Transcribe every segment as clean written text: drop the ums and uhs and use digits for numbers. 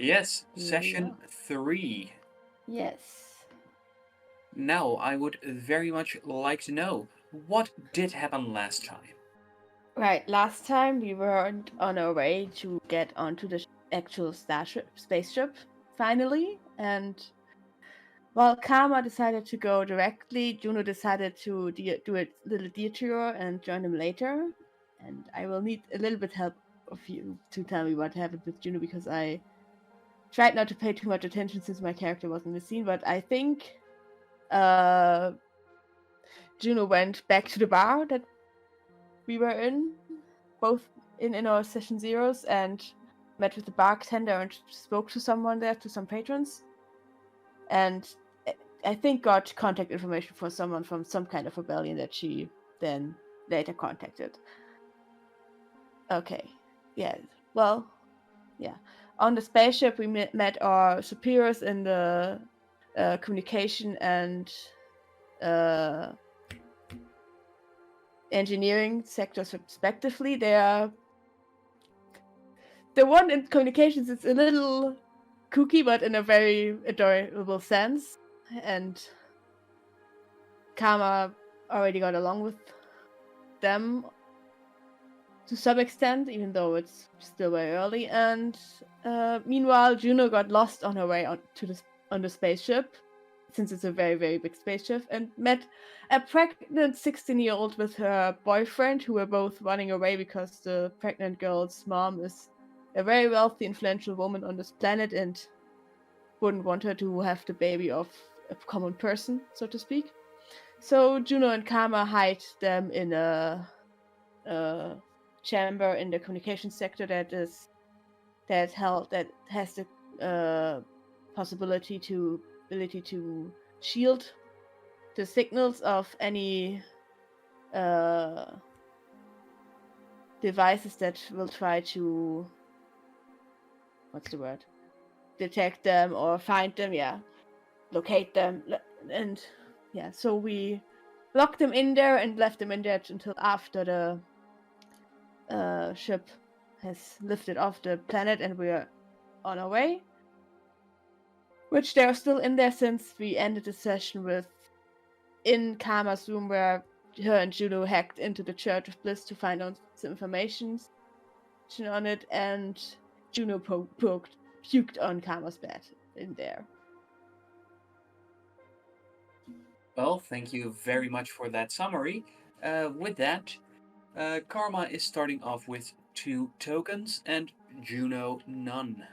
Yes, Here we session are. 3. Yes. Now, I would very much like to know what did happen last time. Right, last time we weren't on our way to get onto the actual spaceship, finally, and while Karma decided to go directly, Juno decided to do a little detour and join him later. And I will need a little bit help of you to tell me what happened with Juno because I tried not to pay too much attention since my character was in the scene. But I think Juno went back to the bar that we were in, both in our session zeros, and met with the bartender and spoke to someone there, to some patrons. And I think got contact information for someone from some kind of rebellion that she then later contacted. Okay. Yeah. Well, yeah. On the spaceship, we met our superiors in the communication and engineering sectors, respectively. The one in communications is a little kooky, but in a very adorable sense. And Karma already got along with them to some extent, even though it's still very early. And meanwhile, Juno got lost on her way on the spaceship, since it's a very, very big spaceship, and met a pregnant 16-year-old with her boyfriend, who were both running away because the pregnant girl's mom is a very wealthy, influential woman on this planet and wouldn't want her to have the baby of a common person, so to speak. So Juno and Karma hide them in a chamber in the communication sector that has the ability to shield the signals of any uh, devices that will try to detect them or find them, locate them, and so we locked them in there and left them in there until after the ship has lifted off the planet and we are on our way. Which they are still in there since we ended the session with in Karma's room where her and Juno hacked into the Church of Bliss to find out some information on it, and Juno puked on Karma's bed in there. Well, thank you very much for that summary. With that, Karma is starting off with 2 tokens and Juno none.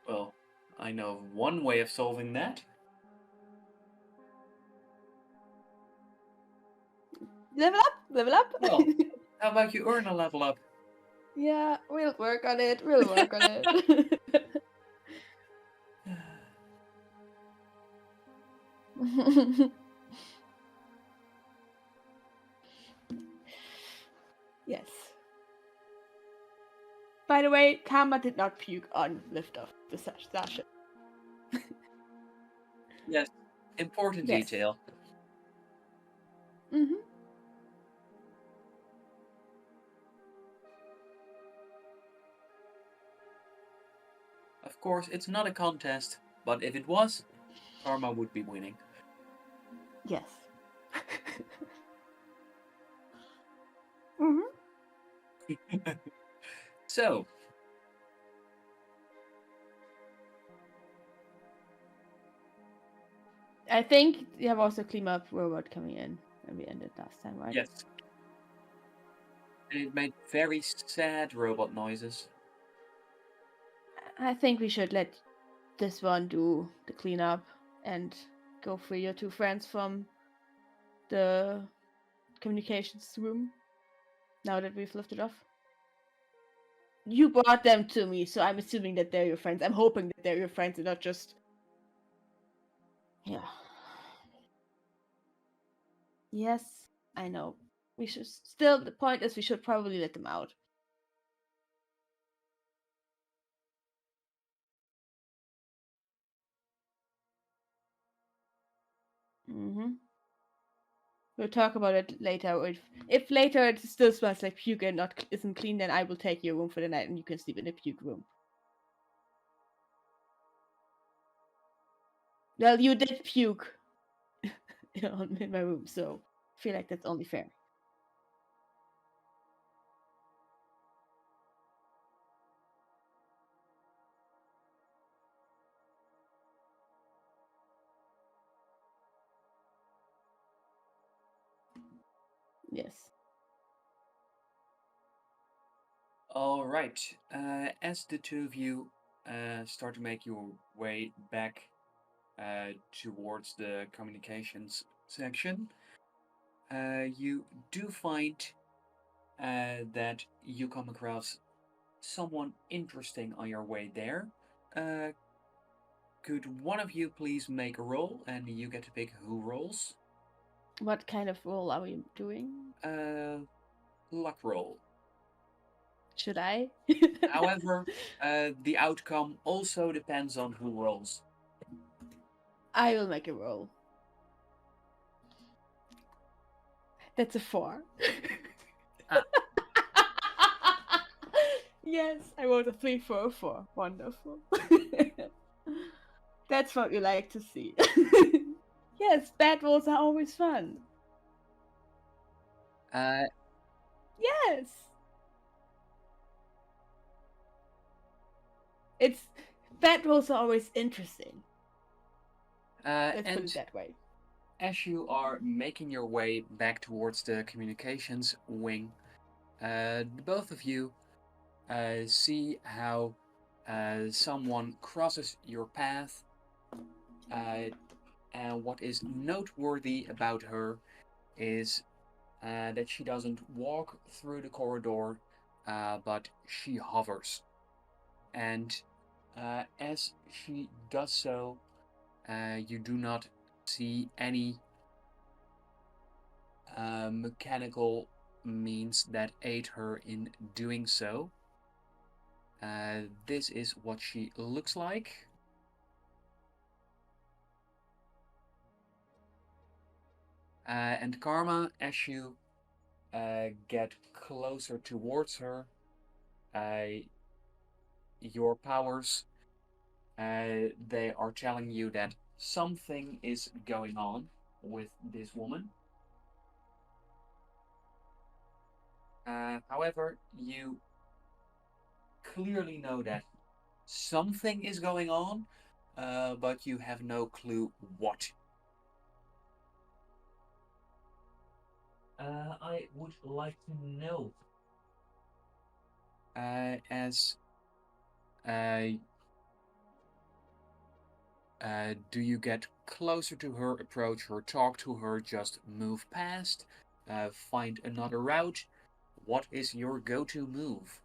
Well, I know of one way of solving that. Level up! Level up! Well, how about you earn a level up? Yeah, we'll work on it. We'll work on it. Yes. By the way, Karma did not puke on liftoff the starship. Yes, important detail. Mm-hmm. Of course, it's not a contest, but if it was, Karma would be winning. Yes. Mm-hmm. So, I think you have also clean-up robot coming in when we ended last time, right? yes. And it made very sad robot noises. I think we should let this one do the cleanup and go free your 2 friends from the communications room now that we've lifted off. You brought them to me, so I'm assuming that they're your friends. I'm hoping that they're your friends and not just... Yeah. Yes, I know. We should still, the point is we should probably let them out. Mm-hmm. We'll talk about it later. If later it still smells like puke and isn't clean, then I will take your room for the night and you can sleep in the puke room. Well, you did puke in my room, so I feel like that's only fair. Yes. All right. As the two of you start to make your way back towards the communications section, you do find that you come across someone interesting on your way there. Uh, could one of you please make a roll, and you get to pick who rolls? What kind of role are we doing? Luck roll. Should I? However, the outcome also depends on who rolls. I will make a roll. That's a 4. Ah. Yes, I rolled a 3 for a 4. Wonderful. That's what we like to see. Yes, bad rolls are always fun. Yes. It's bad rolls are always interesting. Let's put it that way. As you are making your way back towards the communications wing, the both of you see how someone crosses your path. And what is noteworthy about her is that she doesn't walk through the corridor, but she hovers. And as she does so, you do not see any mechanical means that aid her in doing so. This is what she looks like. And Karma, as you get closer towards her, your powers, they are telling you that something is going on with this woman. However, you clearly know that something is going on, but you have no clue what. I would like to know. As do you get closer to her, approach her, talk to her, just move past, find another route? What is your go-to move?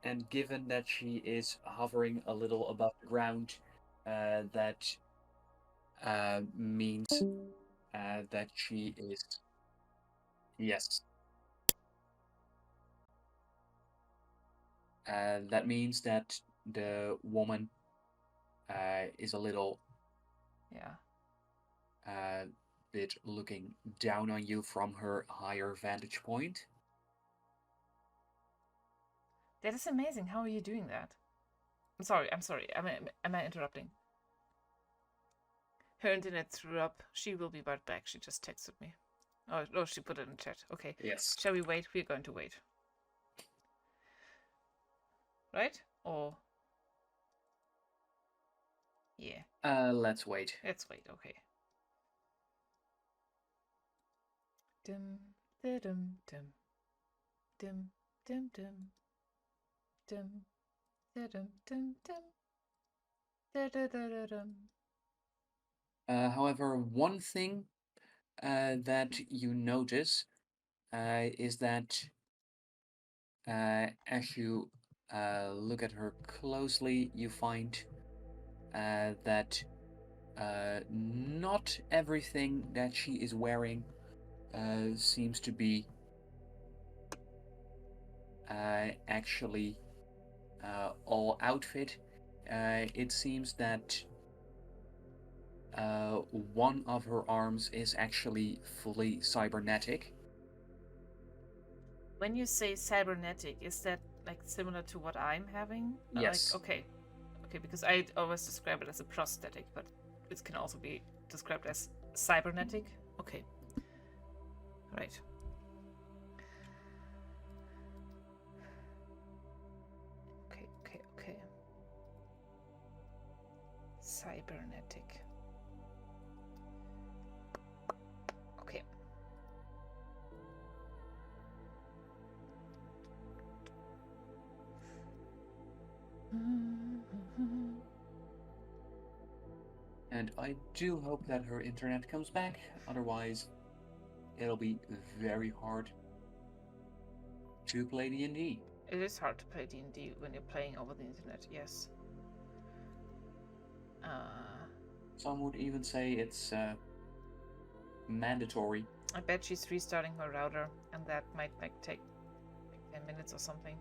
And given that she is hovering a little above the ground, that means that she is, yes. That means that the woman is a little Yeah. bit looking down on you from her higher vantage point. That is amazing. How are you doing that? I'm sorry. Am I interrupting? Her internet threw up. She will be right back. She just texted me. Oh, no, she put it in chat. Okay. Yes. Shall we wait? We're going to wait. Right? Or... Yeah. Let's wait. Let's wait. Okay. Dum, dum, dum. Dum, dum, dum. Dum, dum, dum, dum. However, one thing that you notice is that as you look at her closely, you find that not everything that she is wearing seems to be actually all outfit. It seems that one of her arms is actually fully cybernetic. When you say cybernetic, is that like similar to what I'm having? Yes. Like, okay, because I always describe it as a prosthetic, but it can also be described as cybernetic. Okay, right. Okay. Cybernetic. Okay. And I do hope that her internet comes back, otherwise it'll be very hard to play D&D. It is hard to play D&D when you're playing over the internet, yes. Some would even say it's mandatory. I bet she's restarting her router, and that might like take 10 minutes or something.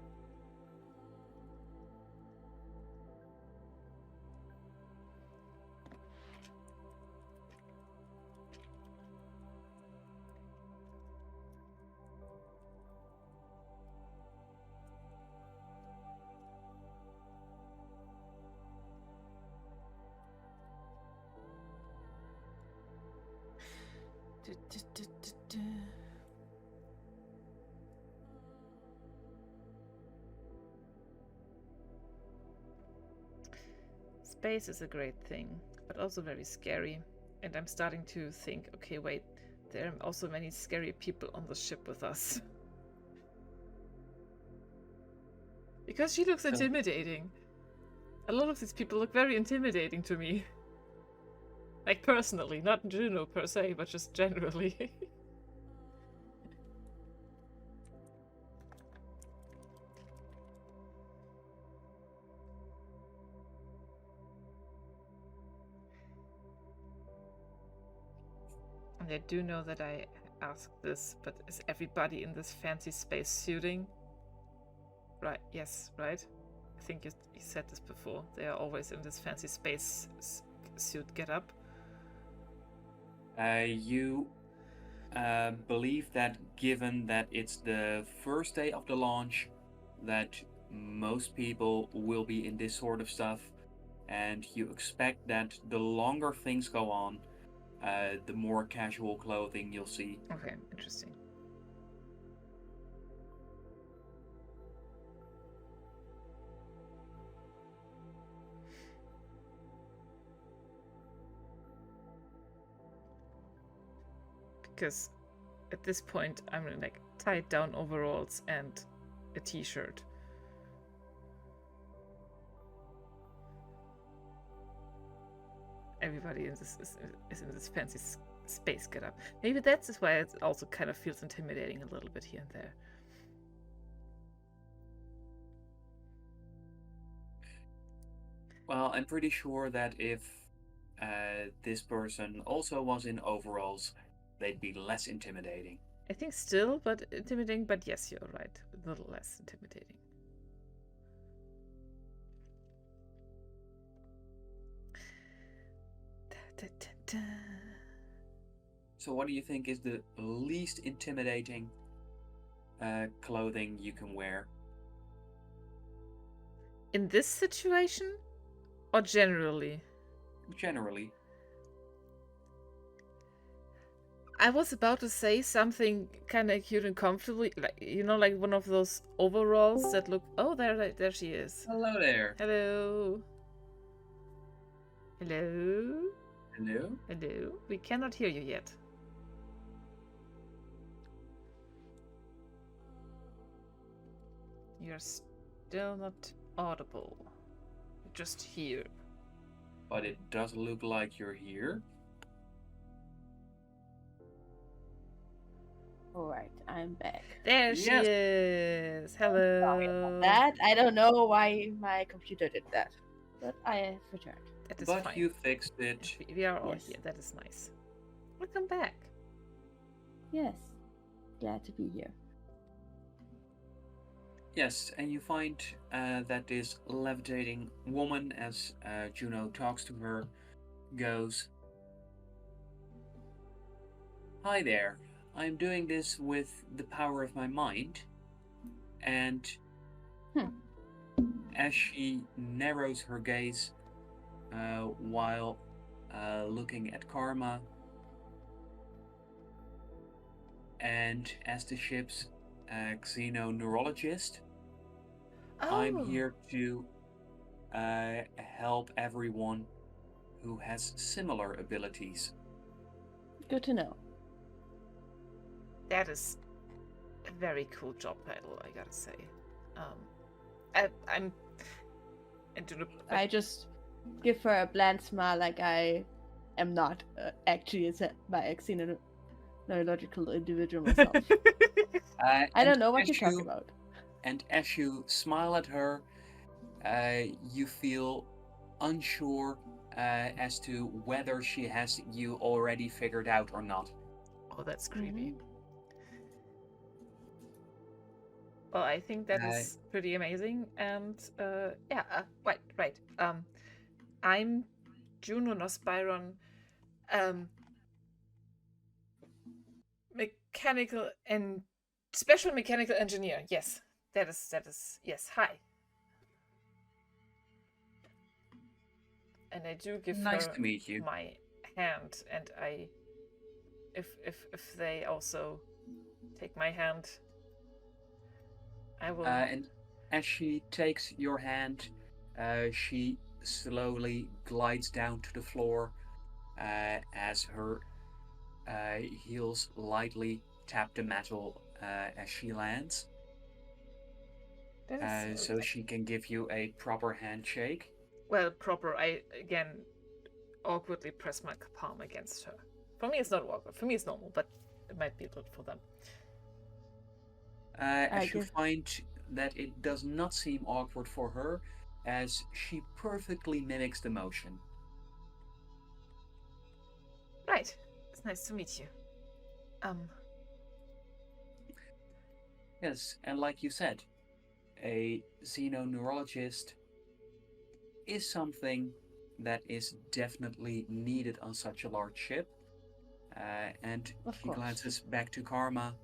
Space is a great thing, but also very scary. And I'm starting to think, okay, wait, there are also many scary people on the ship with us. Because she looks intimidating. A lot of these people look very intimidating to me. Like personally, not Juno per se, but just generally. And I do know that I asked this, but is everybody in this fancy space suiting? Right, yes, right? I think you said this before. They are always in this fancy space suit getup. You believe that given that it's the first day of the launch, that most people will be in this sort of stuff, and you expect that the longer things go on, the more casual clothing you'll see. Okay, interesting. Because at this point, I'm in like tied down overalls and a t-shirt. Everybody in this is in this fancy space getup. Maybe that's why it also kind of feels intimidating a little bit here and there. Well, I'm pretty sure that if this person also was in overalls, they'd be less intimidating. I think still, but intimidating. But yes, you're right. A little less intimidating. So what do you think is the least intimidating clothing you can wear? In this situation? Or generally? Generally. I was about to say something kind of cute and comfortable, like like one of those overalls that look. Oh, there she is. Hello there. Hello. Hello. Hello. Hello. We cannot hear you yet. You're still not audible. You're just here. But it does look like you're here. Alright, I'm back. There she is. Hello. Sorry about that. I don't know why my computer did that, but I have returned. That is But fine. you fixed it. We are all Yes. here. That is nice. Welcome back. Yes, glad to be here. Yes, and you find that this levitating woman, as Juno talks to her, goes, "Hi there, I'm doing this with the power of my mind." And Hmm. as she narrows her gaze while looking at Karma, and as the ship's xenoneurologist, I'm Oh, here to help everyone who has similar abilities. good to know. That is a very cool job title, I gotta say. I'm. I just give her a bland smile, like I am not actually by xenobiological individual myself. I don't know what you're talking about. And as you smile at her, you feel unsure as to whether she has you already figured out or not. Oh, that's creepy. Well, I think that is pretty amazing. And right. I'm Juno Nospiron, mechanical and special mechanical engineer. Yes, that is yes. Hi. And I do give Nice her to meet you. my hand, and if they also take my hand, I will. And as she takes your hand, she slowly glides down to the floor as her heels lightly tap the metal as she lands. So she can give you a proper handshake. Well, proper. I again awkwardly press my palm against her. For me, it's not awkward. For me, it's normal, but it might be good for them. As you find that it does not seem awkward for her, as she perfectly mimics the motion. Right. It's nice to meet you. Yes, and like you said, a xenoneurologist is something that is definitely needed on such a large ship. And she glances back to Karma.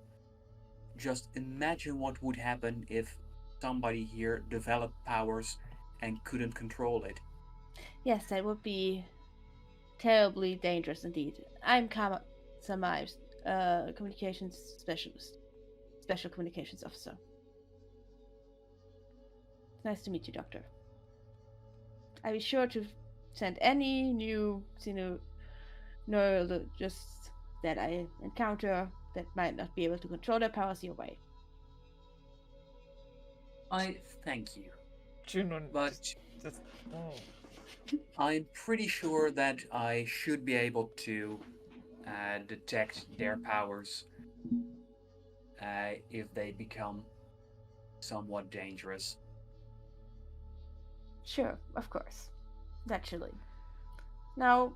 Just imagine what would happen if somebody here developed powers and couldn't control it. Yes, that would be terribly dangerous indeed. I'm Kama Samai, communications specialist, special communications officer. Nice to meet you, Doctor. I'll be sure to send any new neurologists that I encounter that might not be able to control their powers your way. I thank you. Juno, but I'm pretty sure that I should be able to detect their powers if they become somewhat dangerous. Sure, of course. Naturally. Now,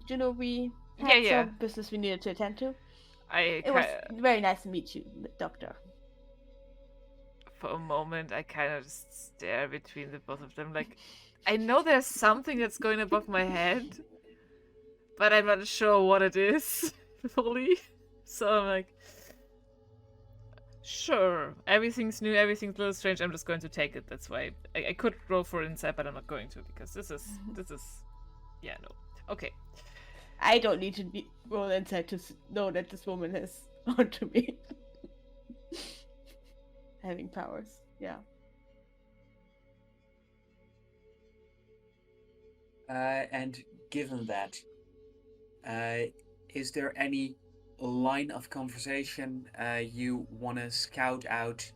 we had some business we needed to attend to. It was very nice to meet you, Doctor. For a moment, I kind of just stare between the both of them. Like, I know there's something that's going above my head, but I'm not sure what it is fully. So I'm like, sure, everything's new, everything's a little strange. I'm just going to take it. That's why I could roll for insight, but I'm not going to because this is yeah, no. Okay. I don't need to roll insight to know that this woman is onto me. Having powers, yeah. And given that, is there any line of conversation you want to scout out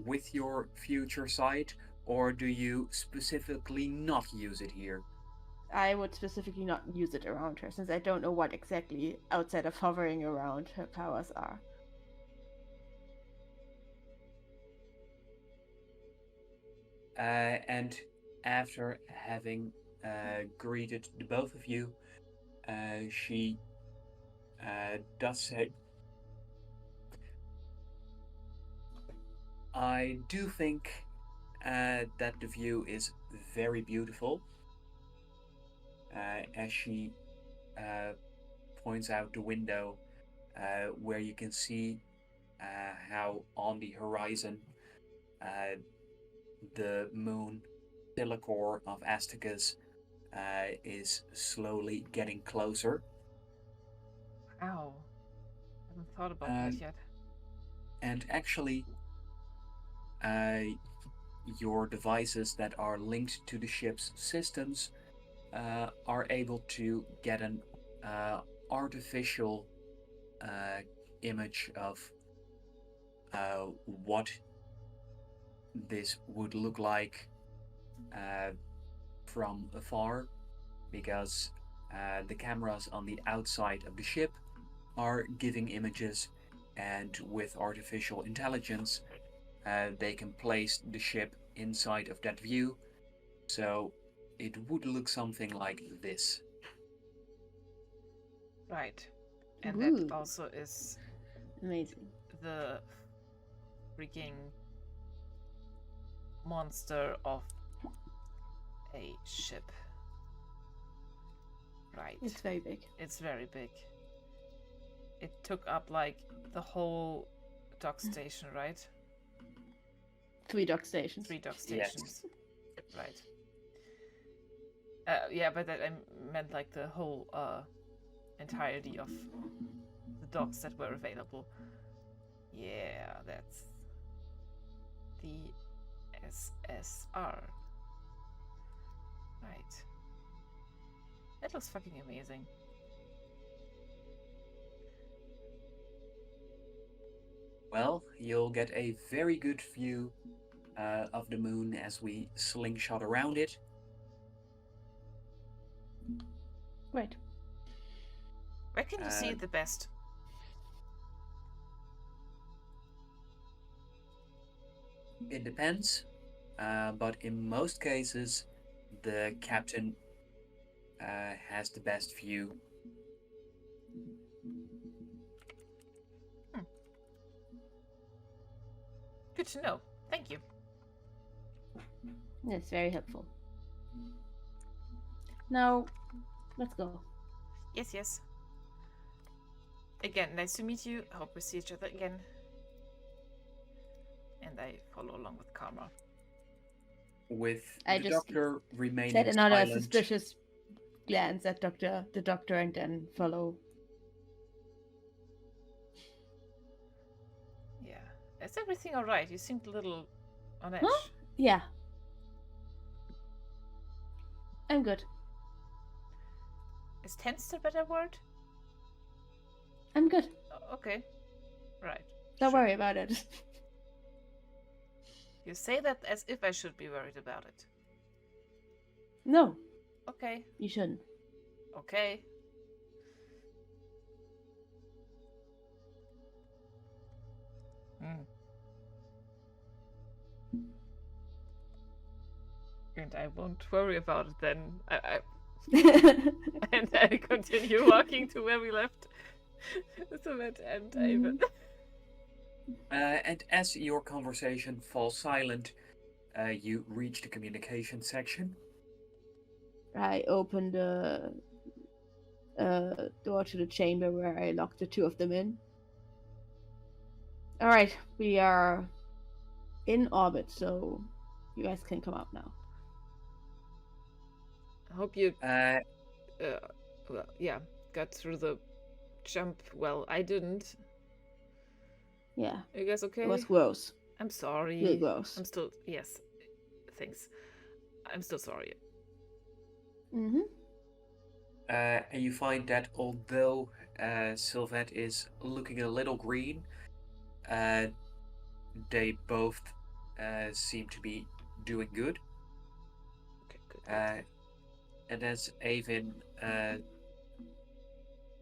with your future site, or do you specifically not use it here? I would specifically not use it around her, since I don't know what exactly outside of hovering around her powers are. And after having greeted the both of you, she does say, I do think that the view is very beautiful. As she points out the window, where you can see how on the horizon the moon Silacor of Asticus is slowly getting closer. Ow. I haven't thought about Uh, that yet. and actually, uh, your devices that are linked to the ship's systems are able to get an artificial image of what this would look like uh, from afar, because the cameras on the outside of the ship are giving images, and with artificial intelligence, they can place the ship inside of that view, so it would look something like this. Right. And Ooh. that also is Amazing. the freaking monster of a ship. Right. It's very big. It's very big. It took up like the whole dock station, right? 3 dock stations. 3 dock Yes. stations. Right. Yeah, but that I meant like the whole entirety of the docks that were available. Yeah, that's the SSR. Right. That looks fucking amazing. Well, you'll get a very good view of the moon as we slingshot around it. Right. Where can you see it the best? It depends, but in most cases, the captain has the best view. Good to know. Thank you. That's very helpful. Now, let's go. Yes, yes. Again, nice to meet you. Hope we see each other again. And I follow along with Karma. With I the just doctor remaining Set another silent. suspicious glance at the doctor, and then follow. Yeah. Is everything alright? You seemed a little on edge. Huh? Yeah. I'm good. Is tense a better word? I'm good. Okay. Right. Don't Sure. worry about it. You say that as if I should be worried about it. No, Okay. you shouldn't. Okay. And I won't worry about it then. And I continue walking to where we left. So that and Ivan. And as your conversation falls silent, you reach the communication section. I open the door to the chamber where I locked the 2 of them in. Alright, we are in orbit, so you guys can come out now. I hope you, Uh, well, yeah, got through the jump. Well, I didn't. Yeah, Are you guys okay? it was gross. I'm sorry. Really gross. I'm still, yes, thanks. I'm still sorry. Mm-hmm. and you find that although Sylvette is looking a little green, they both seem to be doing good. Okay, good. And as Avin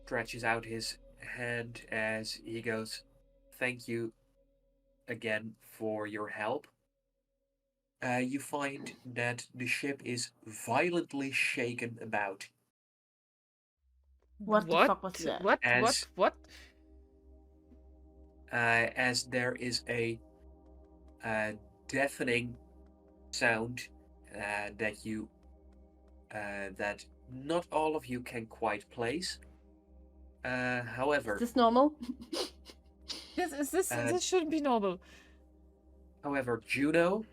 stretches out his hand as he goes, "Thank you again for your help," you find that the ship is violently shaken about. What the fuck was that? What? As there is a deafening sound that you that not all of you can quite place. However, Is this normal? This shouldn't be normal. however, Juno,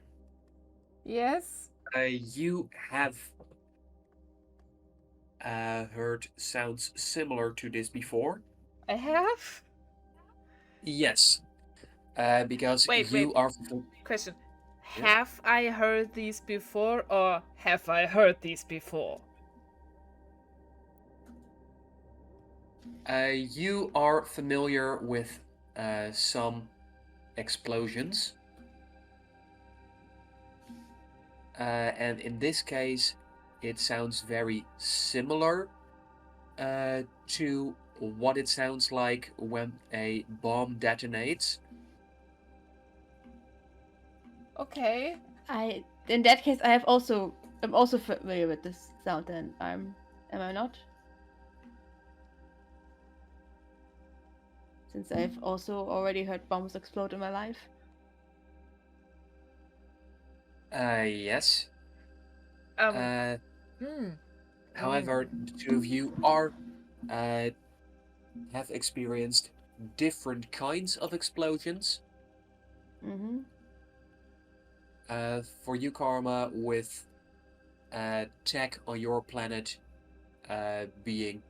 Yes. you have heard sounds similar to this before. I have? Yes, because Wait. you are. Question. Yeah. Have I heard these before, or have I heard these before? You are familiar with some explosions. And in this case, it sounds very similar to what it sounds like when a bomb detonates. Okay. In that case, I'm also familiar with this sound. Then am I not? Since I've also already heard bombs explode in my life. Yes. Hmm. However, the two of you are have experienced different kinds of explosions. Mm-hmm. For you, Karma, with tech on your planet being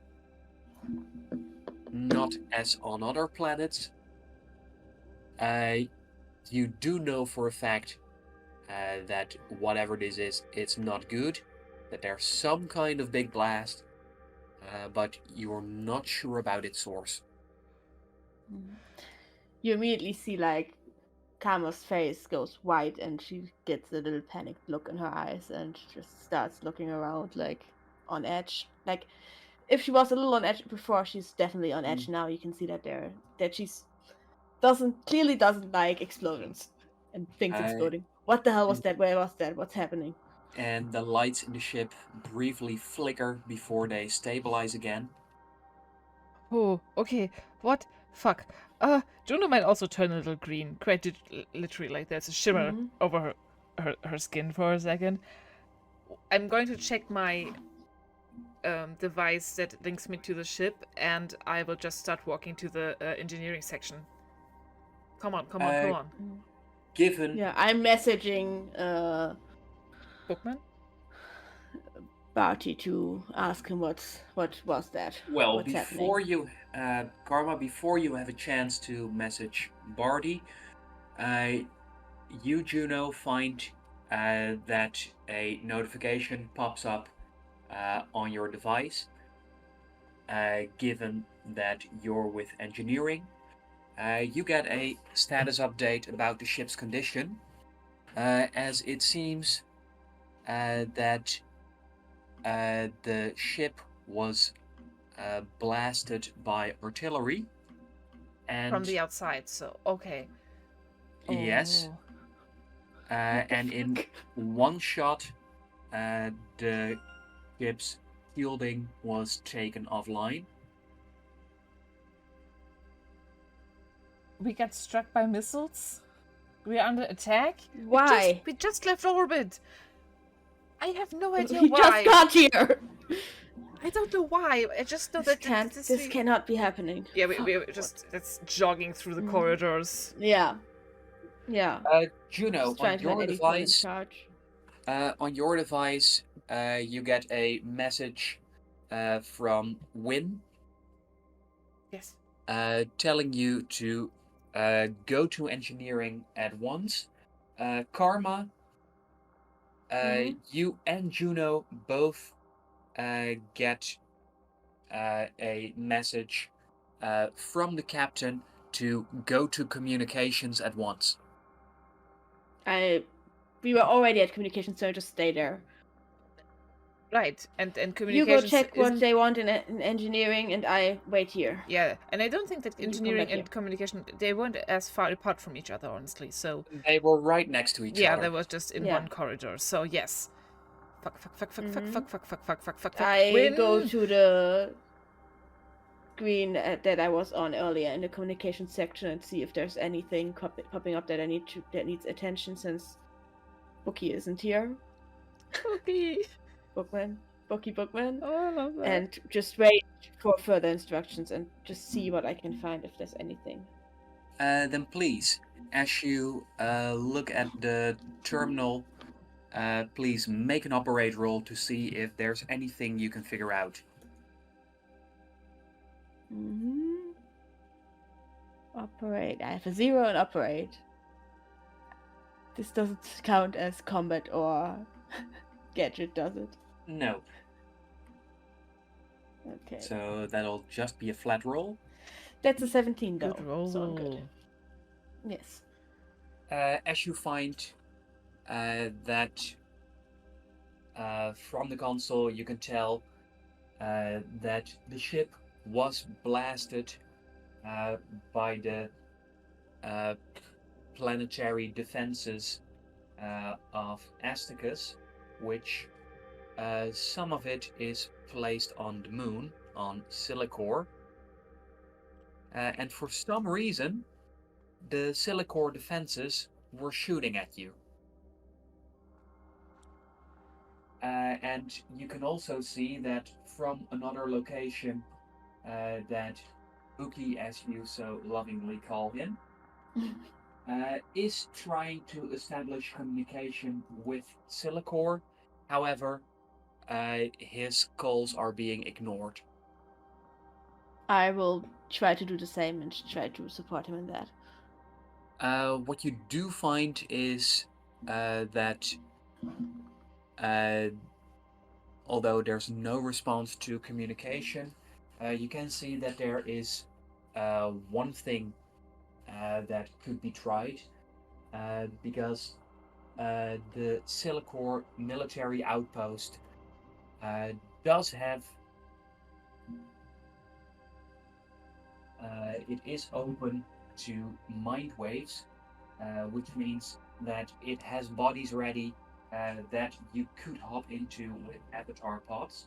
not as on other planets, you do know for a fact that whatever this is, it's not good, that there's some kind of big blast, but you're not sure about its source. You immediately see like Karma's face goes white and she gets a little panicked look in her eyes and just starts looking around like on edge. Like if she was a little on edge before, she's definitely on edge now. You can see that she's clearly doesn't like explosions and things exploding. What the hell was that? Where was that? What's happening? And the lights in the ship briefly flicker before they stabilize again. Oh, okay. What? Fuck. Juno might also turn a little green. Quite literally, like there's a shimmer over her skin for a second. I'm going to check my device that links me to the ship, and I will just start walking to the engineering section. Come on. Given Yeah, I'm messaging Bookman? Barty to ask him what was that? Well, What's before happening? you, Karma, before you have a chance to message Barty, you, Juno, find that a notification pops up on your device. Given that you're with engineering, you get a status update about the ship's condition, as it seems that the ship was blasted by artillery. And From the outside, so okay. Yes. And in one shot, the ship's shielding was taken offline. We got struck by missiles? We're under attack? Why? We just left orbit. I have no idea We why. just got here. I don't know why. I just know that This cannot be happening. Yeah, we're just that's jogging through the corridors. Yeah. Juno, on your device, you get a message from Win. Yes. Telling you to go to engineering at once. Karma, you and Juno both get a message from the captain to go to communications at once. We were already at communications, so just stay there. Right, and communications. You go check what they want in engineering, and I wait here. Yeah, and I don't think that engineering and communication, they weren't as far apart from each other, honestly. So they were right next to each other. Yeah, they were just in one corridor. So yes. Fuck. I go to the screen that I was on earlier in the communication section and see if there's anything popping up that that needs attention since Bookie isn't here. Bookie. Bookman. Oh, I love that. And just wait for further instructions and just see what I can find if there's anything. Then please, as you look at the terminal, please make an operate roll to see if there's anything you can figure out. Operate. I have a 0 in operate. This doesn't count as combat or gadget, does it? No. Okay. So that'll just be a flat roll. That's a 17 though. Good roll. So I'm good. Yes. As you find that from the console, you can tell that the ship was blasted by the planetary defenses of Asticus, which some of it is placed on the moon, on Silicor. And for some reason, the Silicor defenses were shooting at you. And you can also see that from another location that Uki, as you so lovingly call him, is trying to establish communication with Silicor. However, his calls are being ignored. I will try to do the same and try to support him in that. What you do find is that although there's no response to communication, you can see that there is one thing that could be tried, because the Silicor military outpost does have it is open to mind waves, which means that it has bodies ready that you could hop into with avatar pods.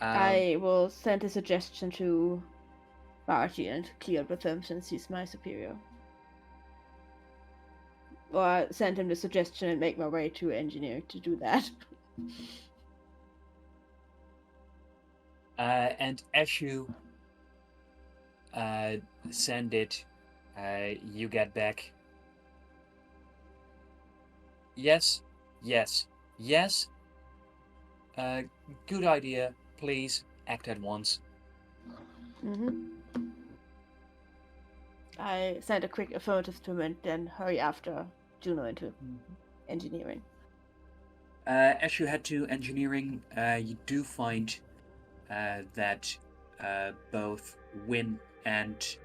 I will send a suggestion to Barty and clear it with him since he's my superior. Or send him the suggestion and make my way to engineering to do that. And as you send it, you get back. Yes. Good idea. Please act at once. I sent a quick affirmative to him and then hurry after Juno into engineering. As you head to engineering, you do find that both Wynn and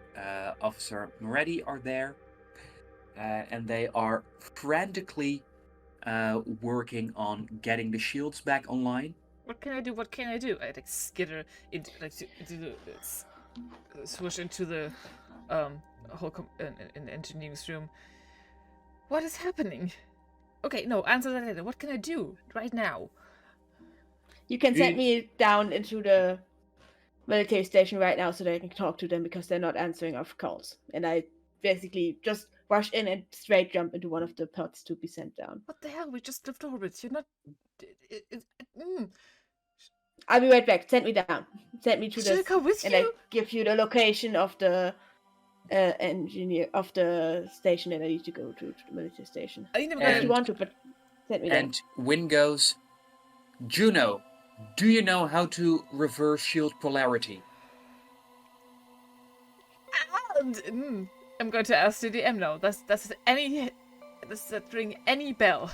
Officer Moretti are there, and they are frantically working on getting the shields back online. What can I do? I like skitter into the swoosh into the whole in the engineering room. What is happening? Okay, no, answer that later. What can I do right now? You can send me down into the military station right now so that I can talk to them because they're not answering our calls. And I basically just rush in and straight jump into one of the pods to be sent down. What the hell? We just left orbit. You're not... I'll be right back. Send me down. Send me to Should I this, come with and you? I give you the location of the engineer of the station that I need to go to the military station. If you want to, but send me down. And Wynn goes, Juno, do you know how to reverse shield polarity? I'm going to ask the DM now. Does that ring any bell?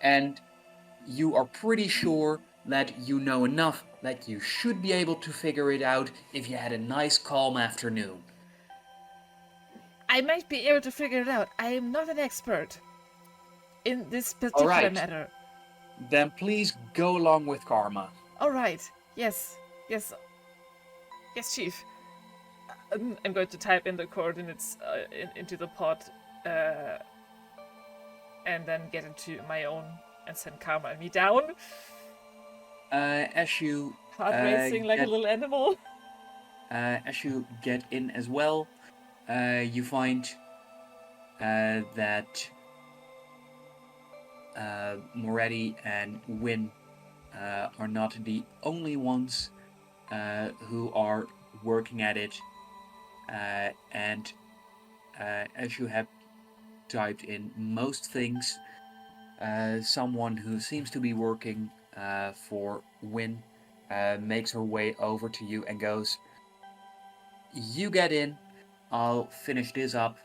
And you are pretty sure that you know enough that you should be able to figure it out if you had a nice calm afternoon. I might be able to figure it out. I am not an expert in this particular matter. Then please go along with Karma. Alright. Yes, Chief. I'm going to type in the coordinates into the pod and then get into my own and send Karma and me down. As you Heart racing like a get little animal. as you get in as well, you find that Moretti and Win are not the only ones who are working at it, and as you have typed in most things, someone who seems to be working for Win makes her way over to you and goes, "You get in, I'll finish this up,"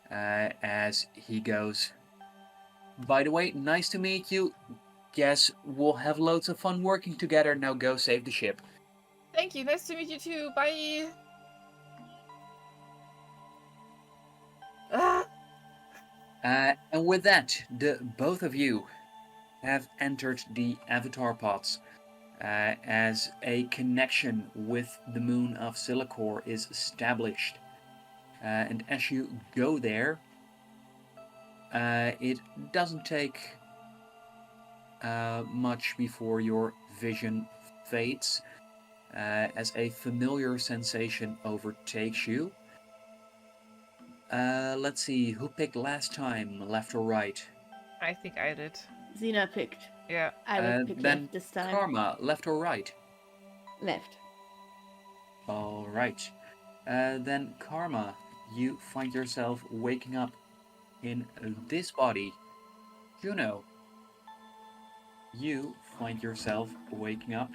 as he goes, "By the way, nice to meet you. Guess we'll have loads of fun working together. Now go save the ship." Thank you. Nice to meet you too. Bye. Ah! And with that, the both of you have entered the avatar pods as a connection with the moon of Silicor is established. And as you go there, it doesn't take much before your vision fades as a familiar sensation overtakes you. Let's see, who picked last time, left or right? I think I did. Xena picked. Yeah. I will pick Then left this time. Karma, left or right? Left. All right. Then Karma, you find yourself waking up in this body. Juno, you find yourself waking up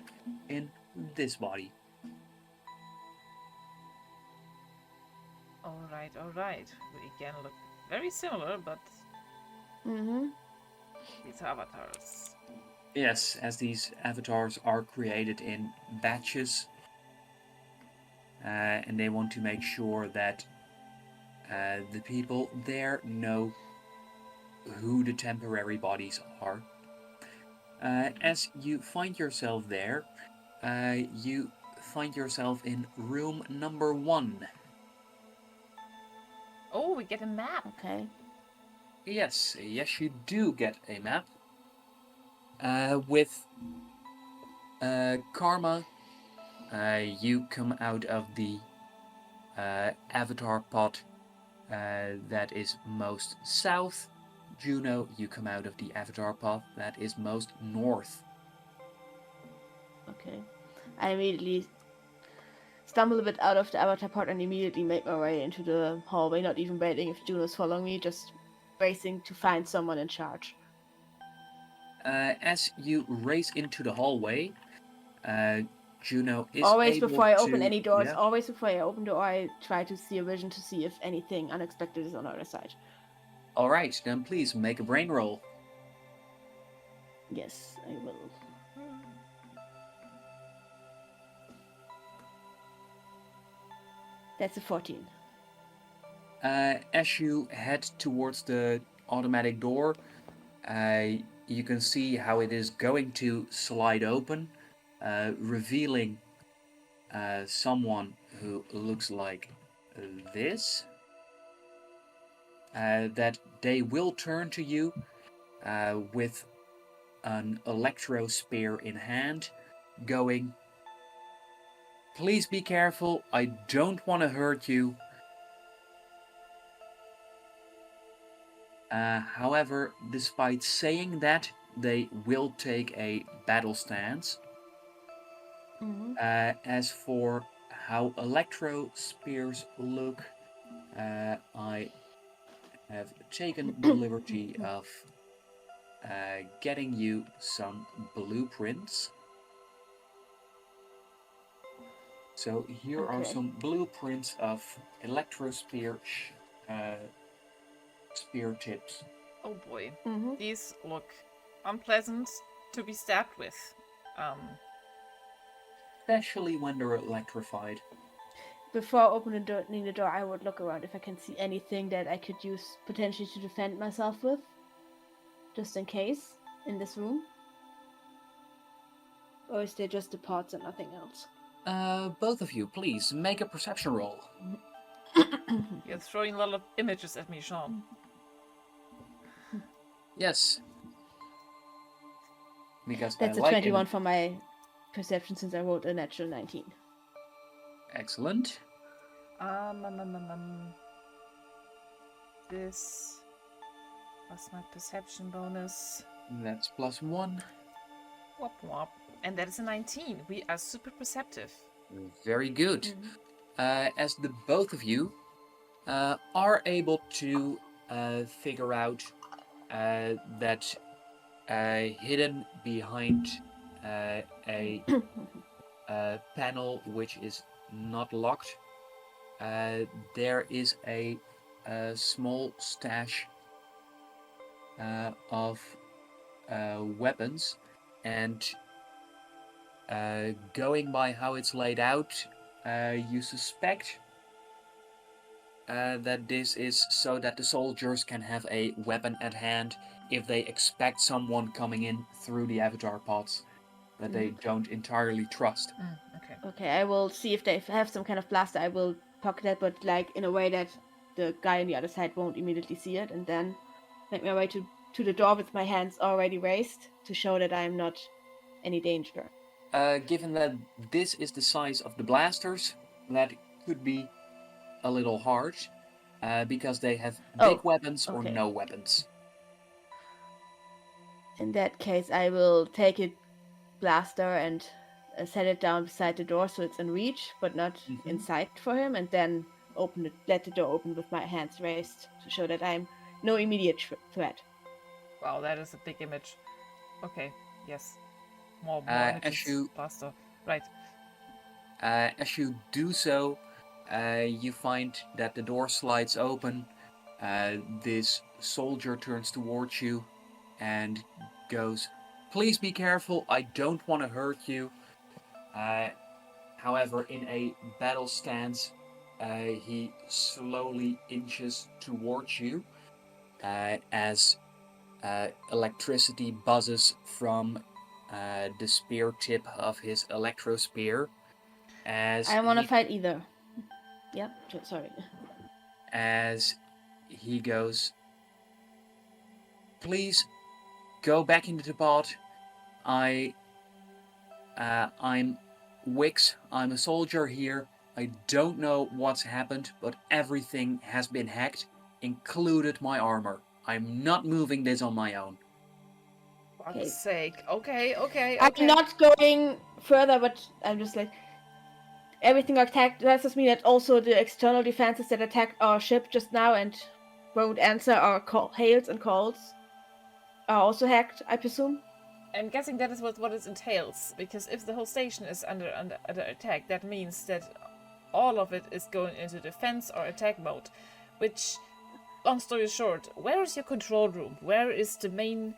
in this body. All right. We again look very similar, but Mm-hmm. these avatars. Yes, as these avatars are created in batches, and they want to make sure that the people there know who the temporary bodies are. As you find yourself there, you find yourself in room number 1. Oh, we get a map. Okay. Yes, you do get a map. With Karma, you come out of the avatar pod that is most south. Juno, you come out of the avatar pod that is most north. Okay. I immediately stumble a bit out of the avatar pod and immediately make my way into the hallway, not even waiting if Juno's following me, just racing to find someone in charge. As you race into the hallway, Juno is always able before I open to- any doors, yeah. always before I open the door, I try to see a vision to see if anything unexpected is on the other side. All right, then please make a brain roll. Yes, I will. That's a 14. As you head towards the automatic door, you can see how it is going to slide open, revealing someone who looks like this. That they will turn to you with an electro spear in hand, going, "Please be careful, I don't want to hurt you." However, despite saying that, they will take a battle stance. Mm-hmm. As for how electro spears look, I have taken the liberty of getting you some blueprints. So here are Okay. some blueprints of electro spear spear tips. Oh boy. Mm-hmm. These look unpleasant to be stabbed with. Especially when they're electrified. Before opening the door, I would look around if I can see anything that I could use potentially to defend myself with, just in case, in this room. Or is there just the pods and nothing else? Both of you, please make a perception roll. You're throwing a lot of images at me, Sean. Yes. because That's I a like 21 for my perception since I rolled a natural 19. Excellent. This was my perception bonus. That's +1. Wop wop. And that is a 19. We are super perceptive. Very good. As the both of you are able to figure out that hidden behind a panel which is not locked, there is a small stash of weapons, and going by how it's laid out, you suspect that this is so that the soldiers can have a weapon at hand if they expect someone coming in through the avatar pods that they don't entirely trust. Okay. Okay, I will see if they have some kind of blaster. I will pocket it, but like in a way that the guy on the other side won't immediately see it, and then make my way to the door with my hands already raised to show that I'm not any danger. Given that this is the size of the blasters, that could be a little hard, because they have big weapons or okay. no weapons. In that case, I will take a blaster and set it down beside the door so it's in reach, but not in sight for him, and then let the door open with my hands raised to show that I'm no immediate threat. Wow, that is a big image. Okay, yes. More As images. you Faster. Right. As you do so, you find that the door slides open. This soldier turns towards you and goes, "Please be careful, I don't want to hurt you." However, in a battle stance, he slowly inches towards you as electricity buzzes from the spear tip of his electro spear. As I don't want to fight either. Yeah, sorry. As he goes, "Please go back into the pod. I'm Wix. I'm a soldier here. I don't know what's happened, but everything has been hacked, included my armor. I'm not moving this on my own." For God's sake. Okay. I'm not going further, but I'm just like, everything attacked. Does this mean that also the external defenses that attacked our ship just now and won't answer our hails and calls are also hacked, I presume? I'm guessing that is what it entails, because if the whole station is under attack, that means that all of it is going into defense or attack mode, which, long story short, where is your control room? Where is the main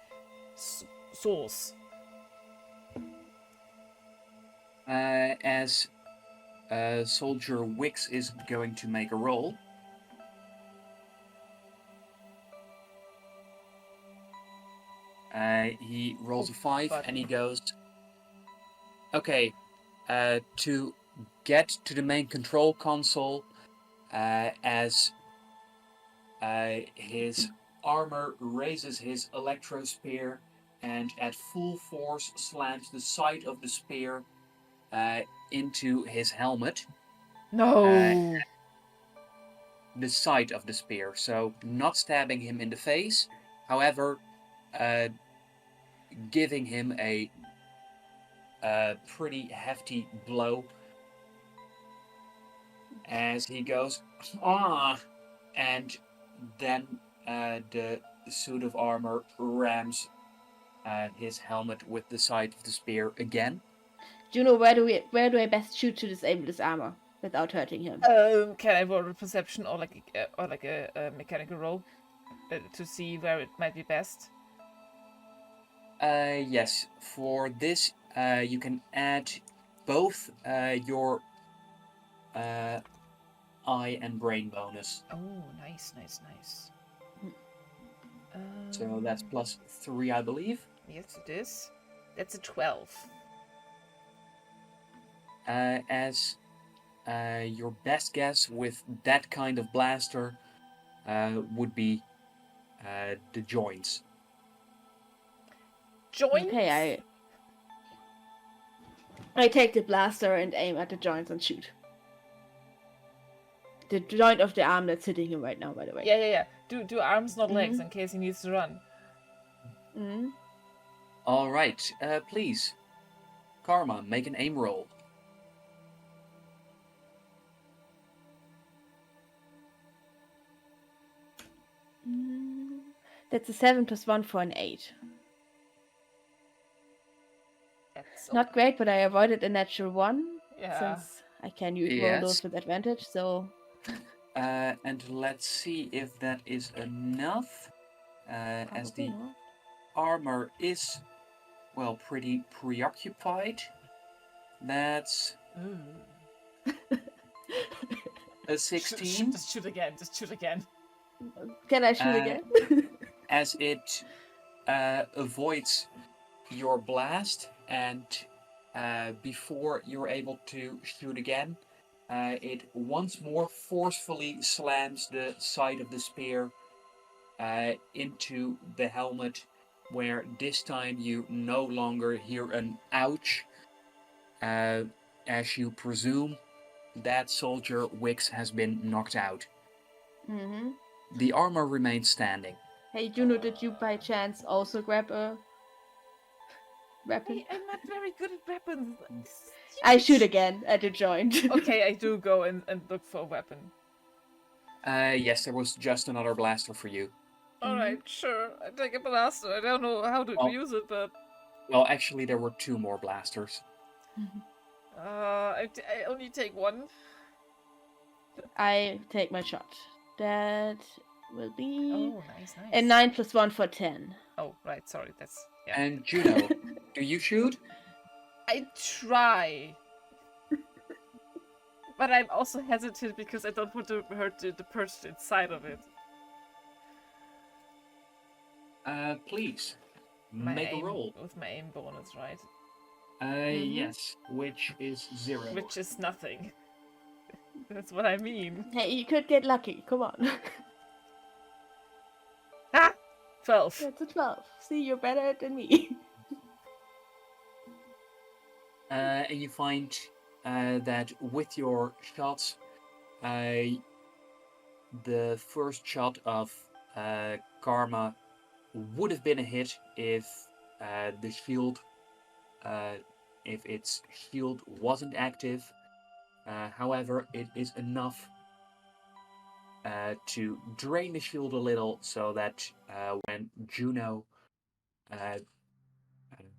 source? As Soldier Wix is going to make a roll. He rolls a 5 and he goes, "Okay, to get to the main control console, as his armor raises his electro spear and at full force slams the side of the spear into his helmet." No. The side of the spear, so not stabbing him in the face, however, giving him a pretty hefty blow as he goes, "Ah!" And then the suit of armor rams his helmet with the side of the spear again. Juno, where do I best shoot to disable this armor without hurting him? Can I roll a perception or like a mechanical roll to see where it might be best? Yes. For this, you can add both your eye and brain bonus. Oh, nice. So that's +3, I believe. Yes, it is. That's a 12. As your best guess with that kind of blaster would be the joints. Joints? Okay, I take the blaster and aim at the joints and shoot. The joint of the arm that's hitting him right now, by the way. Yeah. Do arms, not legs, in case he needs to run. Mm-hmm. All right, please, Karma, make an aim roll. That's a 7 + 1 for an 8. That's Not great, but I avoided a natural 1 Yeah. since I can roll Yes. those with advantage. So And let's see if that is enough. As the probably not. armor is, well, pretty preoccupied. That's a 16. Just shoot again. Just shoot again. Can I shoot again? As it avoids your blast, and before you're able to shoot again, it once more forcefully slams the side of the spear into the helmet, where this time you no longer hear an ouch, as you presume that soldier Wix has been knocked out. Mm-hmm. The armor remains standing. Hey Juno, did you by chance also grab a weapon? Hey, I'm not very good at weapons. I shoot again at the joint. Okay, I do go and look for a weapon. Yes, there was just another blaster for you. Alright, sure. I take a blaster. I don't know how to use it, but... Well, actually, there were 2 more blasters. I only take one. I take my shot. That will be Oh, nice. a 9 + 1 for 10. Oh, right, sorry, that's... Yeah. And Juno, do you shoot? I try. But I'm also hesitant because I don't want to hurt the person inside of it. Please, My make aim, a roll. with my aim bonus, right? Yes, which is 0. Which is nothing. That's what I mean. Hey, you could get lucky. Come on. Ah! 12. That's a 12. See, you're better than me. And you find that with your shots, the first shot of Karma would have been a hit if the shield, if its shield wasn't active. However, it is enough to drain the shield a little, so that when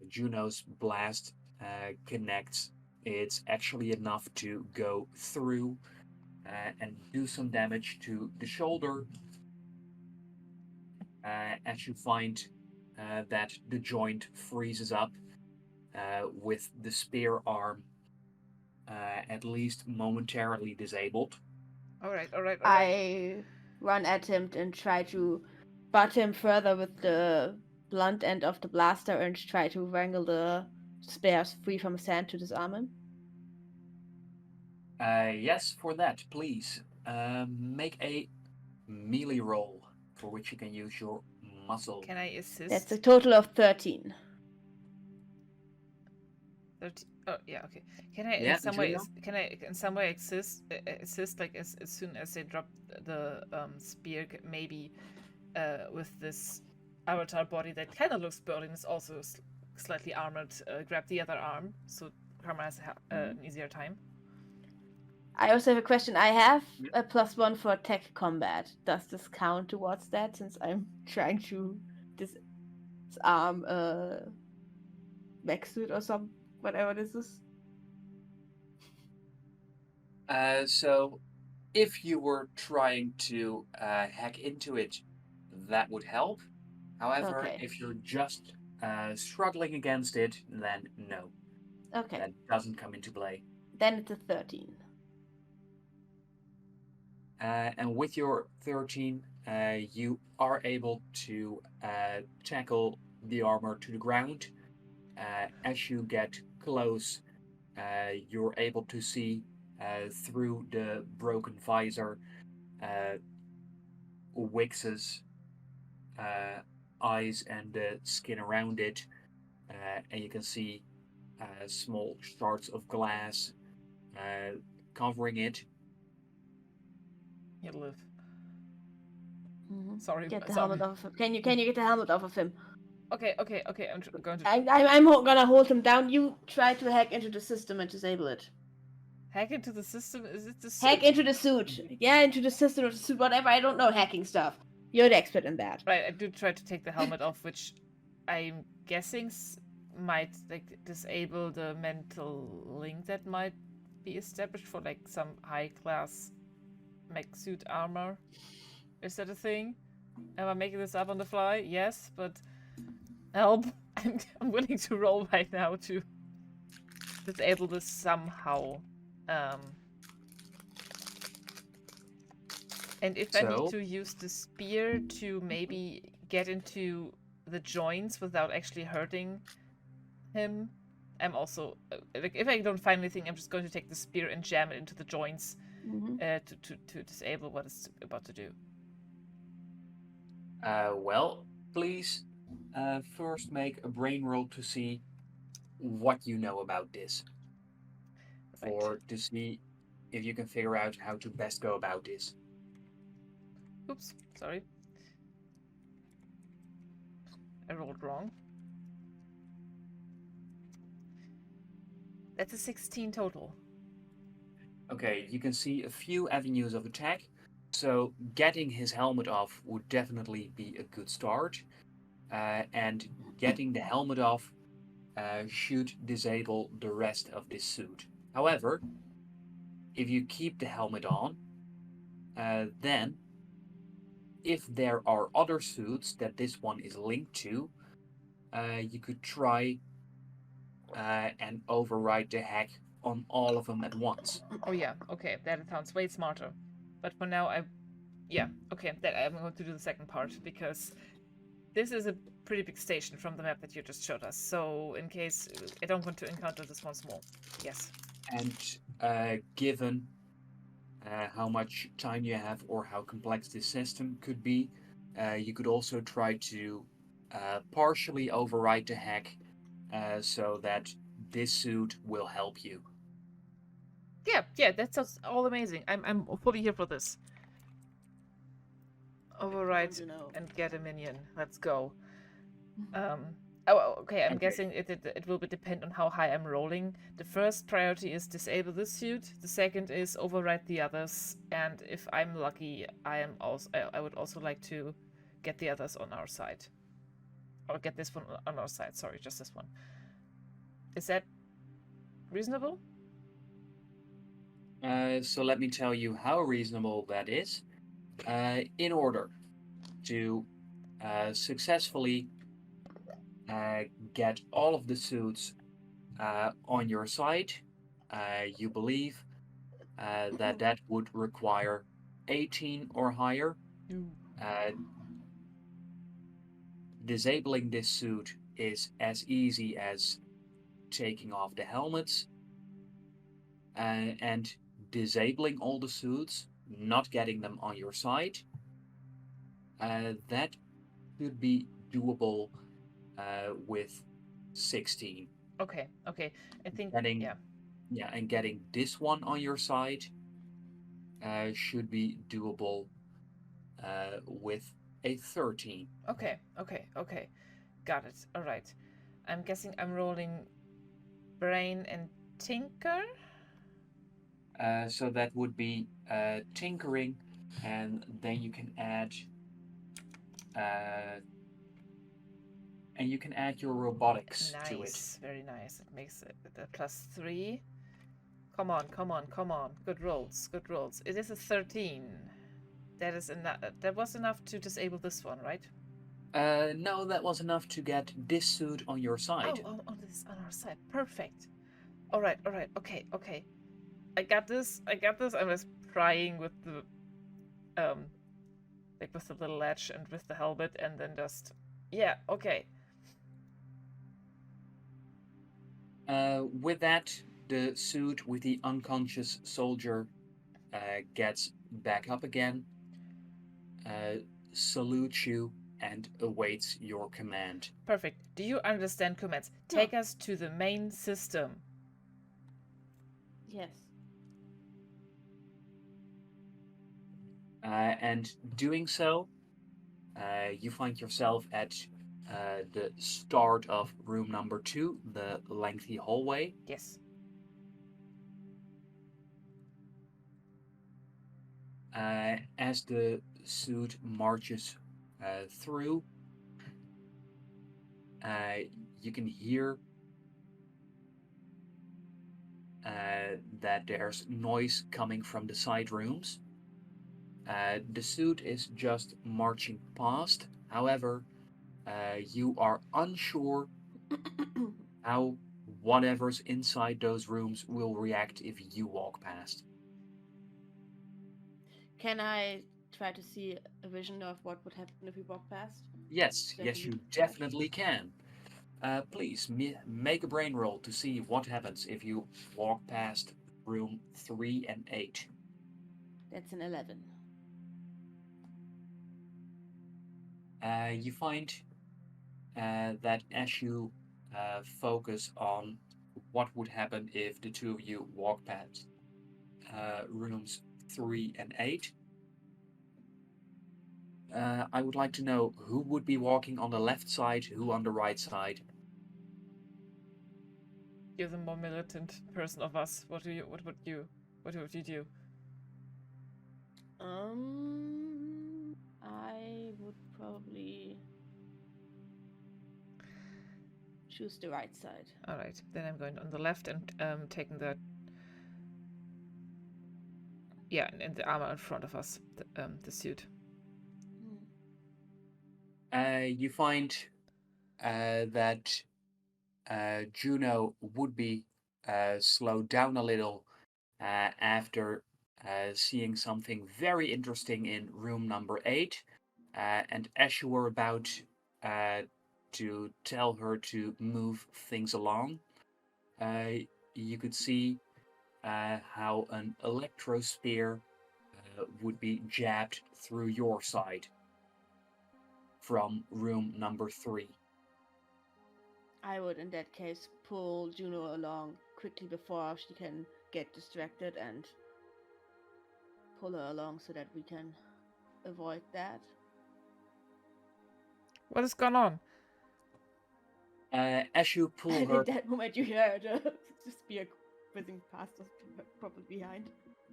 Juno's blast connects, it's actually enough to go through and do some damage to the shoulder, as you find that the joint freezes up with the spear arm at least momentarily disabled. Alright. I run at him and try to butt him further with the blunt end of the blaster and try to wrangle the spears free from his hand to disarm him. Yes, for that, please make a melee roll for which you can use your muscle. Can I assist? That's a total of 13. 13. Oh, yeah, okay. Can I Yeah, in some way Juno? can I in some way assist like as soon as they drop the spear, maybe with this avatar body that kind of looks burly and is also slightly armored, grab the other arm so Karma has an easier time. I also have a question. I have a +1 for tech combat. Does this count towards that, since I'm trying to disarm a mech suit or some whatever this is? So if you were trying to hack into it, that would help. However, Okay. if you're just struggling against it, then no, Okay. that doesn't come into play. Then it's a 13. And with your 13, you are able to tackle the armor to the ground. As you get close, you're able to see through the broken visor Wix's eyes and the skin around it, and you can see small shards of glass covering it. He'll live. Mhm. Sorry. Get the sorry. helmet off of him. Can you get the helmet off of him? Okay. I'm going to I'm gonna hold him down. You try to hack into the system and disable it. hack into the system. Is it the suit? Hack into the suit. Yeah, into the system of the suit. Whatever. I don't know hacking stuff. You're the expert in that. Right. I do try to take the helmet off, which I'm guessing might like disable the mental link that might be established for like some high class mech suit armor. Is that a thing? Am I making this up on the fly? Yes, but help. I'm willing to roll right now to disable this somehow. And if I need So, to use the spear to maybe get into the joints without actually hurting him, I'm also like if I don't find anything, I'm just going to take the spear and jam it into the joints to disable what it's about to do. well, please first make a brain roll to see what you know about this, Right. or to see if you can figure out how to best go about this. Oops, sorry. I rolled wrong. That's a 16 total. Okay, you can see a few avenues of attack, so getting his helmet off would definitely be a good start. And getting the helmet off should disable the rest of this suit. However, if you keep the helmet on, then if there are other suits that this one is linked to, you could try and override the hack on all of them at once. Oh yeah, okay, that sounds way smarter. But for now, okay, that I'm going to do the second part because this is a pretty big station from the map that you just showed us. So in case I don't want to encounter this once more, yes. And given how much time you have or how complex this system could be, you could also try to partially override the hack so that this suit will help you. Yeah, that sounds all amazing. I'm fully here for this. Override and get a minion. Let's go. Okay. I'm Okay. guessing it will depend on how high I'm rolling. The first priority is disable this suit. The second is override the others. And if I'm lucky, I would also like to get the others on our side, or get this one on our side. Sorry, just this one. Is that reasonable? So let me tell you how reasonable that is. In order to successfully get all of the suits on your side, you believe that would require 18 or higher. Uh, disabling this suit is as easy as taking off the helmets and disabling all the suits, not getting them on your side. That should be doable with 16. Okay. I think Getting, yeah, and getting this one on your side should be doable with a 13. Okay. Got it. All right. I'm guessing I'm rolling brain and tinker. So that would be tinkering, and then you can add your robotics to it. Nice, very nice. It makes it a +3. Come on. Good rolls. It is a 13. That is enough. That was enough to disable this one, right? No, that was enough to get this suit on your side. Oh, on our side. Perfect. All right. Okay. I got this. I was prying with the like with the little latch and with the helmet, and then just okay. With that, the suit with the unconscious soldier gets back up again, salutes you, and awaits your command. Perfect. Do you understand commands? Take us to the main system. Yes. And doing so, you find yourself at the start of room number 2, the lengthy hallway. Yes. As the suit marches through, you can hear that there's noise coming from the side rooms. The suit is just marching past. However, you are unsure how whatever's inside those rooms will react if you walk past. Can I try to see a vision of what would happen if we walk past? Yes, So yes, we you flash. definitely can. Please make a brain roll to see what happens if you walk past room 3 and 8. That's an 11. You find that as you focus on what would happen if the two of you walk past rooms 3 and 8, I would like to know who would be walking on the left side, who on the right side. You're the more militant person of us. What would you do? I would probably choose the right side. All right, then I'm going on the left and taking the and the armor in front of us, the suit. You find that Juno would be slowed down a little after seeing something very interesting in room number 8. And as you were about to tell her to move things along, you could see how an electro spear would be jabbed through your side from room number 3. I would, in that case, pull Juno along quickly before she can get distracted and pull her along so that we can avoid that. What has gone on? As you pull And her, in that moment, you hear the spear whizzing past us, probably behind.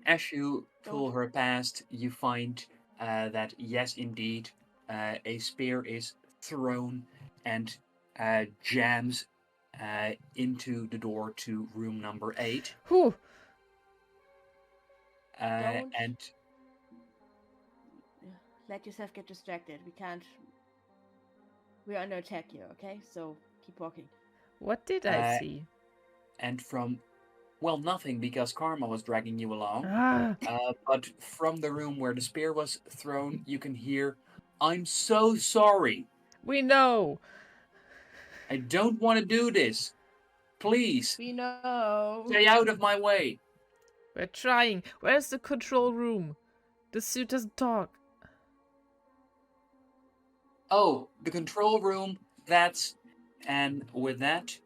as you pull her past, you find that yes, indeed, a spear is thrown and jams into the door to room number 8. Whew. Don't And let yourself get distracted. We're under attack here, okay? So keep walking. What did I see? And from, well, nothing, because Karma was dragging you along. Ah. But from the room where the spear was thrown, you can hear, "I'm so sorry. We know. I don't want to do this. Please, We know. stay out of my way." We're trying. Where's the control room? The suit doesn't talk. Oh, the control room, that's... And with that,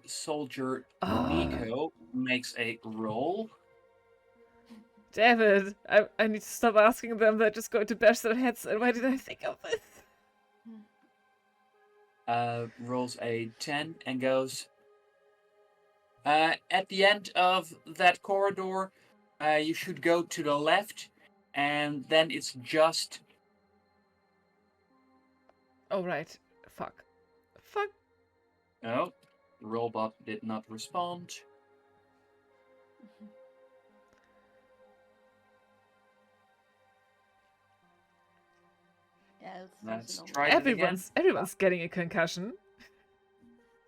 Soldier Nico makes a roll. Damn it. I need to stop asking them. They're just going to bash their heads. And why did I think of this? Rolls a 10 and goes... at the end of that corridor, you should go to the left, and then it's just... Oh, right. Fuck. Fuck. No, the robot did not respond. Let's try it again. Everyone's getting a concussion.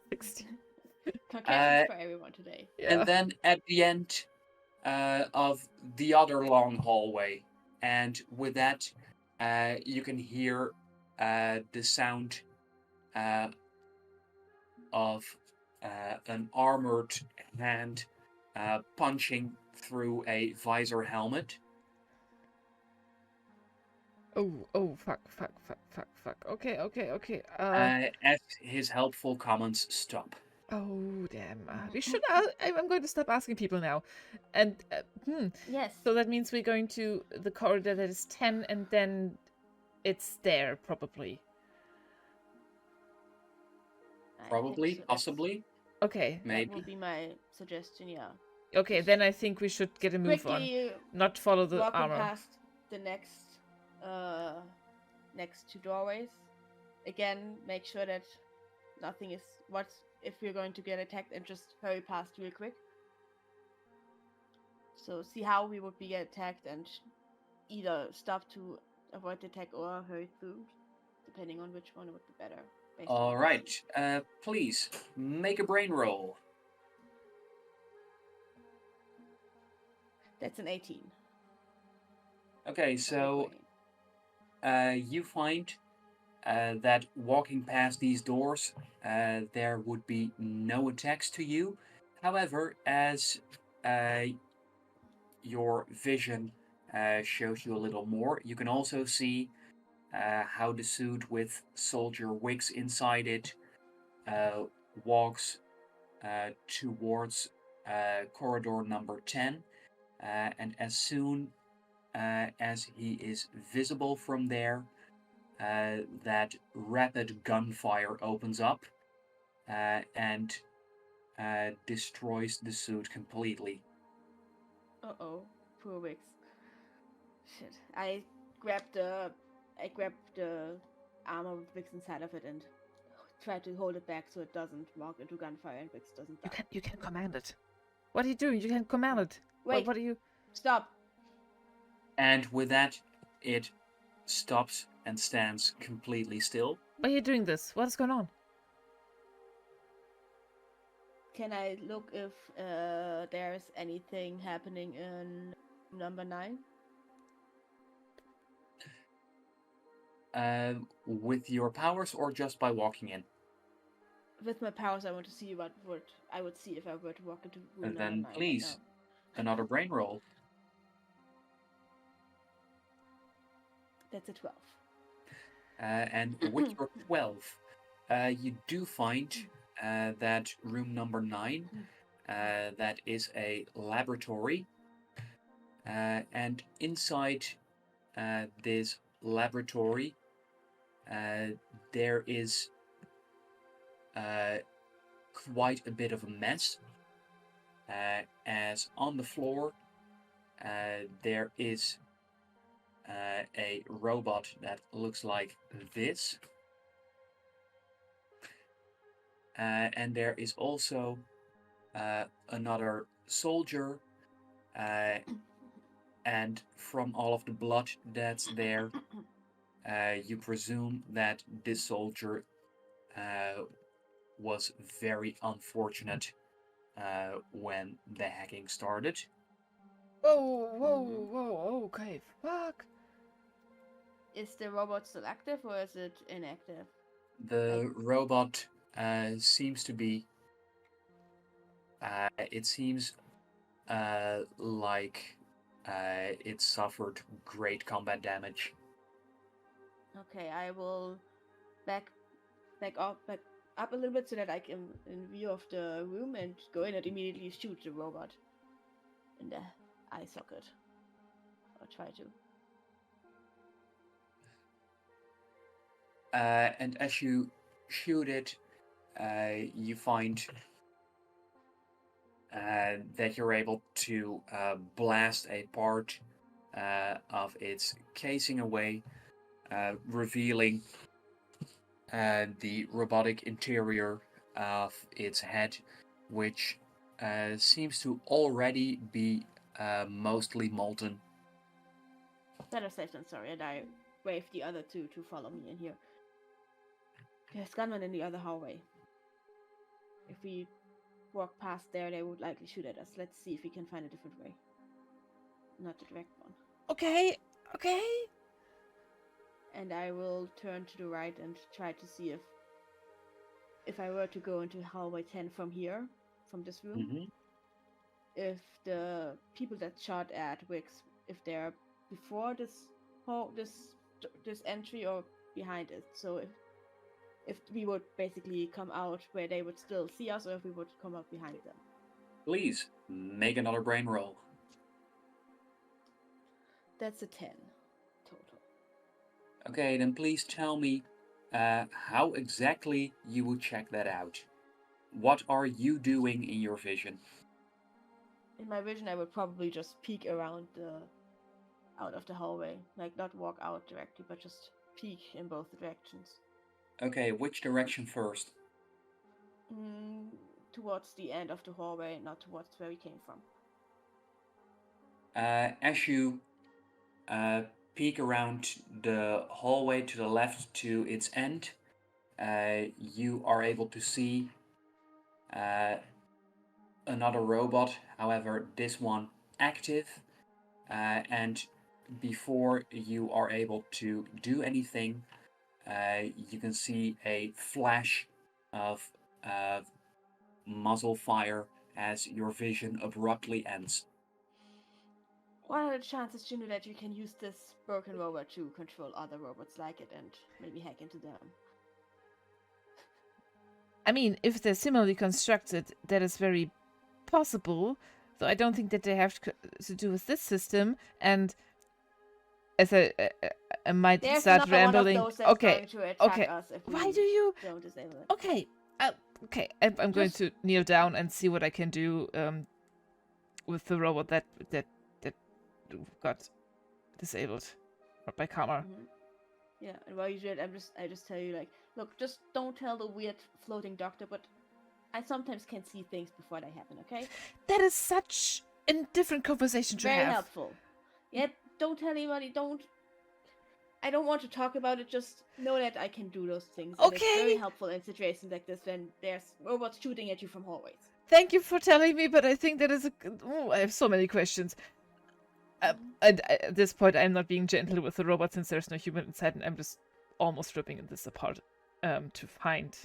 16. Concussions for everyone today. Yeah. And then at the end of the other long hallway, and with that, you can hear the sound of an armored hand punching through a visor helmet. Oh, fuck. Okay. As his helpful comments stop. Oh, damn. We should. I'm going to stop asking people now. And, Yes. So that means we're going to the corridor that is 10, and then it's there, probably. I think Probably, so. possibly, Okay. That would maybe. be my suggestion, yeah. Okay, then I think we should get a move on. Quickly Not follow the walking armor. past the next two doorways. Again, make sure that nothing is if we're going to get attacked, and just hurry past real quick. So see how we would be attacked and either stop to avoid the attack or hurry through, depending on which one would be better. Based on All what we right. see. Please make a brain roll. That's an 18. Okay, for so brain. you find that walking past these doors, there would be no attacks to you. However, as your vision shows you a little more, you can also see how the suit with soldier wigs inside it walks towards corridor number 10. And as soon as he is visible from there, that rapid gunfire opens up and destroys the suit completely. Uh-oh, poor Wix. Shit. I grabbed the armor with Wix inside of it and try to hold it back so it doesn't walk into gunfire and Wix doesn't die. You can command it. What are you doing? You can command it. Wait. What are you? Stop. And with that, it stops and stands completely still. Why are you doing this? What is going on? Can I look if there's anything happening in number 9? With your powers or just by walking in? With my powers, I want to see what I would see if I were to walk into room And number then 9 please, right now. another brain roll. That's a 12. And with your 12, you do find that room number 9, that is a laboratory. And inside this laboratory, there is quite a bit of a mess, as on the floor there is a robot that looks like this, and there is also another soldier, and from all of the blood that's there, you presume that this soldier was very unfortunate when the hacking started. Whoa, okay, fuck. Is the robot still active or is it inactive? The robot seems to be, it seems like it suffered great combat damage. Okay, I will back up a little bit so that I can in view of the room and go in and immediately shoot the robot in the eye socket. Or try to. And as you shoot it, you find that you're able to blast a part of its casing away, revealing the robotic interior of its head, which seems to already be mostly molten. Better safe than sorry, and I wave the other two to follow me in here. There's gunmen in the other hallway. If we walk past there, they would likely shoot at us. Let's see if we can find a different way. Not the direct one. Okay. And I will turn to the right and try to see if I were to go into hallway 10 from here, from this room, Mm-hmm. if the people that shot at Wix, if they're before this this entry or behind it. So if we would basically come out where they would still see us, or if we would come out behind them. Please make another brain roll. That's a 10 total. Okay, then please tell me how exactly you would check that out. What are you doing in your vision? In my vision, I would probably just peek around out of the hallway, like not walk out directly, but just peek in both directions. Okay, which direction first? Towards the end of the hallway, not towards where we came from. As you peek around the hallway to the left to its end, you are able to see another robot, however, this one active, and before you are able to do anything, you can see a flash of muzzle fire as your vision abruptly ends. What are the chances, Juno, that you can use this broken robot to control other robots like it and maybe hack into them? I mean, if they're similarly constructed, that is very possible. Though I don't think that they have to do with this system. And as I might There's start another rambling. one of those that's Okay, going to attack okay. us if we Why do you? don't disable it. Okay, I'm going to kneel down and see what I can do with the robot that got disabled by Karma. Mm-hmm. Yeah, and while you do it, I just tell you, like, look, just don't tell the weird floating doctor, but I sometimes can see things before they happen, okay? That is such a different conversation to Very have. helpful. Yeah, don't tell anybody, I don't want to talk about it, just know that I can do those things. And it's very helpful in situations like this when there's robots shooting at you from hallways. Thank you for telling me, but I think that is I have so many questions. And at this point, I'm not being gentle with the robot since there's no human inside, and I'm just almost ripping this apart to find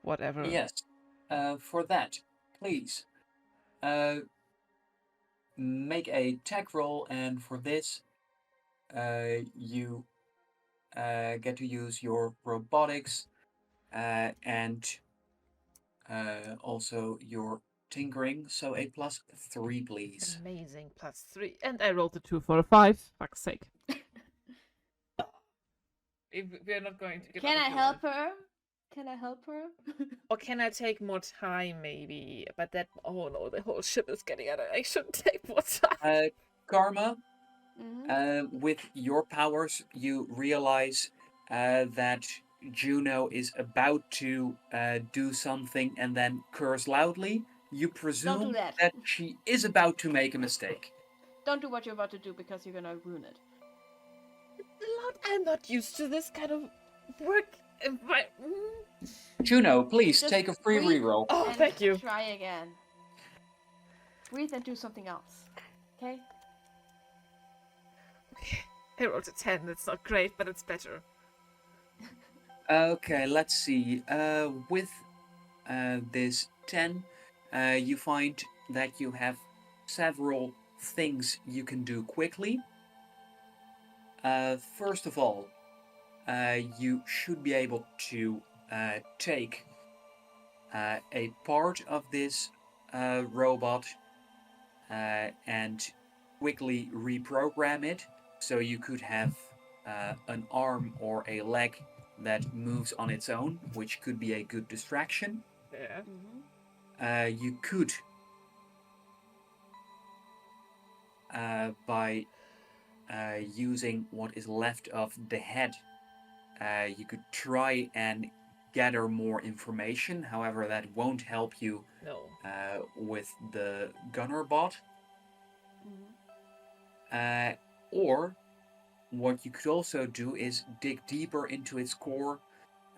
whatever. Yes, for that, please make a tech roll, and for this, you get to use your robotics and also your tinkering. So a +3, please. Amazing, +3, and I rolled a 2 for a 5. Fuck's sake. We're not going to give. Can I help her? Can I help her? Or can I take more time, maybe? But that, oh no, the whole ship is getting out of. I should take more time. Karma, with your powers, you realize that Juno is about to do something and then curse loudly. You presume Don't do that. that she is about to make a mistake. Don't do what you're about to do because you're gonna ruin it. I'm not used to this kind of work. Juno, please Just take a free breathe reroll. Oh, and thank you. Try again. Breathe and do something else. Okay? I rolled a 10. It's not great, but it's better. Okay, let's see. With this 10, you find that you have several things you can do quickly. First of all, you should be able to take a part of this robot and quickly reprogram it. So you could have an arm or a leg that moves on its own, which could be a good distraction. Yeah. You could, by using what is left of the head, you could try and gather more information. However, that won't help you with the gunner bot. Or what you could also do is dig deeper into its core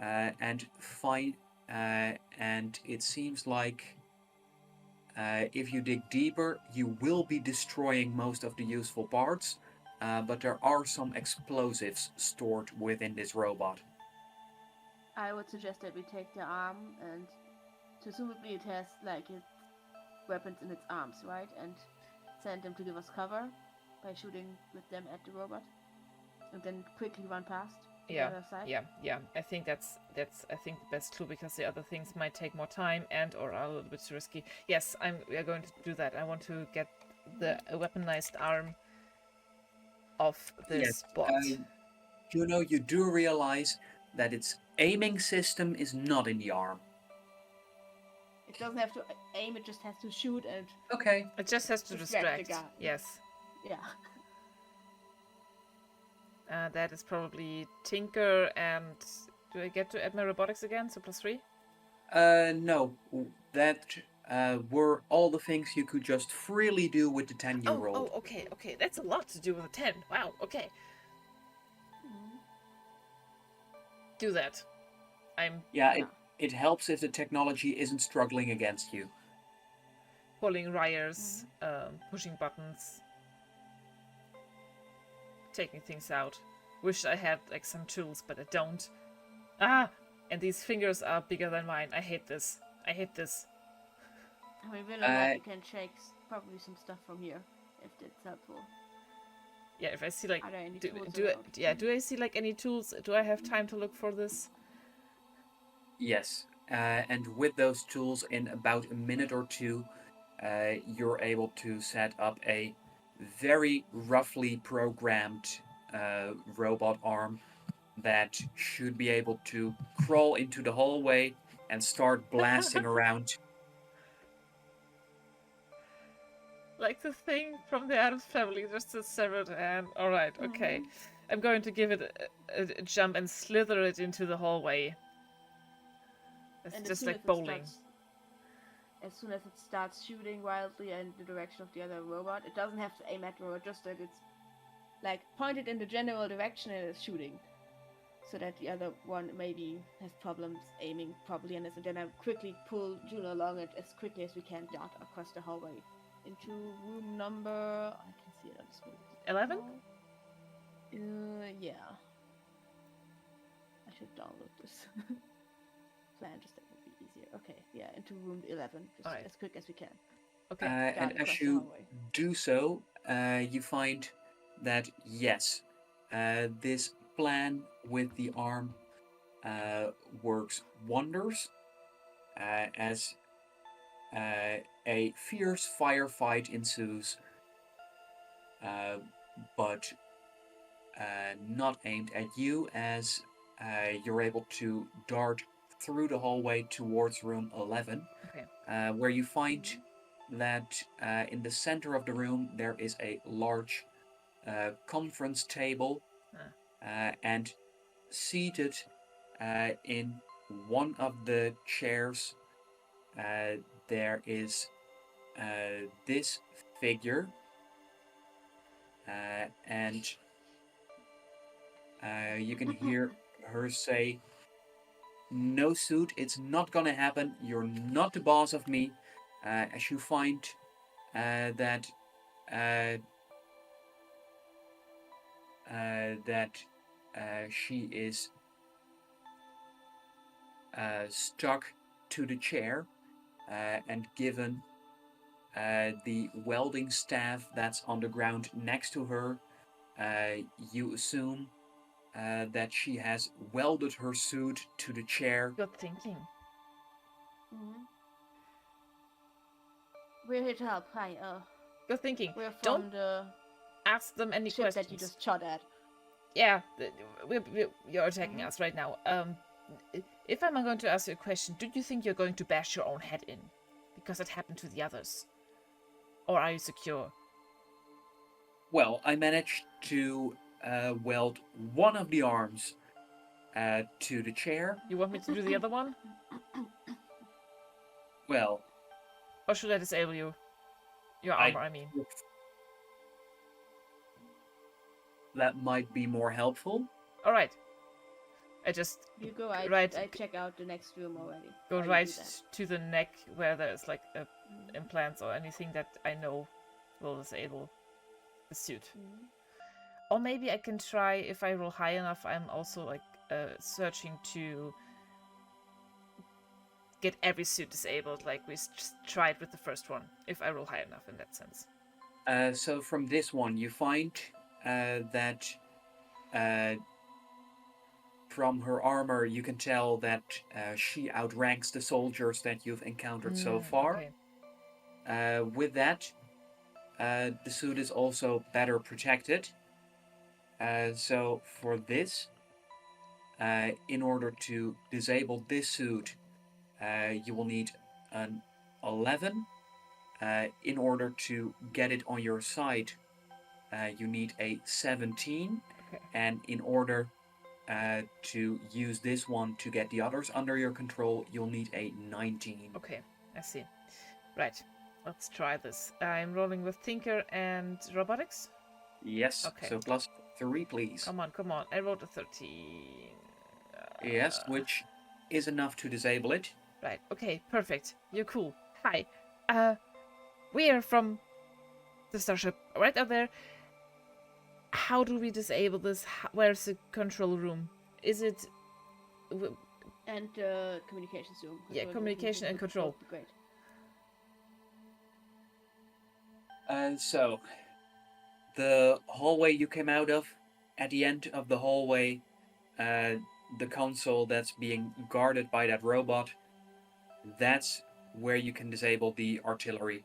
and find, and it seems like if you dig deeper, you will be destroying most of the useful parts, but there are some explosives stored within this robot. I would suggest that we take the arm, and presumably it has like its weapons in its arms, right? And send them to give us cover by shooting with them at the robot. and then quickly run past to Yeah, the other side. yeah. I think that's I think the best clue, because the other things might take more time and or are a little bit too risky. Yes, we are going to do that. I want to get the weaponized arm off Yes. this bot. Juno, you do realize that its aiming system is not in the arm. It doesn't have to aim; it just has to shoot and Okay. It just has to distract the distract. guy. Yes. Yeah. That is probably Tinker, and do I get to add my robotics again? So +3? No. That were all the things you could just freely do with the 10 you rolled. Oh, okay. That's a lot to do with a 10. Wow, okay. Do that. Yeah, it helps if the technology isn't struggling against you. Pulling wires, pushing buttons, taking things out. Wish I had like some tools, but I don't. And these fingers are bigger than mine. I hate this. I mean, we know that we can check probably some stuff from here if it's helpful. Yeah, if I see like, Are there any do tools I see like any tools? Do I have time to look for this? Yes. And with those tools, in about a minute or two, you're able to set up a very roughly programmed robot arm that should be able to crawl into the hallway and start blasting around. Like the thing from the Addams Family, just a severed hand. Alright, okay. I'm going to give it a jump and slither it into the hallway. It's just like bowling. As soon as it starts shooting wildly in the direction of the other robot, it doesn't have to aim at the robot, just that it's like pointed in the general direction and it's shooting. So that the other one maybe has problems aiming properly, and then I quickly pull Juno along it as quickly as we can dart across the hallway into room number. I can see it on the screen. 11? Yeah. I should download this plan, just that would be easier. Okay, yeah, into room 11, just as quick as we can. Okay. And as you do so, you find that yes, this plan with the arm works wonders, as a fierce firefight ensues, but not aimed at you, as you're able to dart through the hallway towards room 11, where you find that in the center of the room there is a large conference table, and seated in one of the chairs there is this figure, and you can hear her say, "No suit, it's not gonna happen, you're not the boss of me," as you find that she is stuck to the chair, and given the welding staff that's on the ground next to her, you assume that she has welded her suit to the chair. Good thinking. We're here to help. Hi. Good thinking. We're from Don't the ask them any ship questions. that you just shot at. Yeah, you're attacking us right now. If I'm going to ask you a question, do you think you're going to bash your own head in? Because it happened to the others. Or are you secure? Well, I managed to weld one of the arms to the chair. You want me to do the other one? Well... Or should I disable you? Your armor, I mean. That might be more helpful. Alright. I just... You go, I check out the next room already. Go right to the neck where there's like implants or anything that I know will disable the suit. Or maybe I can try, if I roll high enough, I'm also like searching to get every suit disabled, like we just tried with the first one, if I roll high enough in that sense. So from this one, you find that from her armor, you can tell that she outranks the soldiers that you've encountered so far. Okay. With that, the suit is also better protected. So for this, in order to disable this suit, you will need an 11. In order to get it on your side, you need a 17. Okay. And in order to use this one to get the others under your control, you'll need a 19. Okay, I see. Right, let's try this. I'm rolling with Thinker and Robotics. Yes, Okay. so +3, please. Come on. I rolled a 13. Yes, which is enough to disable it. Right, okay, perfect. You're cool. Hi. We are from the Starship right out there. How do we disable this? Where's the control room? Is it... And communications room. Yeah, communication and control. Great. So, the hallway you came out of, at the end of the hallway, the console that's being guarded by that robot, that's where you can disable the artillery.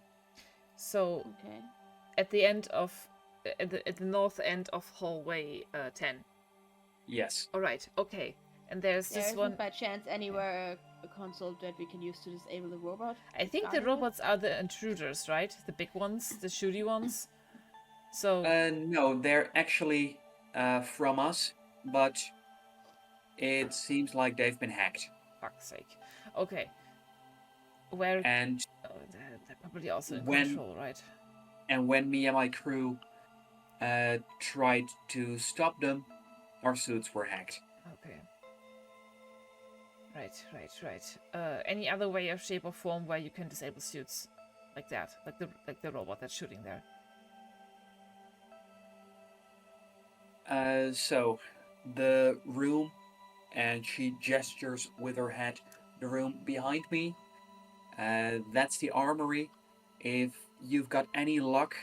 So, Okay. at the end of... At the north end of hallway 10. Yes. Alright, okay. And there's There this isn't one... by chance anywhere a console that we can use to disable the robot? I think the robots are the intruders, right? The big ones, the shooty ones. So... No, they're actually from us, but it seems like they've been hacked. Fuck's sake. Okay. Where... And Oh, they're probably also in when- control, right? and when me and my crew tried to stop them, our suits were hacked. Okay. Right. Any other way or shape or form where you can disable suits like that, like the robot that's shooting there? So the room, and she gestures with her head, the room behind me, that's the armory. If you've got any luck,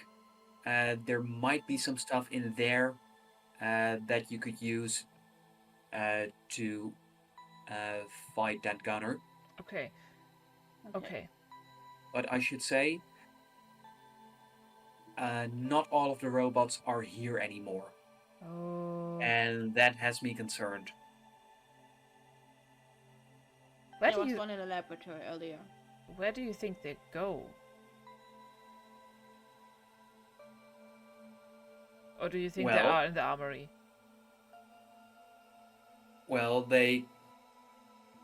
there might be some stuff in there that you could use to fight that gunner. Okay. But I should say, not all of the robots are here anymore. Oh. And that has me concerned. Where There do was you one in the laboratory earlier. where do you think they go? Or do you think they Well- are in the armory? Well,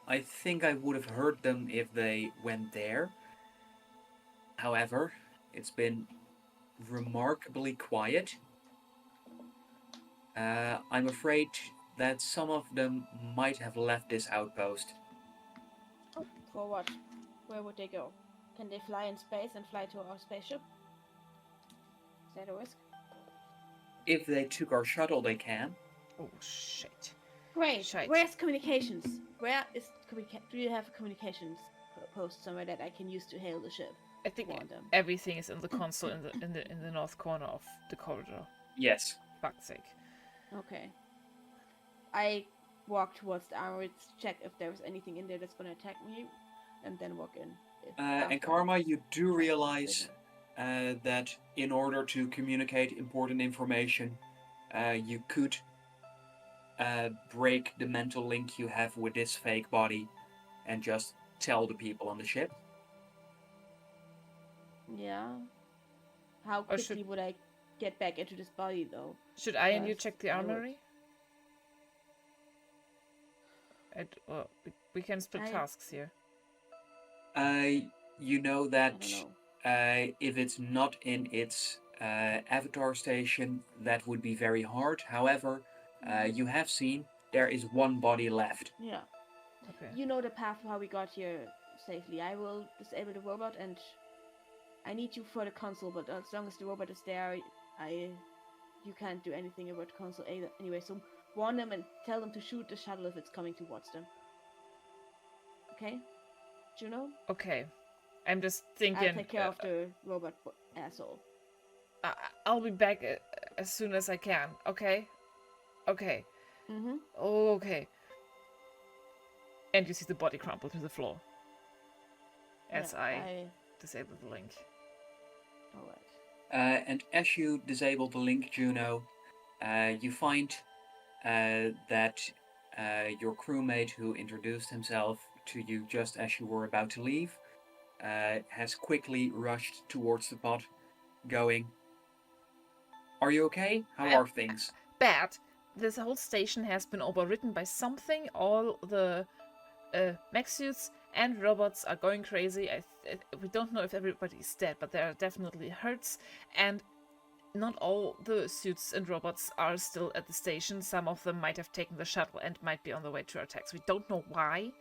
I think I would have heard them if they went there. However, it's been remarkably quiet. I'm afraid that some of them might have left this outpost. For what? Where would they go? Can they fly in space and fly to our spaceship? Is that a risk? If they took our shuttle, they can. Oh shit. Great. Shite. Where's communications? Do you have a communications post somewhere that I can use to hail the ship? I think Warn them. everything is in the console in the north corner of the corridor. Yes. Fuck's sake. Okay. I walk towards the armory to check if there's anything in there that's gonna attack me, and then walk in. And after. Karma, you do realize that in order to communicate important information, you could break the mental link you have with this fake body and just tell the people on the ship. Yeah. How Or should- quickly would I get back into this body, though? Should I and you Yes, check the I would. armory? Well, we can split I- tasks here. You know I that don't know. if it's not in its avatar station, that would be very hard. However, you have seen there is one body left. Yeah. Okay. You know the path how we got here safely. I will disable the robot, and I need you for the console. But as long as the robot is there, you can't do anything about the console anyway. So warn them and tell them to shoot the shuttle if it's coming towards them. Okay, Juno. Okay. I'm just thinking. I'll take care of the robot asshole. I'll be back as soon as I can. Okay. Okay. Mm-hmm. Oh, okay. And you see the body crumple to the floor as Yeah, I disable the link. All right. And as you disable the link, Juno, you find that your crewmate who introduced himself to you just as you were about to leave has quickly rushed towards the pod, going, "Are you okay? How are things?" Bad. This whole station has been overwritten by something. All the mech suits and robots are going crazy. We don't know if everybody's dead, but there are definitely hurts. And not all the suits and robots are still at the station. Some of them might have taken the shuttle and might be on the way to our attacks. We don't know why.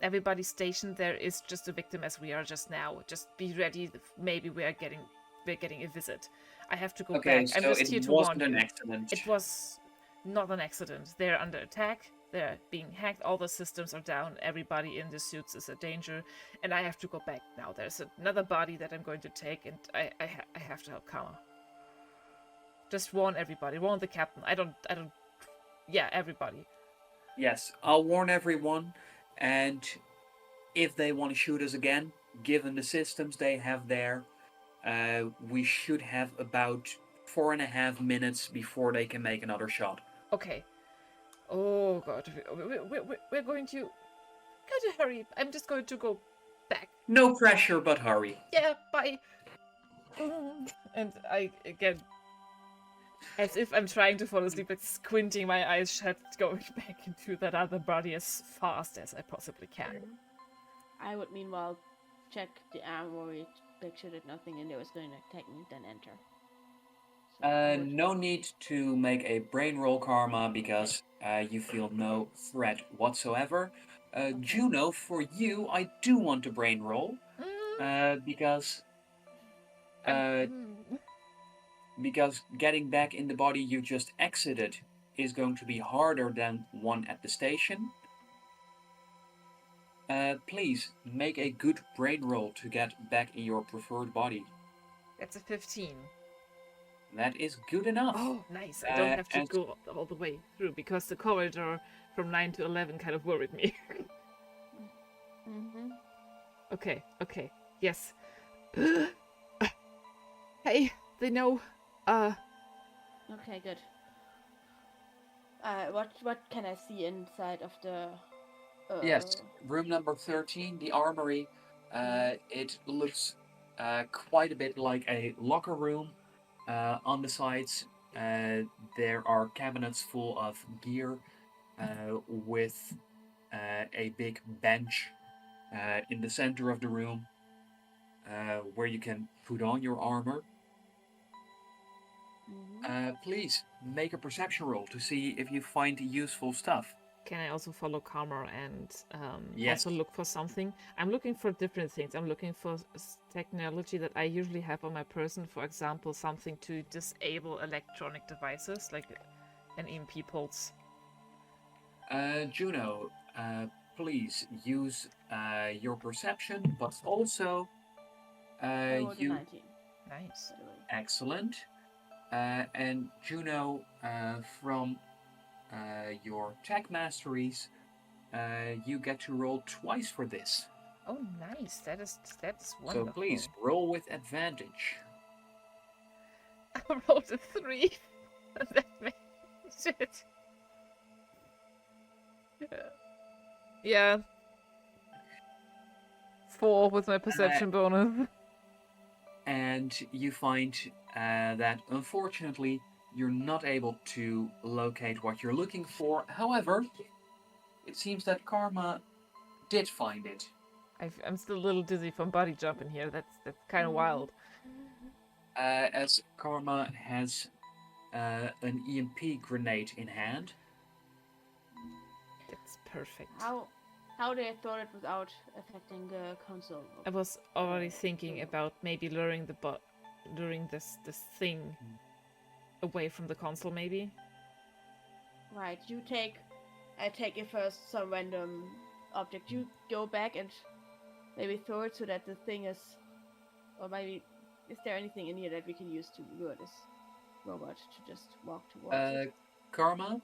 Everybody stationed there is just a victim as we are just now. Just be ready. Maybe we're getting a visit. I have to go Okay, back. I'm so just it here to warn wasn't an you. accident. It was not an accident. They're under attack. They're being hacked. All the systems are down. Everybody in the suits is a danger, and I have to go back now. There's another body that I'm going to take, and I have to help Kama. Just warn everybody. Warn the captain. I don't. Yeah, everybody. Yes, I'll warn everyone, and if they want to shoot us again, given the systems they have there, we should have about 4.5 minutes before they can make another shot. Okay. Oh god, we're going to gotta hurry. I'm just going to go back. No pressure, but hurry. Yeah, bye. And I again, as if I'm trying to fall asleep, like squinting my eyes shut, going back into that other body as fast as I possibly can. I would meanwhile check the armory to make sure that nothing in there was going to attack me, then enter. So I would- No need to make a brain roll, Karma, because you feel no threat whatsoever. Juno, for you, I do want a brain roll, because because getting back in the body you just exited is going to be harder than one at the station. Please make a good brain roll to get back in your preferred body. That's a 15. That is good enough. Oh, nice. I don't have to as- go all the way through because the corridor from 9 to 11 kind of worried me. Mhm. Okay, yes. Hey, they know. Okay, good. What can I see inside of the? Yes, room number 13, the armory. It looks quite a bit like a locker room. On the sides, there are cabinets full of gear with a big bench in the center of the room where you can put on your armor. Please make a perception roll to see if you find useful stuff. Can I also follow Karma and Yes. also look for something? I'm looking for different things. I'm looking for technology that I usually have on my person. For example, something to disable electronic devices like an EMP pulse. Juno, please use your perception, but also I rolled a you. 19. Nice. By the way. Excellent. And Juno, from your tech masteries, you get to roll twice for this. Oh, nice. That's wonderful. So please roll with advantage. I rolled a 3. That makes shit. Yeah. 4 with my perception bonus. And you find that unfortunately you're not able to locate what you're looking for. However, it seems that Karma did find it. I'm still a little dizzy from body jumping here. That's kind of wild. As Karma has an EMP grenade in hand. That's perfect. How they thought it without affecting the console? I was already thinking about maybe luring this thing away from the console, maybe. Right, I take it first some random object. You go back and maybe throw it so that the thing is, or maybe is there anything in here that we can use to lure this robot to just walk towards it? Karma,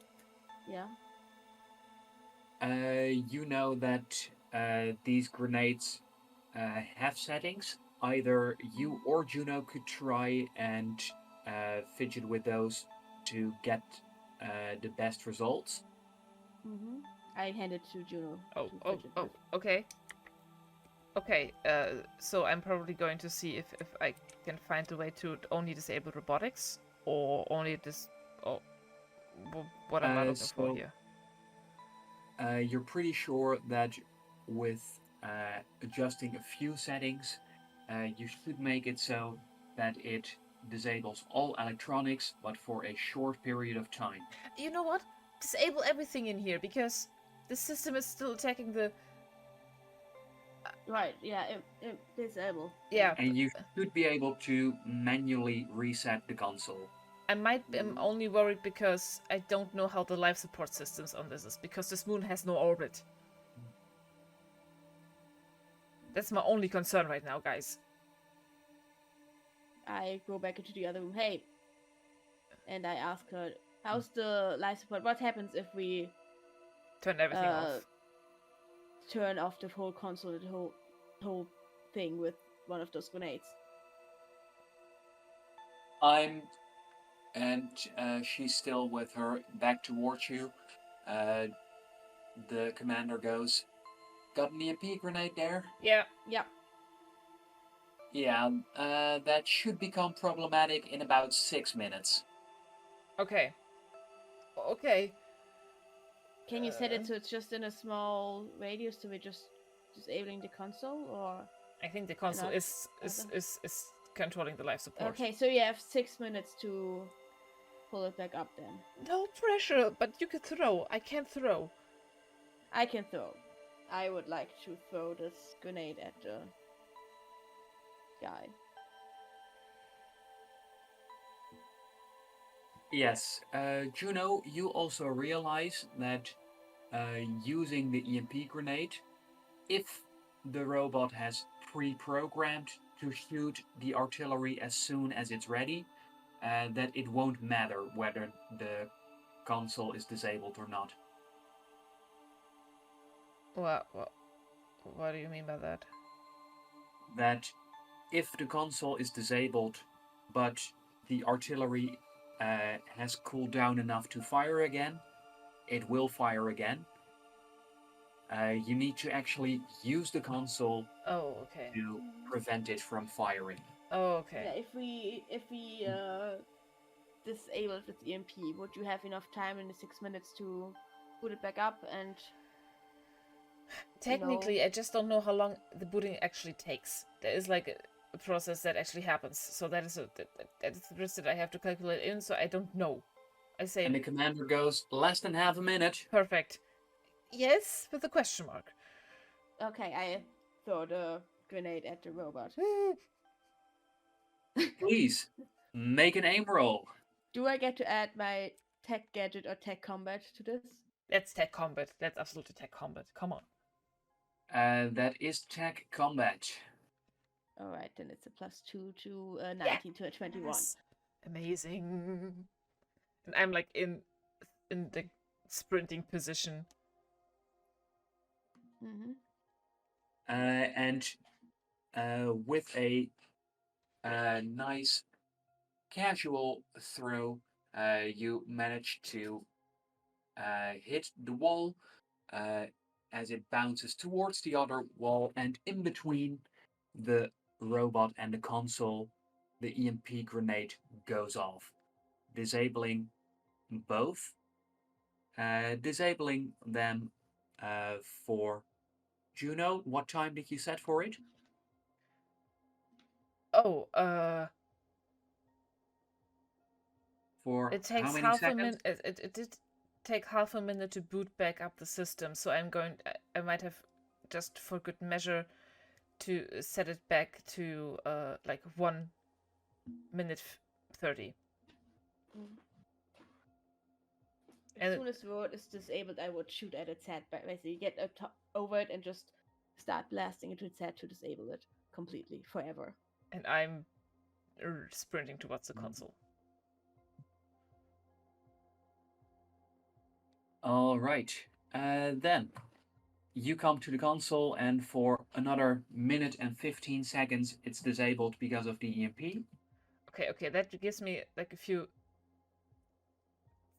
Yeah. You know that these grenades have settings. Either you or Juno could try and fidget with those to get the best results. Mm-hmm. I hand it to Juno Oh, to oh, fidget oh, with. okay. Okay, so I'm probably going to see if I can find a way to only disable robotics, or only this. Oh, what am I looking for So here? you're pretty sure that with adjusting a few settings, you should make it so that it disables all electronics, but for a short period of time. You know what? Disable everything in here, because the system is still attacking the. Right. Yeah. Disable. Yeah, And you should be able to manually reset the console. I am only worried because I don't know how the life support systems on this is, because this moon has no orbit. That's my only concern right now, guys. I go back into the other room. Hey. And I ask her, how's the life support? What happens if we Turn everything off. turn off the whole console, the whole thing with one of those grenades? And she's still with her back towards you. The commander goes, "Got an EMP grenade there?" Yeah. Yep. Yeah, that should become problematic in about 6 minutes. Okay. Okay. Can you set it so it's just in a small radius, so we're just disabling the console, or? I think the console Not is controlling the life support. Okay, so you have 6 minutes to pull it back up then. No pressure, but you can throw. I can't throw. I can throw. I would like to throw this grenade at the guy. Yes, Juno, you also realize that using the EMP grenade, if the robot has pre-programmed to shoot the artillery as soon as it's ready, that it won't matter whether the console is disabled or not. What do you mean by that? That if the console is disabled, but the artillery has cooled down enough to fire again, it will fire again. You need to actually use the console to prevent it from firing. Oh, okay. Yeah, if we disable it with EMP, would you have enough time in the 6 minutes to put it back up and? Technically, I just don't know how long the booting actually takes. There is like a process that actually happens, so that is the risk that I have to calculate in. So I don't know. I say. And the commander goes, "Less than half a minute." Perfect. Yes, with a question mark. Okay, I throw the grenade at the robot. Please, make an aim roll. Do I get to add my tech gadget or tech combat to this? That's tech combat. That's absolutely tech combat. Come on. That is tech combat. Alright, then it's a +2 to 19 to a 21. Yes. Amazing. And I'm like in the sprinting position. Mm-hmm. And with a nice casual throw, you manage to hit the wall as it bounces towards the other wall, and in between the robot and the console, the EMP grenade goes off, disabling both. Disabling them for Juno. What time did you set for it? Oh, For it takes how many half seconds? a minute. It did take half a minute to boot back up the system, so I might have just for good measure to set it back to like 1 minute 30. As soon as the road is disabled, I would shoot at its head, but basically get over it and just start blasting into its head to disable it completely, forever. And I'm sprinting towards the console. All right. Then you come to the console, and for another minute and 15 seconds, it's disabled because of the EMP. Okay, that gives me like a few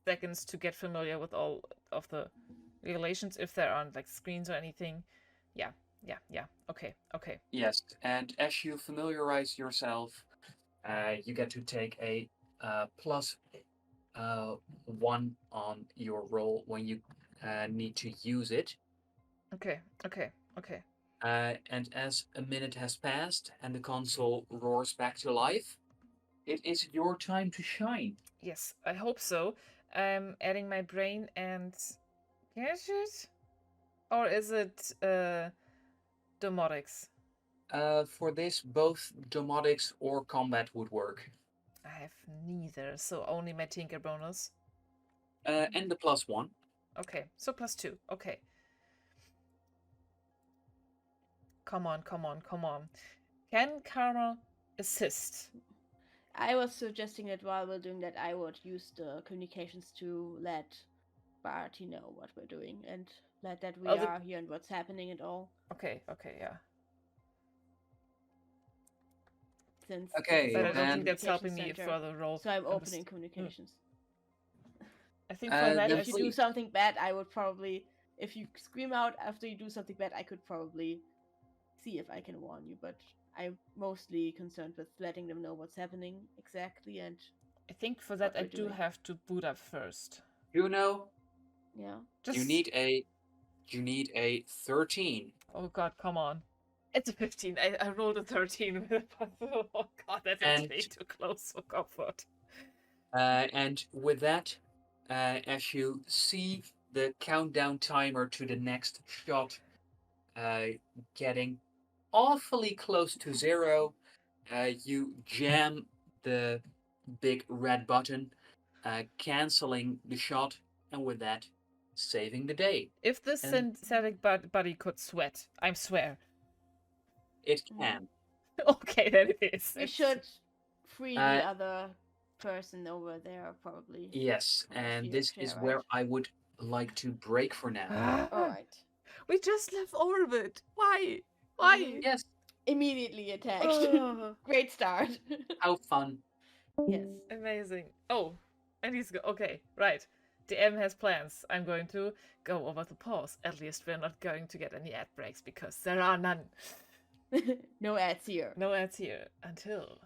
seconds to get familiar with all of the regulations if there aren't like screens or anything. Yeah. Okay. Yes, and as you familiarize yourself, you get to take a plus 1 on your roll when you need to use it. Okay. And as a minute has passed and the console roars back to life, it is your time to shine. Yes, I hope so. I'm adding my brain and gadget? Or is it domotics? For this, both domotics or combat would work. I have neither, so only my tinker bonus. And the plus 1. Okay, so +2. Okay. Come on. Can karma assist? I was suggesting that while we're doing that, I would use the communications to let Barty know what we're doing and let that we are here and what's happening and all. Okay, yeah. Since Okay, But I don't then think that's helping me center, for the role. so I'm opening communications. I think for that, then If you do something bad, I would probably, if you scream out after you do something bad, I could probably see if I can warn you, but I'm mostly concerned with letting them know what's happening exactly, and I think for that what I we're do doing. have to boot up first. Juno, Yeah. Just you need a 13. Oh god, come on. It's a 15. I rolled a 13 with a oh god, that is And way too close for comfort. and with that, as you see the countdown timer to the next shot getting awfully close to 0, you jam the big red button, canceling the shot, and with that, saving the day. If this And synthetic body could sweat, I swear. it can. Okay, then it is. We should free Uh, the other person over there, probably. Yes, on the and sphere this chair, is right? where I would like to break for now. Alright. We just left orbit. Why? Why? Yes, Immediately attacked. Oh, Great start. how fun. Yes. amazing. Oh, and he's okay, right. DM has plans. I'm going to go over the pause. At least we're not going to get any ad breaks because there are none. No ads here. No ads here until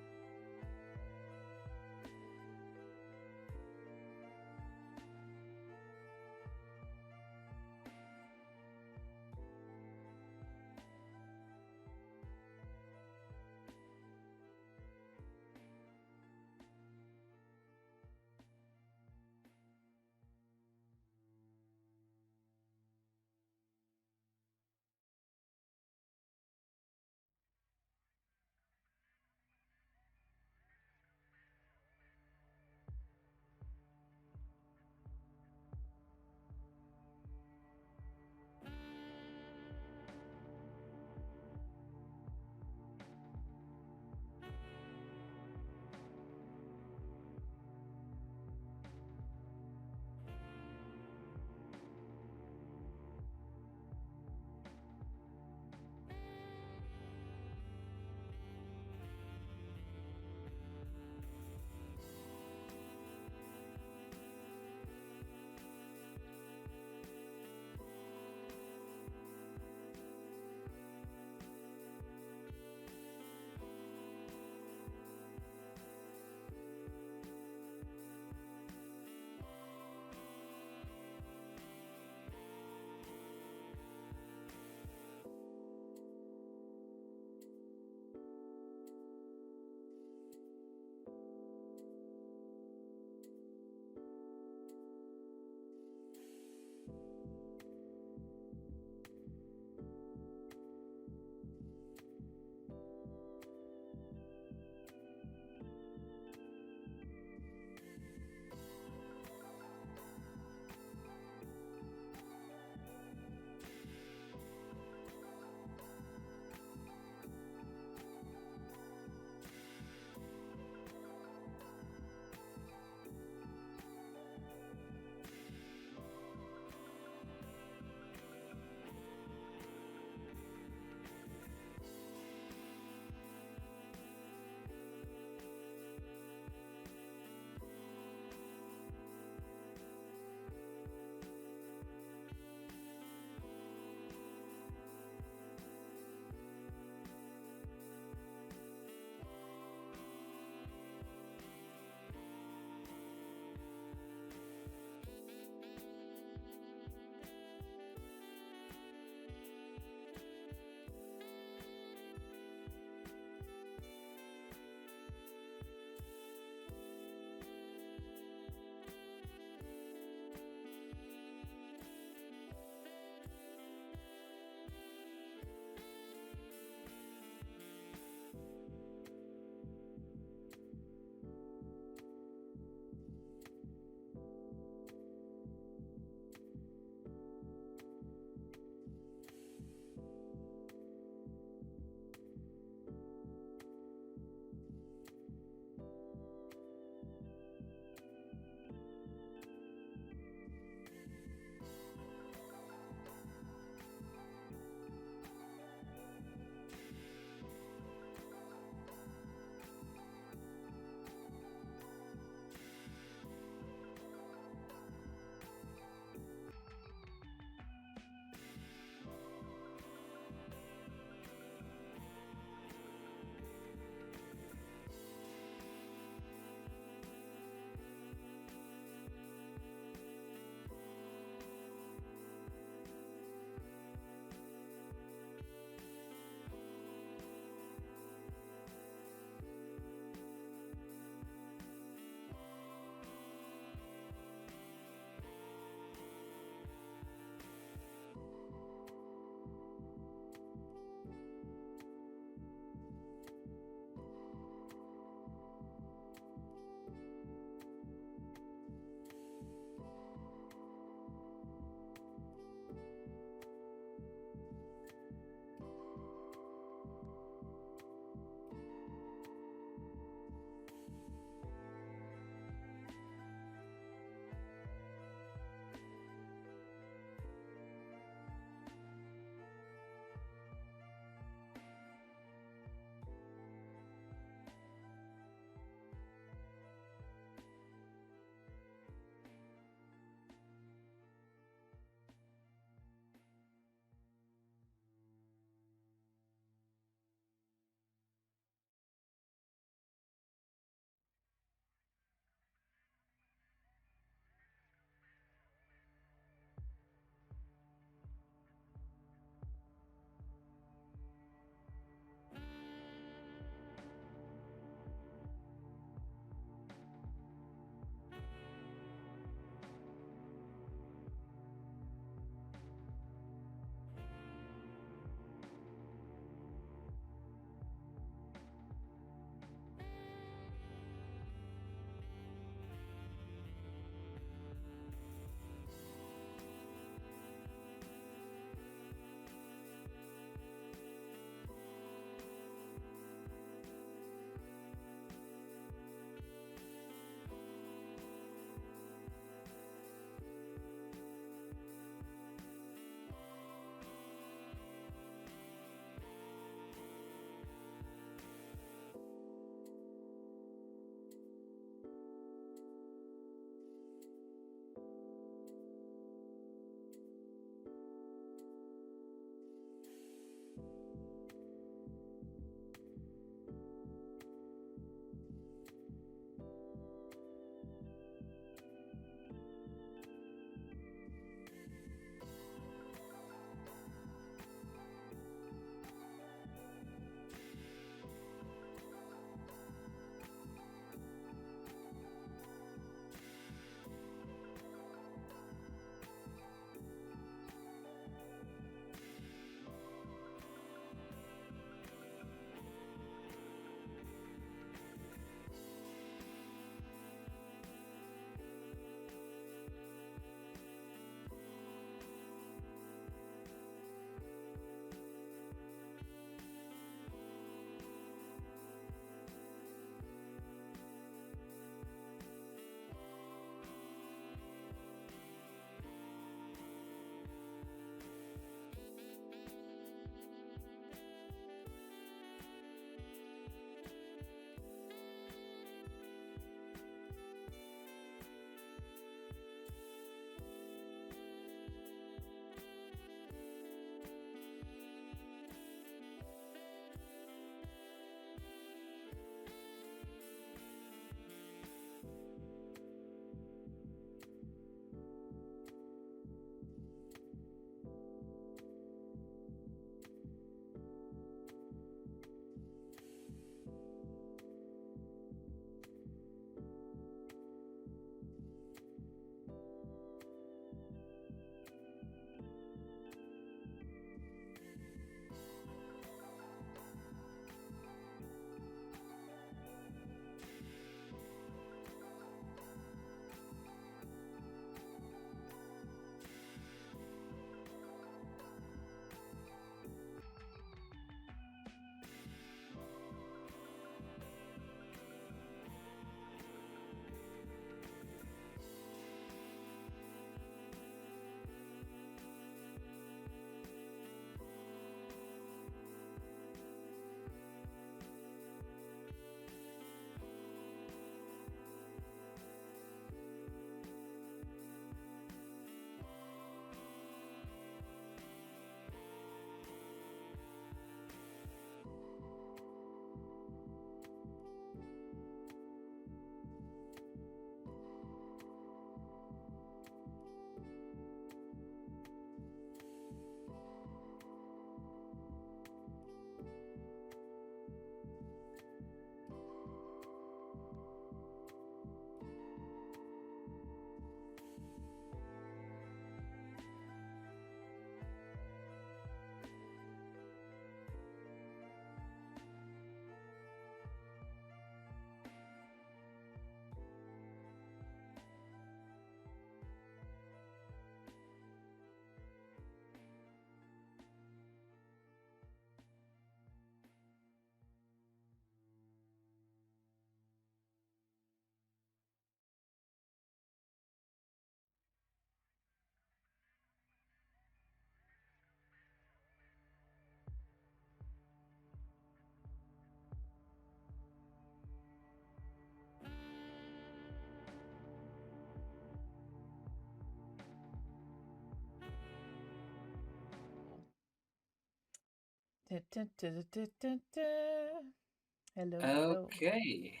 Hello, hello. Okay.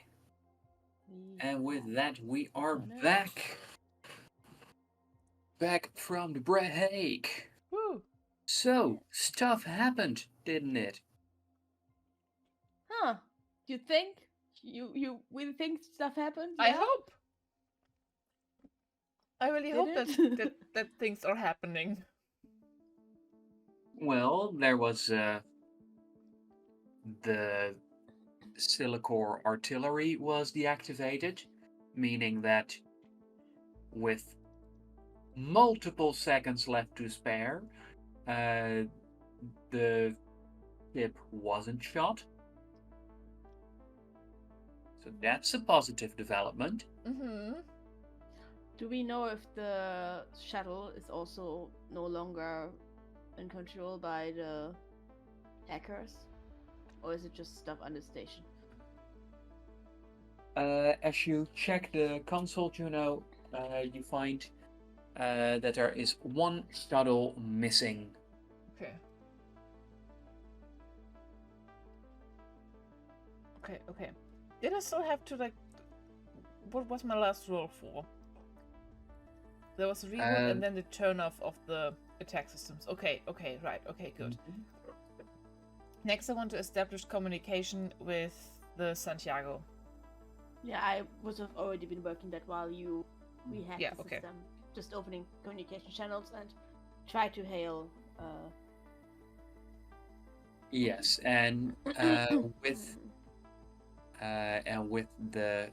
We And with have that, we are done it. back from the break. Woo! So, stuff happened, didn't it? Huh? You think? You really think stuff happened? I Yeah? hope. I really Did hope it? that things are happening. Well, there was the Silicore artillery was deactivated, meaning that with multiple seconds left to spare, the ship wasn't shot. So that's a positive development. Mm-hmm. Do we know if the shuttle is also no longer in control by the hackers? Or is it just stuff on the station? As you check the console, Juno, you find that there is one shuttle missing. Okay. Okay. Did I still have to, like... What was my last roll for? There was a reboot and then the turn off of the attack systems. Okay, right. Okay, good. Mhm. Next, I want to establish communication with the Santiago. Yeah, I would have already been working that while you rehacked Yeah, the okay. system. Just opening communication channels and try to hail. Yes, and with the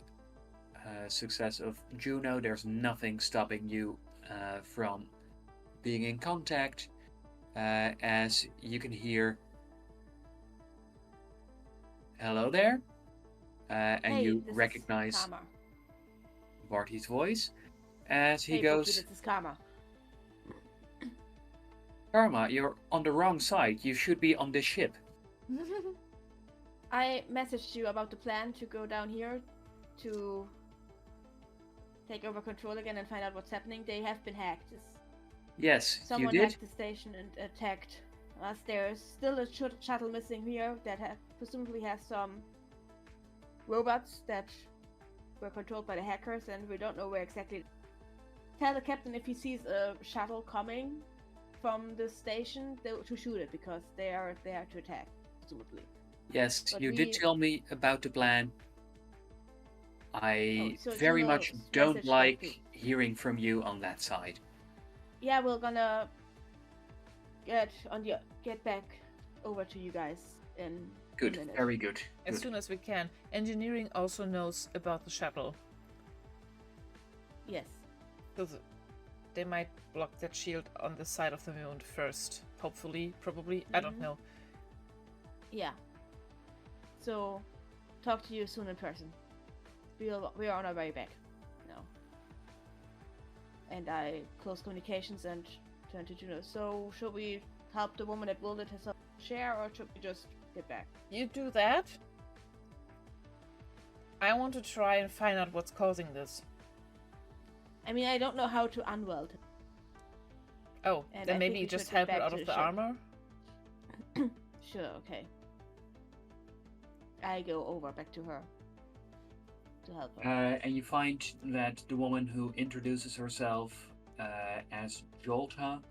success of Juno, there's nothing stopping you from being in contact, as you can hear, "Hello there," and Hey, you this recognize is Karma. Barty's voice as he Hey, goes, Bookie, this is Karma. "Karma, you're on the wrong side. You should be on this ship." I messaged you about the plan to go down here to take over control again and find out what's happening. They have been hacked. Yes, Someone you did. hacked the station and attacked us. There's still a shuttle missing here that presumably has some robots that were controlled by the hackers, and we don't know where exactly. Tell the captain if he sees a shuttle coming from the station to shoot it, because they are there to attack, presumably. Yes, But you did tell me about the plan. I so very Juno much don't messaged like that hearing from you on that side. Yeah, we're gonna get back over to you guys in Good, a minute. very good. As Good. soon as we can. Engineering also knows about the shuttle. Yes. Because they might block that shield on the side of the moon first. Hopefully, probably. I don't know. Yeah. So, talk to you soon in person. We are on our way back now. And I close communications and turn to Juno. So, should we help the woman that welded herself share, or should we just get back? You do that. I want to try and find out what's causing this. I mean, I don't know how to unweld it. Oh, And then I maybe think you we just should get help her back out to of the the ship. armor? Sure, okay. I go over back to her to help her. And you find that the woman who introduces herself as Jolta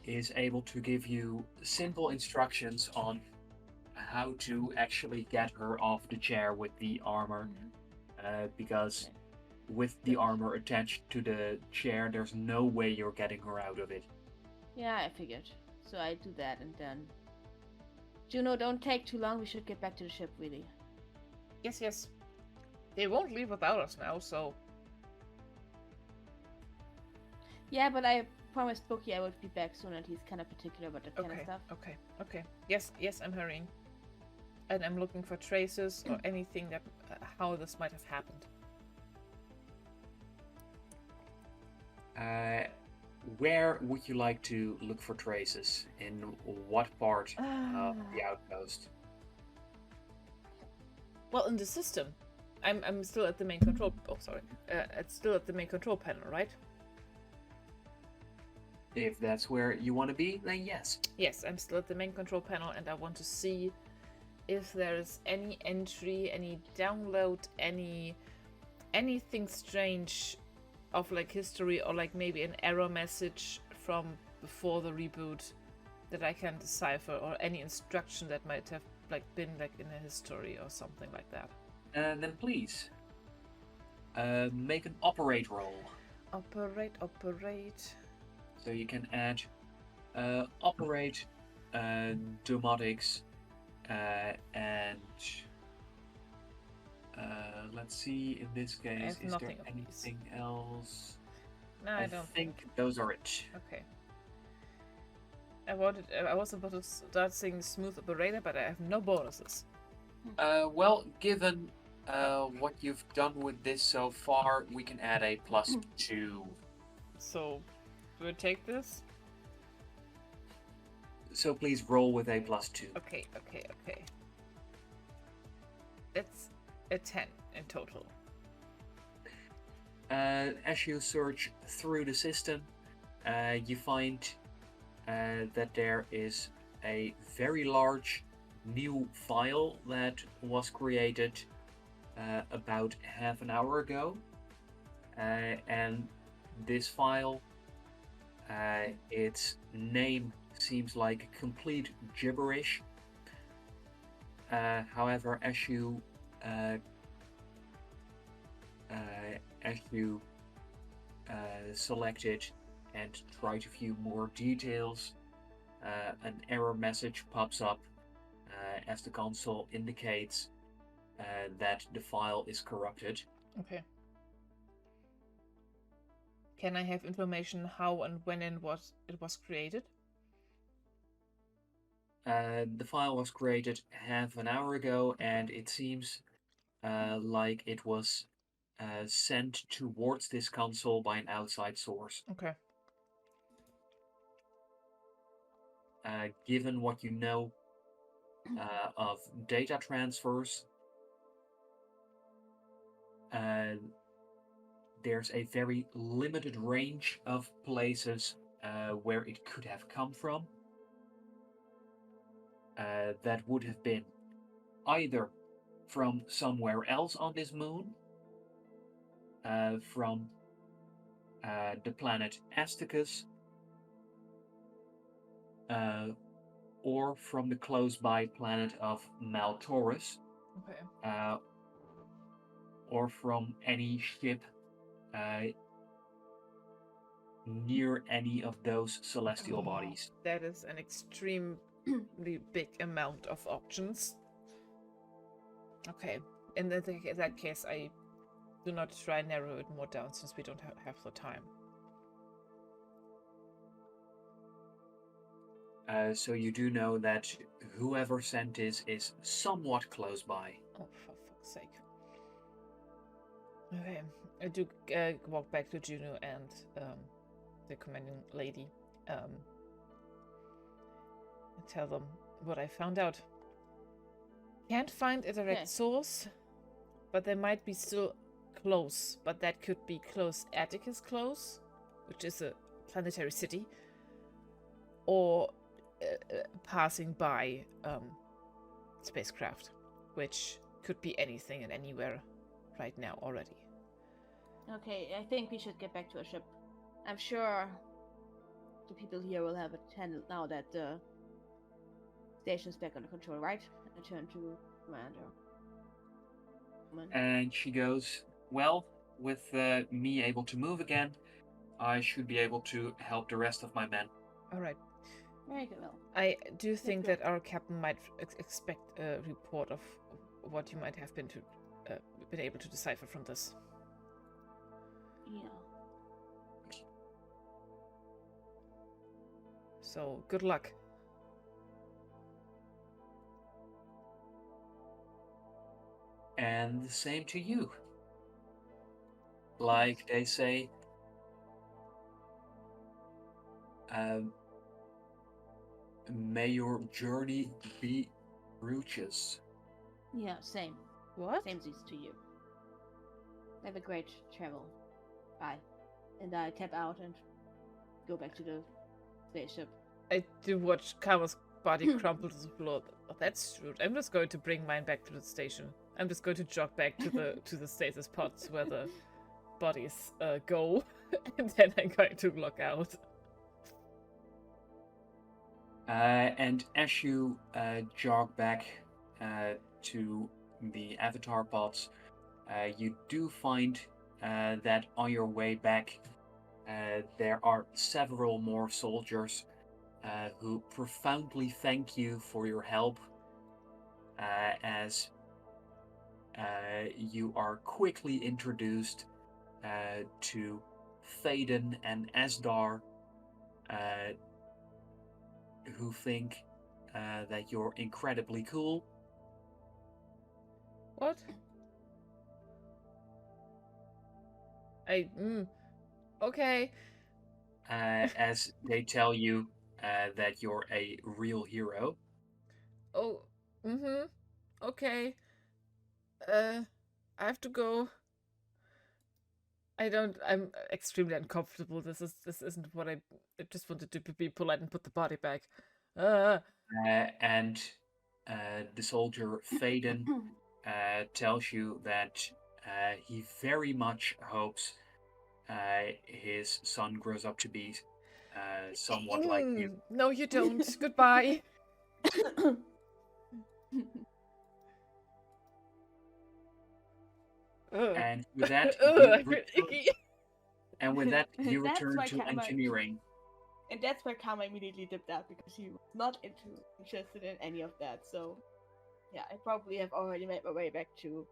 is able to give you simple instructions on how to actually get her off the chair with the armor, because with the armor attached to the chair, there's no way you're getting her out of it. Yeah, I figured. So I do that, and then... Juno, don't take too long. We should get back to the ship, really. Yes. They won't leave without us now, so... Yeah, but I promised Bookie I would be back soon, and he's kind of particular about that kind of stuff. Okay. Yes, I'm hurrying. And I'm looking for traces or anything that... how this might have happened. Where would you like to look for traces? In what part of the outpost? Well, in the system. I'm still at the main control... Oh, sorry. It's still at the main control panel, right? If that's where you want to be, then yes. Yes, I'm still at the main control panel, and I want to see if there is any entry, any download, anything strange of like history, or like maybe an error message from before the reboot that I can decipher, or any instruction that might have like been like in a history or something like that. Then please make an operate roll. Operate. So you can add operate, domotics, and let's see. In this case, is there anything else? No, I don't think those are it. Okay. I was about to start saying smooth operator, but I have no bonuses. Well, given what you've done with this so far, we can add a +2. So, do we take this? So please roll with a +2. Okay. It's a 10 in total. As you search through the system, you find that there is a very large new file that was created about half an hour ago, and this file, its name seems like complete gibberish. However, as you select it and try to view more details, an error message pops up as the console indicates that the file is corrupted. Okay. Can I have information how and when it was created? The file was created half an hour ago, and it seems like it was sent towards this console by an outside source. Okay. Given what you know of data transfers, there's a very limited range of places where it could have come from. That would have been either from somewhere else on this moon, from the planet Asticus, or from the close-by planet of Maltaurus, Okay. or from any ship near any of those celestial bodies. That is an extremely big amount of options. Okay. In that case, I do not try and narrow it more down since we don't have the time. So you do know that whoever sent this is somewhat close by. Oh, for fuck's sake. Okay. I do walk back to Juno and the commanding lady and tell them what I found out. Can't find a direct source, but they might be still close. But that could be close Atticus close, which is a planetary city, or passing by spacecraft, which could be anything and anywhere right now already. Okay, I think we should get back to our ship. I'm sure the people here will have it handled now that the station's back under control, right? I turn to Commander. And she goes, well, with me able to move again, I should be able to help the rest of my men. All right. Very good. Well, I do think that our captain might expect a report of what you might have been able to decipher from this. Yeah. So, good luck. And the same to you. Like they say, may your journey be fruitous. Yeah, same. What? Same to you. Have a great travel. Bye. And I tap out and go back to the spaceship. I do watch Kama's body crumple to the floor. Oh, that's rude. I'm just going to bring mine back to the station. I'm just going to jog back to the stasis pods where the bodies go, and then I'm going to log out. And as you jog back to the avatar pods, you do find that on your way back, there are several more soldiers who profoundly thank you for your help, as you are quickly introduced to Thaden and Asdar, who think that you're incredibly cool. What? Okay. As they tell you that you're a real hero. Oh, okay. I have to go. I'm extremely uncomfortable. This isn't what I just wanted to be polite and put the body back. And the soldier Faden tells you that he very much hopes his son grows up to be somewhat like you. No, you don't. Goodbye. And with that, I feel icky. And with that, you That's return why to Kama- engineering. And that's where Kama immediately dipped out because he was not interested in any of that. So, yeah, I probably have already made my way back to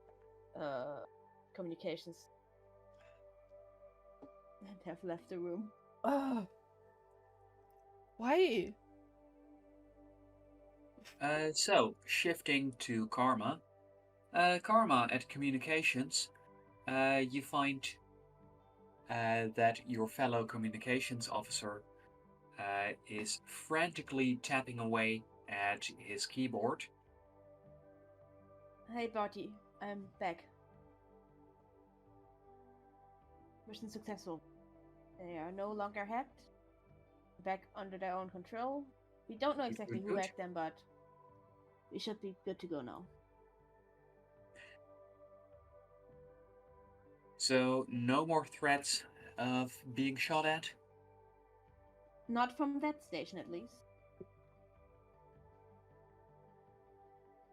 communications and have left the room. Why? So, shifting to Karma. Karma at communications, you find that your fellow communications officer is frantically tapping away at his keyboard. Hey, Barty, I'm back. Mission successful. They are no longer hacked. Back under their own control. We don't know exactly who Good. hacked them, but we should be good to go now. So, no more threats of being shot at? Not from that station, at least.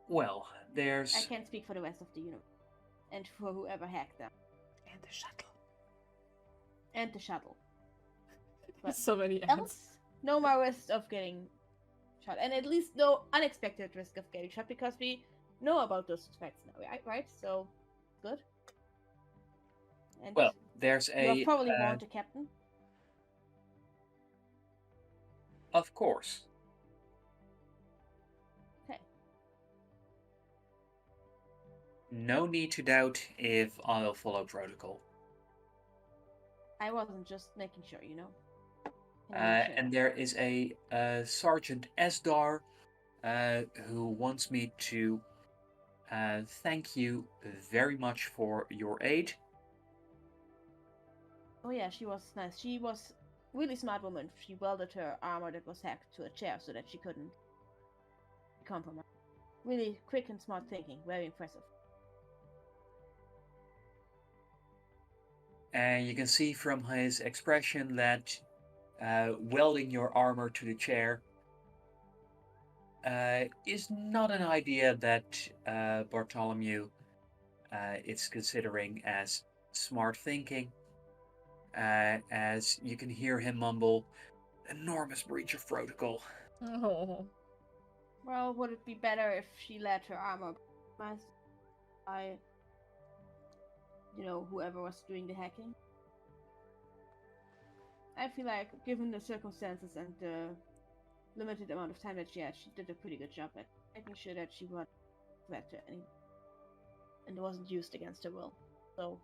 Well, there's... I can't speak for the rest of the universe. And for whoever hacked them. And the shuttle. And the shuttle. But so many else, ants. no more risk of getting shot. And at least no unexpected risk of getting shot, because we know about those threats now, right? So, good. And well, there's you have a... probably warned the captain. Of course. Okay. No need to doubt if I'll follow protocol. I wasn't just making sure, you know. And there is a Sergeant Esdar who wants me to thank you very much for your aid. Oh yeah, she was nice. She was really smart woman. She welded her armor that was hacked to a chair so that she couldn't be compromised. Really quick and smart thinking. Very impressive. And you can see from his expression that welding your armor to the chair is not an idea that Bartholomew is considering as smart thinking. As you can hear him mumble, enormous breach of protocol. Oh. Well, would it be better if she let her armor by, whoever was doing the hacking? I feel like, given the circumstances and the limited amount of time that she had, she did a pretty good job at making sure that she wasn't threat to anyone and wasn't used against her will. So.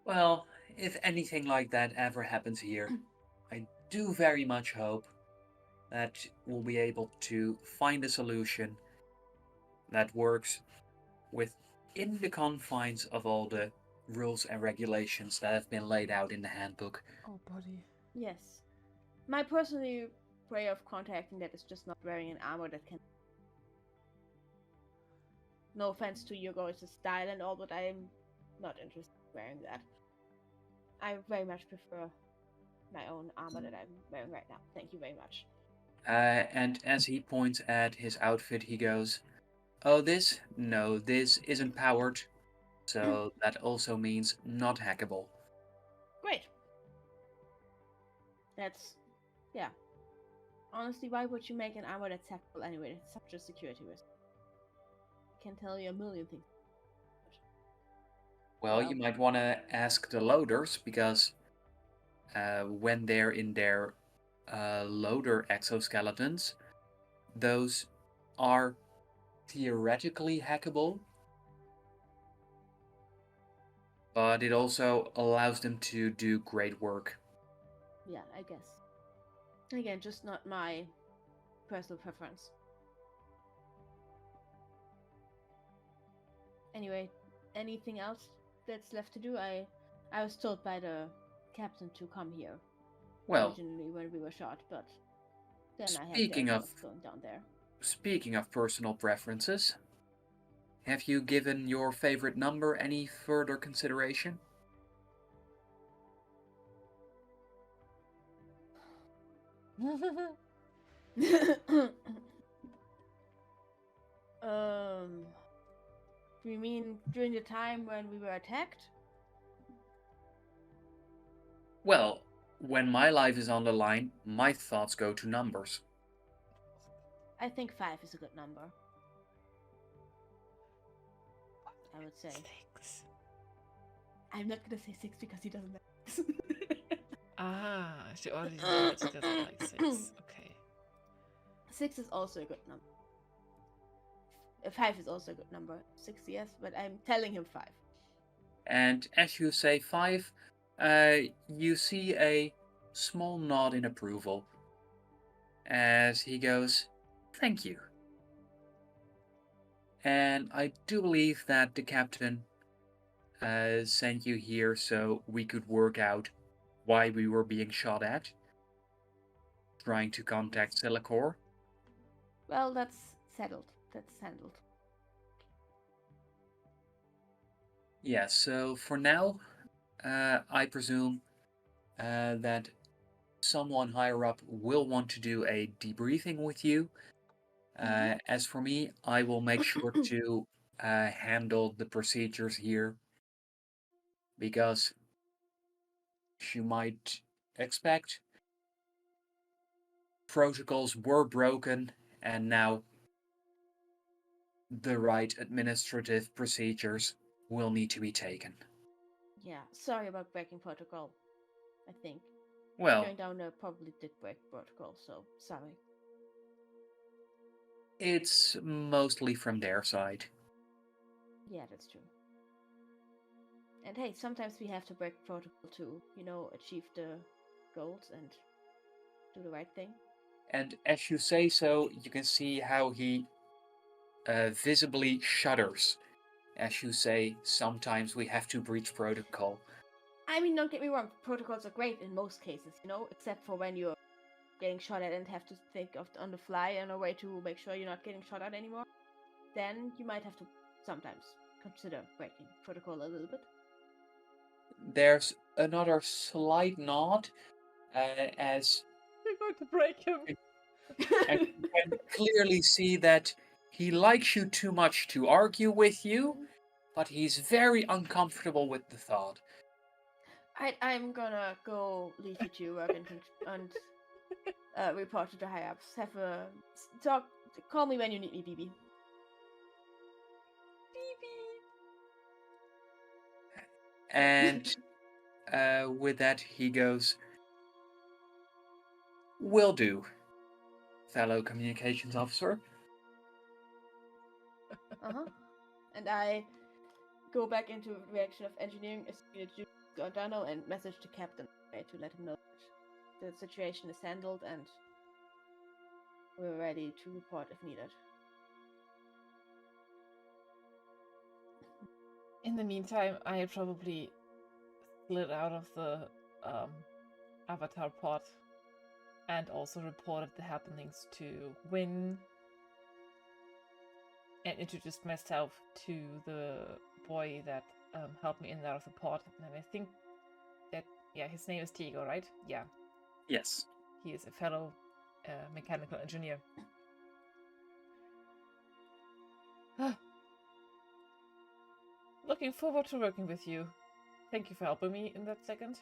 Well, if anything like that ever happens here, I do very much hope that we'll be able to find a solution that works within the confines of all the rules and regulations that have been laid out in the handbook. Oh, buddy. Yes. My personal way of contacting that is just not wearing an armor that can. No offense to your guys' style and all, but I'm not interested in wearing that. I very much prefer my own armor that I'm wearing right now. Thank you very much. And as he points at his outfit, he goes, "Oh, this? No, this isn't powered. So that also means not hackable." Great. That's, yeah. Honestly, why would you make an armor that's hackable anyway? It's such a security risk. I can tell you a million things. Well, you might want to ask the loaders, because when they're in their loader exoskeletons, those are theoretically hackable, but it also allows them to do great work. Yeah, I guess. Again, just not my personal preference. Anyway, anything else that's left to do? I was told by the captain to come here Well, originally when we were shot, but then I had the speaking idea of of going down there. speaking of personal preferences, have you given your favorite number any further consideration? Do you mean during the time when we were attacked? Well, when my life is on the line, my thoughts go to numbers. I think 5 is a good number. I would say. 6. I'm not gonna say 6 because he doesn't like Ah, she already knew that she doesn't like 6. Okay. 6 is also a good number. 5 is also a good number. 6, yes, but I'm telling him 5. And as you say 5, you see a small nod in approval as he goes, "Thank you." And I do believe that the captain sent you here so we could work out why we were being shot at, trying to contact Silicor. Well, that's settled. That's handled. Yeah, so for now, I presume that someone higher up will want to do a debriefing with you. As for me, I will make sure to handle the procedures here, because as you might expect, protocols were broken, and now the right administrative procedures will need to be taken. Yeah, sorry about breaking protocol. I think Well, going down there probably did break protocol, so sorry. it's mostly from their side. Yeah, that's true. And hey, sometimes we have to break protocol to, achieve the goals and do the right thing. And as you say so, you can see how he visibly shudders as you say, sometimes we have to breach protocol. I mean, don't get me wrong, protocols are great in most cases, except for when you're getting shot at and have to think of on the fly in a way to make sure you're not getting shot at anymore. Then you might have to sometimes consider breaking protocol a little bit. There's another slight nod as You're going to break him. and you can clearly see that he likes you too much to argue with you, but he's very uncomfortable with the thought. I'm gonna go leave you to work and report to the high ups. Have a talk. Call me when you need me, BB. And with that, he goes, "Will do, fellow communications officer." And I go back into reaction of engineering, Giordano, and message the captain to let him know that the situation is handled and we're ready to report if needed. In the meantime, I probably slid out of the avatar pod and also reported the happenings to Win and introduced myself to the boy that helped me in and out of the pod. And I think that, his name is Diego, right? Yeah. Yes. He is a fellow mechanical engineer. Looking forward to working with you. Thank you for helping me in that second.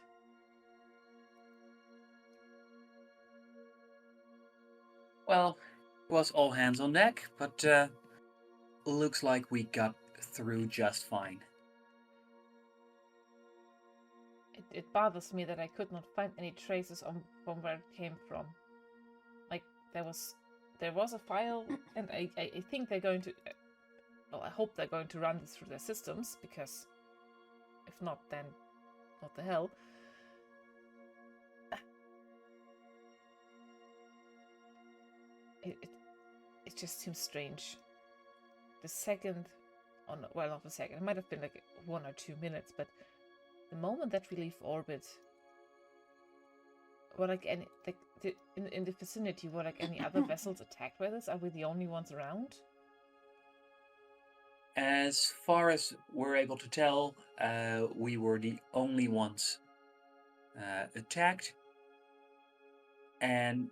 Well, it was all hands on deck, but looks like we got through just fine. It bothers me that I could not find any traces from where it came from. Like, there was a file, and I think they're going to... Well, I hope they're going to run this through their systems, because if not, then what the hell? It just seems strange. The second... well, not the second. It might have been like 1 or 2 minutes, but the moment that we leave orbit, were like any in the vicinity, were like any other vessels attacked by this? Are we the only ones around? As far as we're able to tell, we were the only ones attacked, and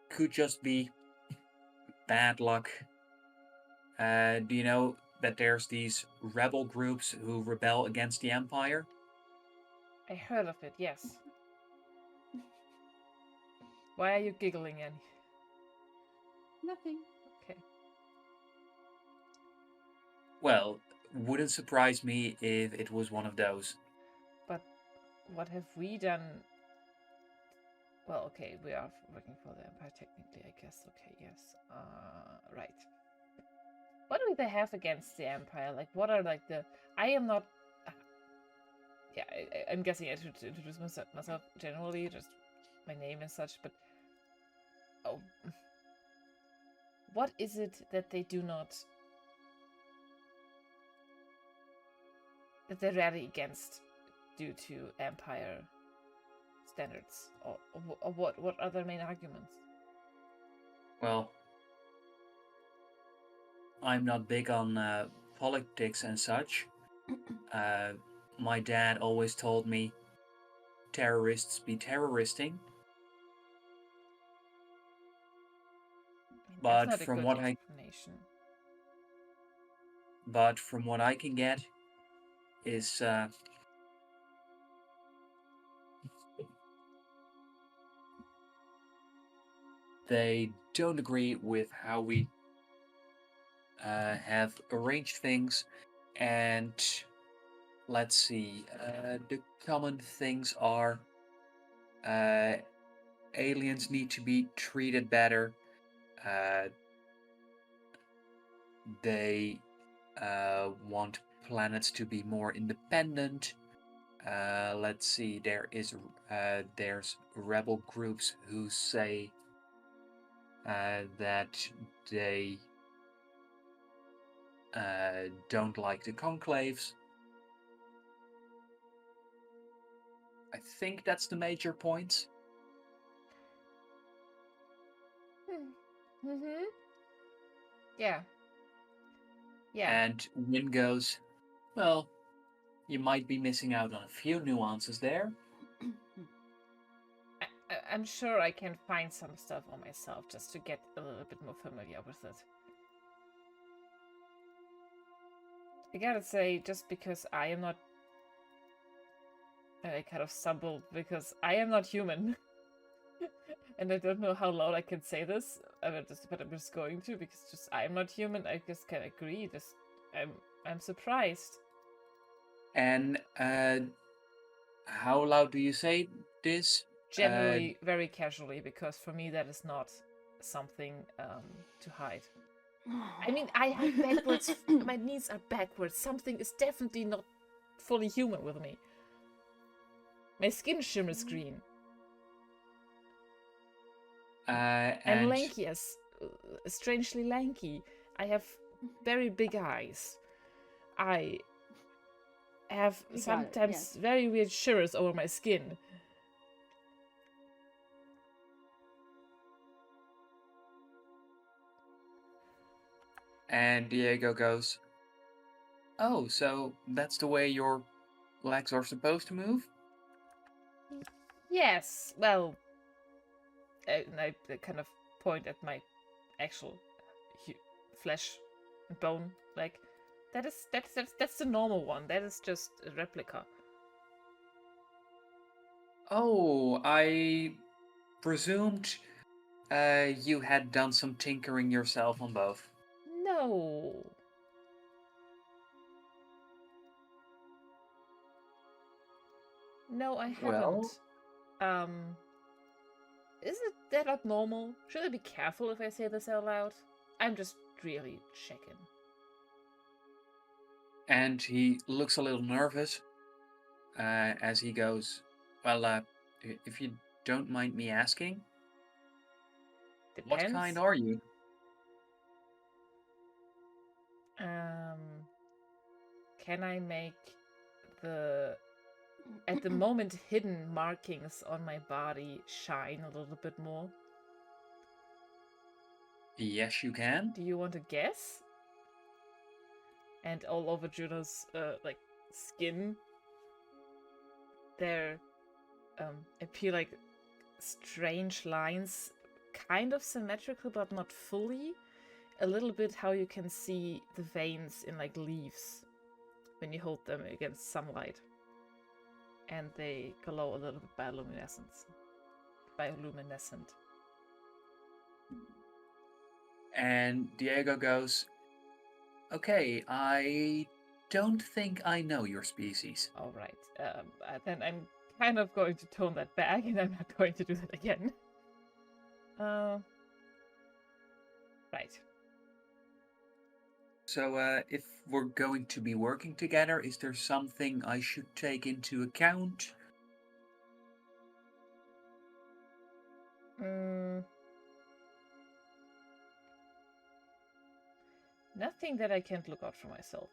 could just be bad luck. Do you know that there's these rebel groups who rebel against the Empire? I heard of it, yes. Why are you giggling, Annie? Nothing. Okay. Well, wouldn't surprise me if it was one of those. But what have we done? Well, okay, we are working for the Empire technically, I guess. Okay, yes. Right. What do they have against the Empire? Like, what are like the... I am not... yeah, I'm guessing I should introduce myself generally, just my name and such, but... Oh. What is it that they do not... that they rally against due to Empire standards? Or what are their main arguments? Well, I'm not big on politics and such. My dad always told me, terrorists be terroristing. That's But not a from good what explanation. But from what I can get, is they don't agree with how we have arranged things, and let's see, the common things are aliens need to be treated better. They want planets to be more independent. Let's see, there's rebel groups who say that they don't like the conclaves. I think that's the major points. Mm-hmm. Yeah. Yeah. And Win goes, well, you might be missing out on a few nuances there. I'm sure I can find some stuff on myself just to get a little bit more familiar with it. I gotta say, just because I am not... I kind of stumbled because I am not human. And I don't know how loud I can say this, but I'm just going to, because just I am not human. I just can agree. I'm surprised. And how loud do you say this? Generally, very casually, because for me that is not something to hide. I mean, I have backwards. My knees are backwards. Something is definitely not fully human with me. My skin shimmers green. I'm lanky, strangely lanky. I have very big eyes. I have We got it, sometimes yes. very weird shivers over my skin. And Diego goes, "Oh, so that's the way your legs are supposed to move?" Yes, well, and I kind of point at my actual flesh and bone. Like, that's the normal one. That is just a replica. Oh, I presumed you had done some tinkering yourself on both. No. No, I Well, haven't. Is it that not normal? Should I be careful if I say this out loud? I'm just really checking. and he looks a little nervous as he goes, "Well, if you don't mind me asking, what kind Depends. are you?" Can I make the at the moment hidden markings on my body shine a little bit more? Yes, you can. Do you want to guess? And all over Juno's like skin, there appear like strange lines, kind of symmetrical but not fully. A little bit how you can see the veins in like leaves when you hold them against sunlight, and they glow a little bit bioluminescent. And Diego goes, "Okay, I don't think I know your species." All right. Then I'm kind of going to tone that back, and I'm not going to do that again. Right. So, if we're going to be working together, is there something I should take into account? Nothing that I can't look out for myself.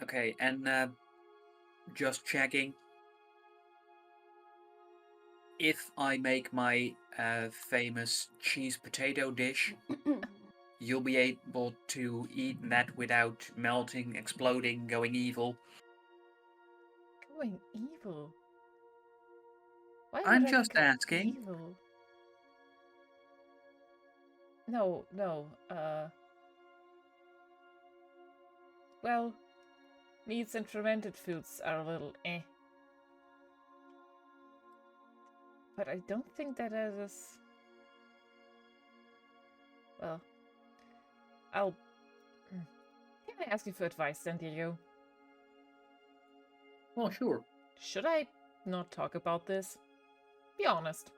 Okay, and just checking. If I make my famous cheese potato dish, you'll be able to eat that without melting, exploding, going evil. Going evil? Why would I'm I just go asking. evil? No. Well, meats and fermented foods are a little eh. But I don't think that is. Well, I'll. Can I ask you for advice, San Diego? Well, sure. Should I not talk about this? Be honest.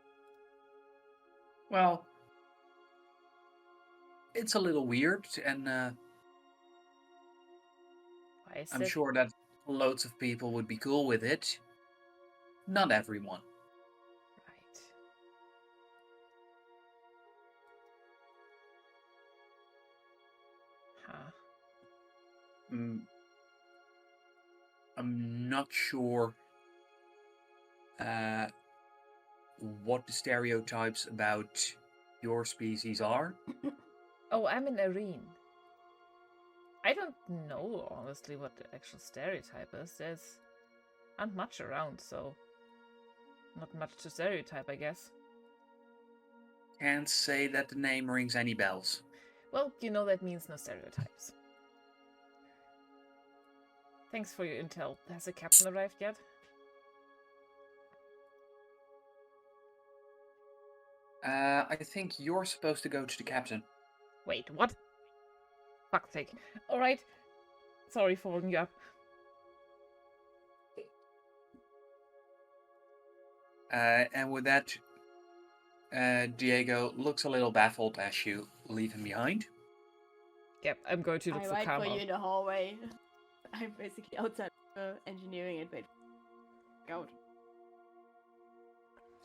Well, it's a little weird, and Why is I'm it? sure that loads of people would be cool with it. Not everyone. Right. Huh. I'm not sure uh, what the stereotypes about your species are. Oh, I'm an Arene. I don't know, honestly, what the actual stereotype is. There's not much around, so not much to stereotype, I guess. Can't say that the name rings any bells. Well, you know that means no stereotypes. Thanks for your intel. Has the captain arrived yet? I think you're supposed to go to the captain. Wait, what? Fuck's sake. Alright. Sorry for holding you up. And with that, Diego looks a little baffled as you leave him behind. Yep, I'm going to look I for wait Karma. for you in the hallway. I'm basically outside engineering and wait. Out.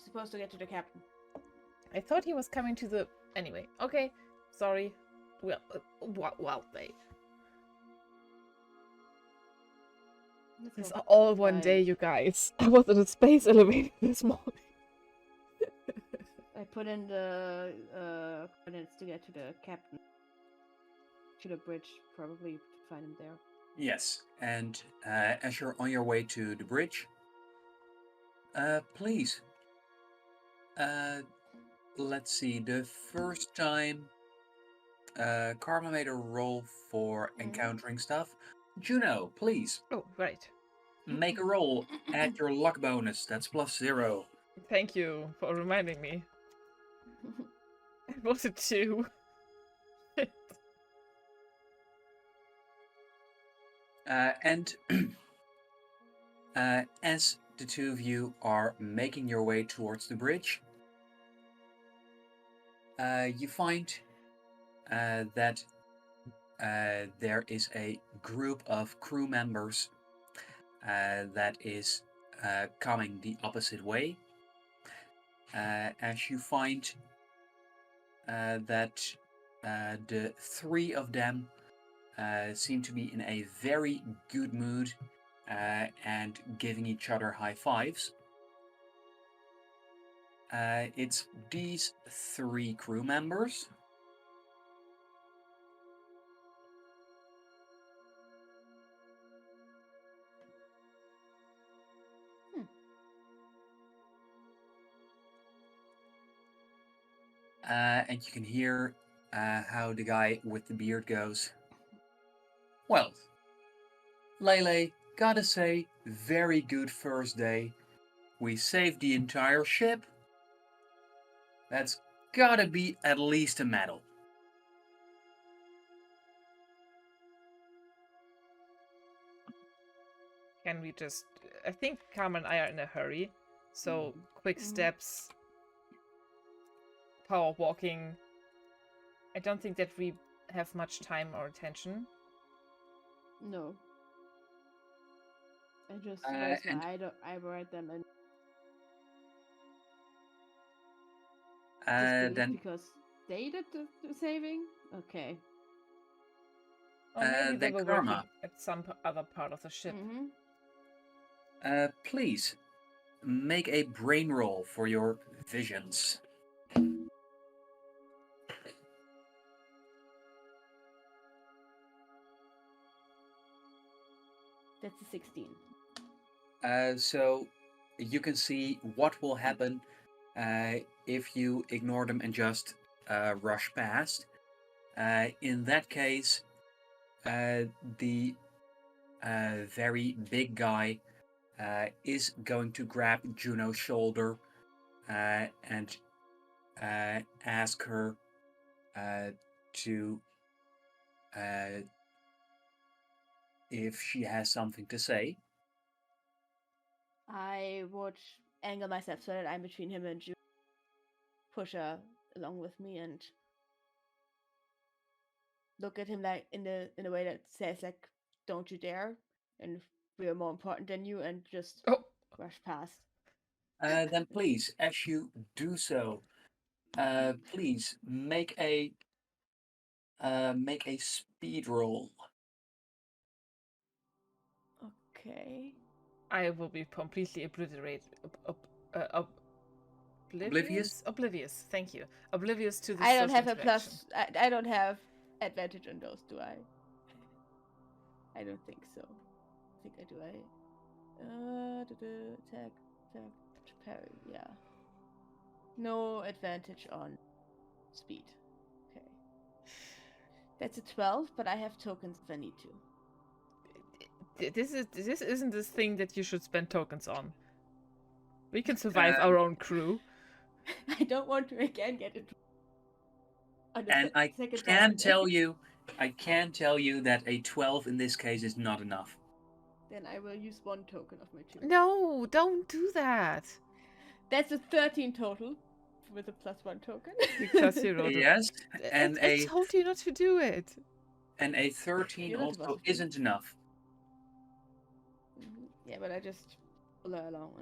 Supposed to get to the captain. I thought he was coming to the... Anyway, okay. Sorry. Well, they. Let's It's go all one day, fly. you guys. I was in a space elevator this morning. I put in the coordinates to get to the captain. To the bridge, probably to find him there. Yes, and as you're on your way to the bridge, please, let's see, the first time Karma made a roll for encountering stuff. Juno, please, Oh, right. make a roll. Add your luck bonus, that's +0. Thank you for reminding me. It was a 2. And as the two of you are making your way towards the bridge, you find that there is a group of crew members that is coming the opposite way. As you find that the three of them seem to be in a very good mood and giving each other high fives. It's these three crew members. And you can hear how the guy with the beard goes, well, Lele, gotta say, very good first day. We saved the entire ship. That's gotta be at least a medal. Can we just... I think Carmen and I are in a hurry. So, quick steps. Power walking. I don't think that we have much time or attention. No. I just raise my eyebrow at them and disbelief then because they did the saving? Okay. Or maybe they then were Karma, working at some other part of the ship. please make a brain roll for your visions. That's a 16. So you can see what will happen if you ignore them and just rush past. In that case, the very big guy is going to grab Juno's shoulder and ask her to if she has something to say. I would angle myself so that I'm between him and Juno. Push her along with me and look at him like in a way that says like, "Don't you dare!" and we are more important than you, and just rush past. Then please, as you do so, please make a speed roll. Okay. I will be completely obliterated. Oblivious? Oblivious. Thank you. Oblivious to the I don't social have a interaction. plus. I don't have advantage on those, do I? I don't think so. I think I do. Attack, parry. Yeah. No advantage on speed. Okay. That's a 12, but I have tokens if I need to. This isn't this thing that you should spend tokens on. We can survive our own crew. I don't want to again get it. And I can tell you that a 12 in this case is not enough. Then I will use one token of my 2. No, don't do that. That's a 13 total with a +1 token. Because you rolled Yes, and I told you not to do it. And a 13 also isn't enough. Yeah, but I just pull her along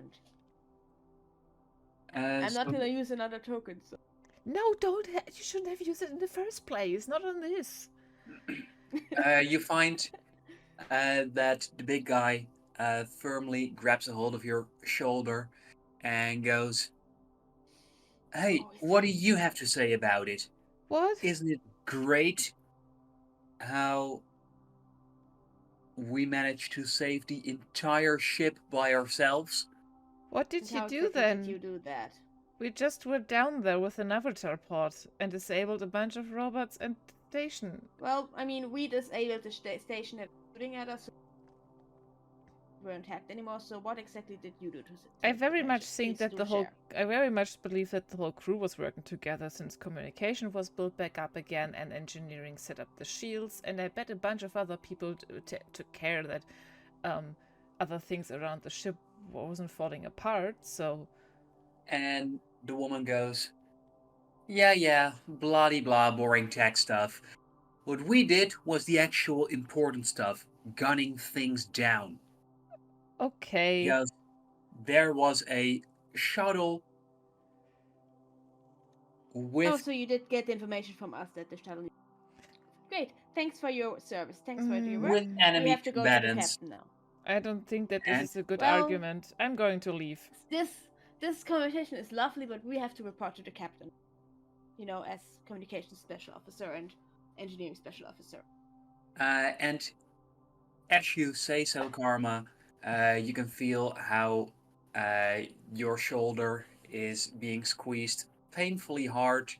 and I'm not gonna use another token. So. No, don't. You shouldn't have used it in the first place. Not on this. You find that the big guy firmly grabs a hold of your shoulder and goes, "Hey, Oh, what do you have to say about it? What? Isn't it great how we managed to save the entire ship by ourselves?" What and did you how do exactly did you then? do that? We just were down there with an avatar pod and disabled a bunch of robots and station. Well, I mean, we disabled the station that was shooting at us. So we weren't hacked anymore. So what exactly did you do to I save the very much ship? think Please that do the whole. share. I very much believe that the whole crew was working together since communication was built back up again and engineering set up the shields. And I bet a bunch of other people took care that other things around the ship wasn't falling apart. So And the woman goes, yeah, blah blah, boring tech stuff. What we did was the actual important stuff, gunning things down. okay. Because there was a shuttle Oh, with so you did get the information from us that the shuttle. Great. Thanks for your service. Thanks for your work. with Mm, We enemy have to go to the combatants, captain now. I don't think that this and is a good Well, argument. I'm going to leave. this conversation is lovely, but we have to report to the captain. You know, as communications special officer and engineering special officer. and as you say so, Karma, you can feel how your shoulder is being squeezed painfully hard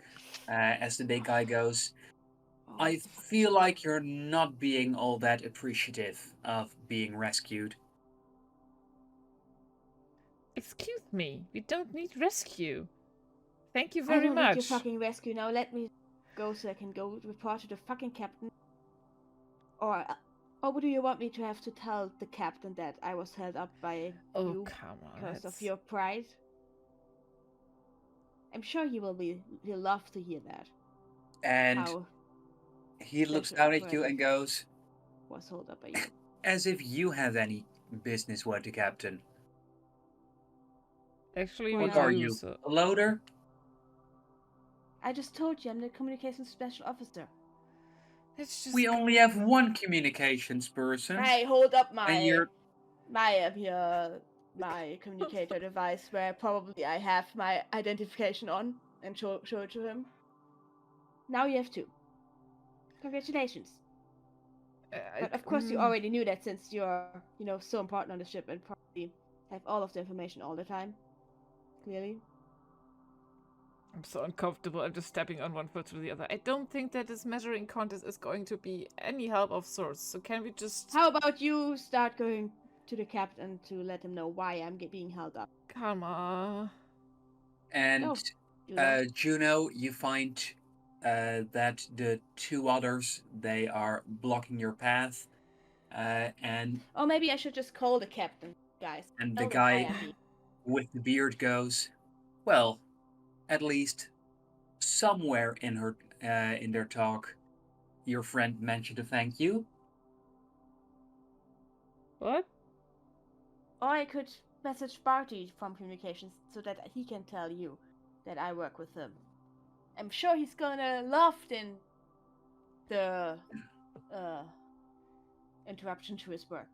as the big guy goes. Oh, I feel like you're not being all that appreciative of being rescued. Excuse me, we don't need rescue. Thank you I very don't need your much. fucking rescue now. Let me go so I can go report to the fucking captain. Or do you want me to have to tell the captain that I was held up by Oh, you come on. because of That's... your pride? I'm sure he'll love to hear that. And How he looks special down at you operative and goes, was held up by you. as if you have any business with the captain. Actually, Why we What not? are do, you, so... a loader? I just told you I'm the communications special officer. Let's just We go. only have one communications person, I hold up and you're my communicator device where probably I have my identification on and show it to him. Now you have two. Congratulations. But of course you already knew that since you're, so important on the ship and probably have all of the information all the time. Clearly. I'm so uncomfortable. I'm just stepping on one foot to the other. I don't think that this measuring contest is going to be any help of sorts. So can we just... How about you start going to the captain to let him know why I'm being held up? Come on. and Oh, Juno. Juno. You find that the two others they are blocking your path, and Or maybe I should just call the captain, guys. the Tell them why guy I'm being. with the beard goes, well, at least somewhere in their talk, your friend mentioned a thank you. What? Or I could message Barty from communications so that he can tell you that I work with him. I'm sure he's gonna laugh in the interruption to his work,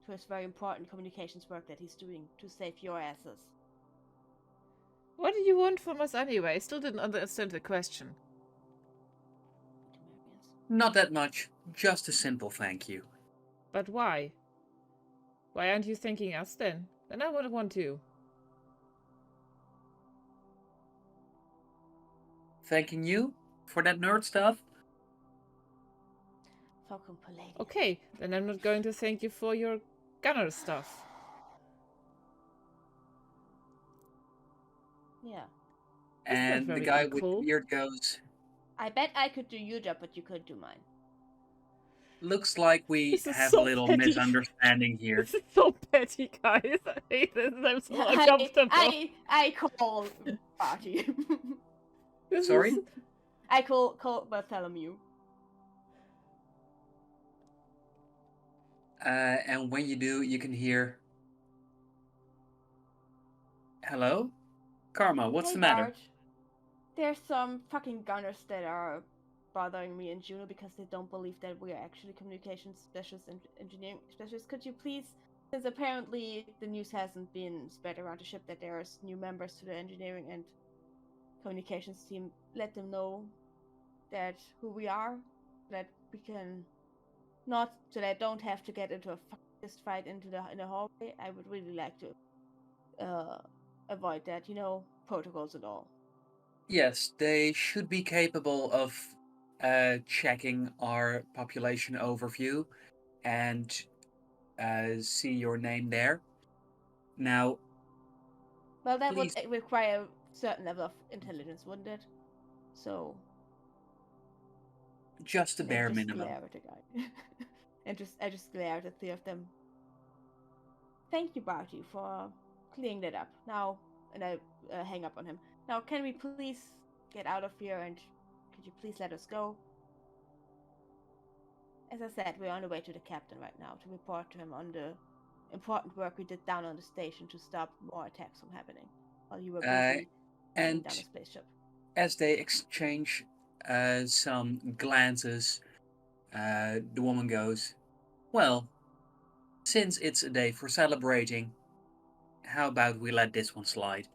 to his very important communications work that he's doing to save your asses. What do you want from us anyway? I still didn't understand the question. Not that much, just a simple thank you. But why? Why aren't you thanking us then? Then I would want to. Thanking you for that nerd stuff? Falcon Palladium. Okay, then I'm not going to thank you for your gunner stuff. Yeah. That's not And the very guy with the equal. beard goes, I bet I could do your job, but you couldn't do mine. looks like we This is have so a little petty. misunderstanding here. This is so petty, guys. I hate this. I'm so uncomfortable. I call Barty. This Sorry? is... I call Bartholomew. And when you do, you can hear, hello? Karma, what's Hey, the matter? Bart. There's some fucking gunners that are bothering me and Juno because they don't believe that we are actually communications specialists and engineering specialists. Could you please, since apparently the news hasn't been spread around the ship that there's new members to the engineering and communications team, let them know that who we are, that we can not, so that I don't have to get into a fist fight in the hallway. I would really like to avoid that, protocols and all. Yes, they should be capable of checking our population overview and see your name there. Now, Well, that please, would require a certain level of intelligence, wouldn't it? So just the and I bare just minimum. glare at the guy. I just glare at the three of them. Thank you, Barty, for clearing that up. Now, and I hang up on him. Now, can we please get out of here, and could you please let us go? As I said, we're on the way to the captain right now to report to him on the important work we did down on the station to stop more attacks from happening while you were busy hunting And down a spaceship. as they exchange some glances, the woman goes, "Well, since it's a day for celebrating, how about we let this one slide?"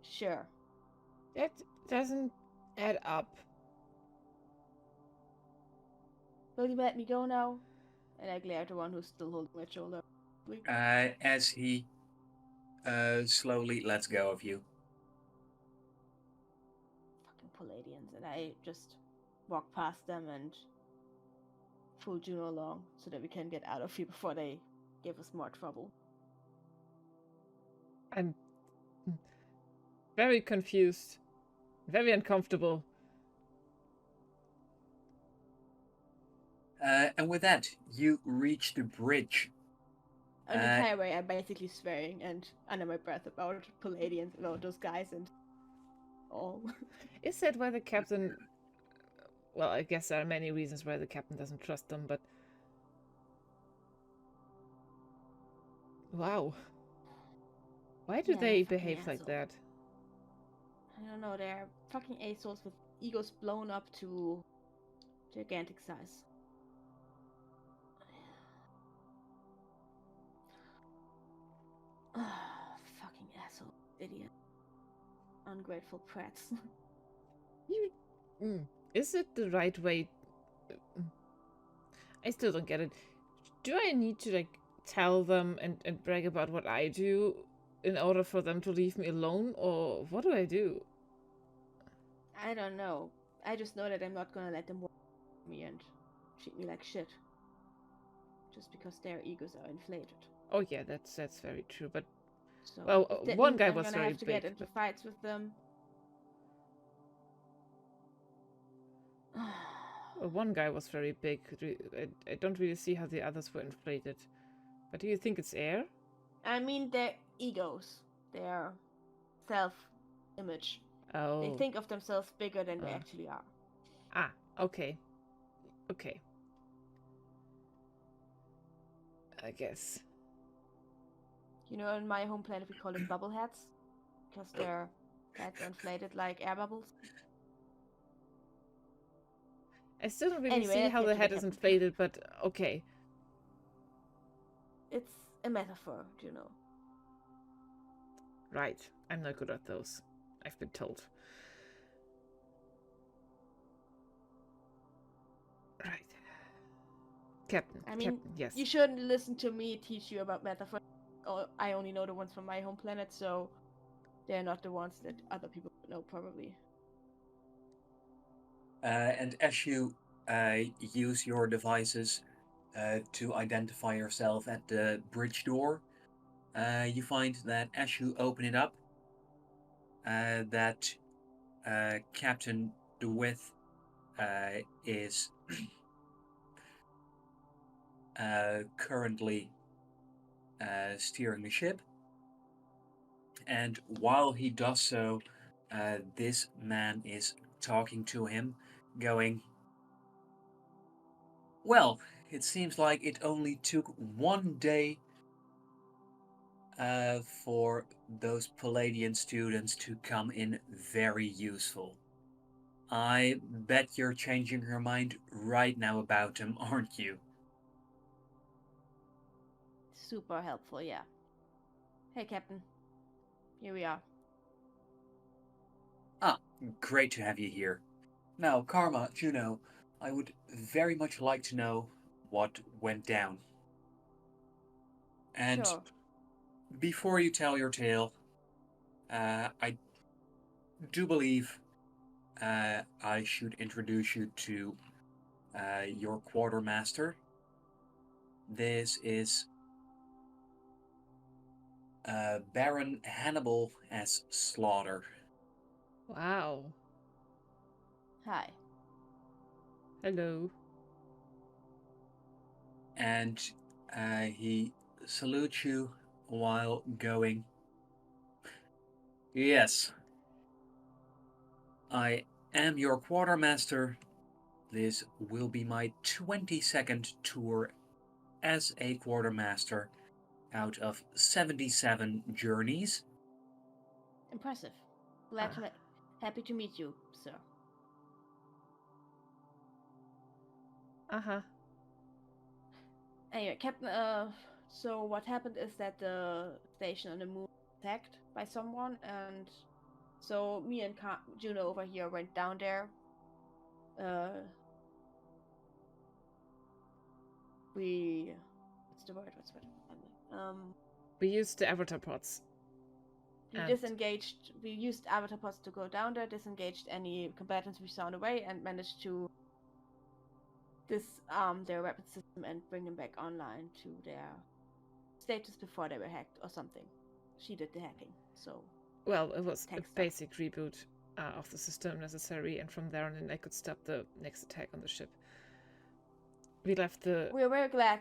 Sure. That doesn't add up. Will you let me go now? And I glare at the one who's still holding my shoulder. As he slowly lets go of you. Fucking Palladians. And I just walk past them and pull Juno along so that we can get out of here before they give us more trouble. I'm very confused, very uncomfortable. And with that, you reach the bridge. On the entire way, I'm basically swearing and under my breath about Palladians, about those guys and all. Is that why the captain... Well, I guess there are many reasons why the captain doesn't trust them, but... Wow. Why do they behave like that? I don't know, they're fucking assholes with egos blown up to gigantic size. Fucking asshole, idiot. Ungrateful prats. Is it the right way? I still don't get it. Do I need to, like, tell them and brag about what I do in order for them to leave me alone? Or what do I do? I don't know. I just know that I'm not gonna let them walk me and treat me like shit. Just because their egos are inflated. Oh yeah, that's very true, but... So, well, one guy I'm was gonna very have to big. get into fights with them. One guy was very big. I don't really see how the others were inflated. But do you think it's air? I mean, their egos, their self-image. Oh. They think of themselves bigger than they actually are. Ah, okay. Okay. I guess. You know, in my home planet we call it bubble heads. Because their heads are inflated like air bubbles. I still don't really see how the head is inflated, but okay. It's a metaphor, you know. Right. I'm not good at those. I've been told. Right. Captain. I mean, Captain, yes. You shouldn't listen to me teach you about metaphors. I only know the ones from my home planet, so they're not the ones that other people know, probably. And as you use your devices to identify yourself at the bridge door, you find that as you open it up, that Captain DeWitt is currently steering the ship. And while he does so, this man is talking to him, going, "Well, it seems like it only took one day for those Palladian students to come in very useful. I bet you're changing your mind right now about them, aren't you? Super helpful, yeah. Hey, Captain. Here we are. Ah, great to have you here. Now, Karma, Juno, I would very much like to know what went down. And Sure. before you tell your tale, I do believe I should introduce you to your quartermaster. This is Baron Hannibal S. Slaughter. Wow. Hi. Hello. And he salutes you while going. Yes, I am your quartermaster. This will be my 22nd tour as a quartermaster out of 77 journeys. Impressive. Glad to happy to meet you, sir. Uh-huh. Anyway, Captain, so what happened is that the station on the moon was attacked by someone, and so me and Juno over here went down there. We, what's the word? We used the avatar pods. We And- disengaged. We used avatar pods to go down there, disengaged any combatants we saw on the way, and managed to disarm their weapon system and bring them back online to their status before they were hacked or something. She did the hacking, so. Well, it was a Tech stuff. basic reboot of the system necessary, and from there on in I could stop the next attack on the ship. We left the... We're very glad.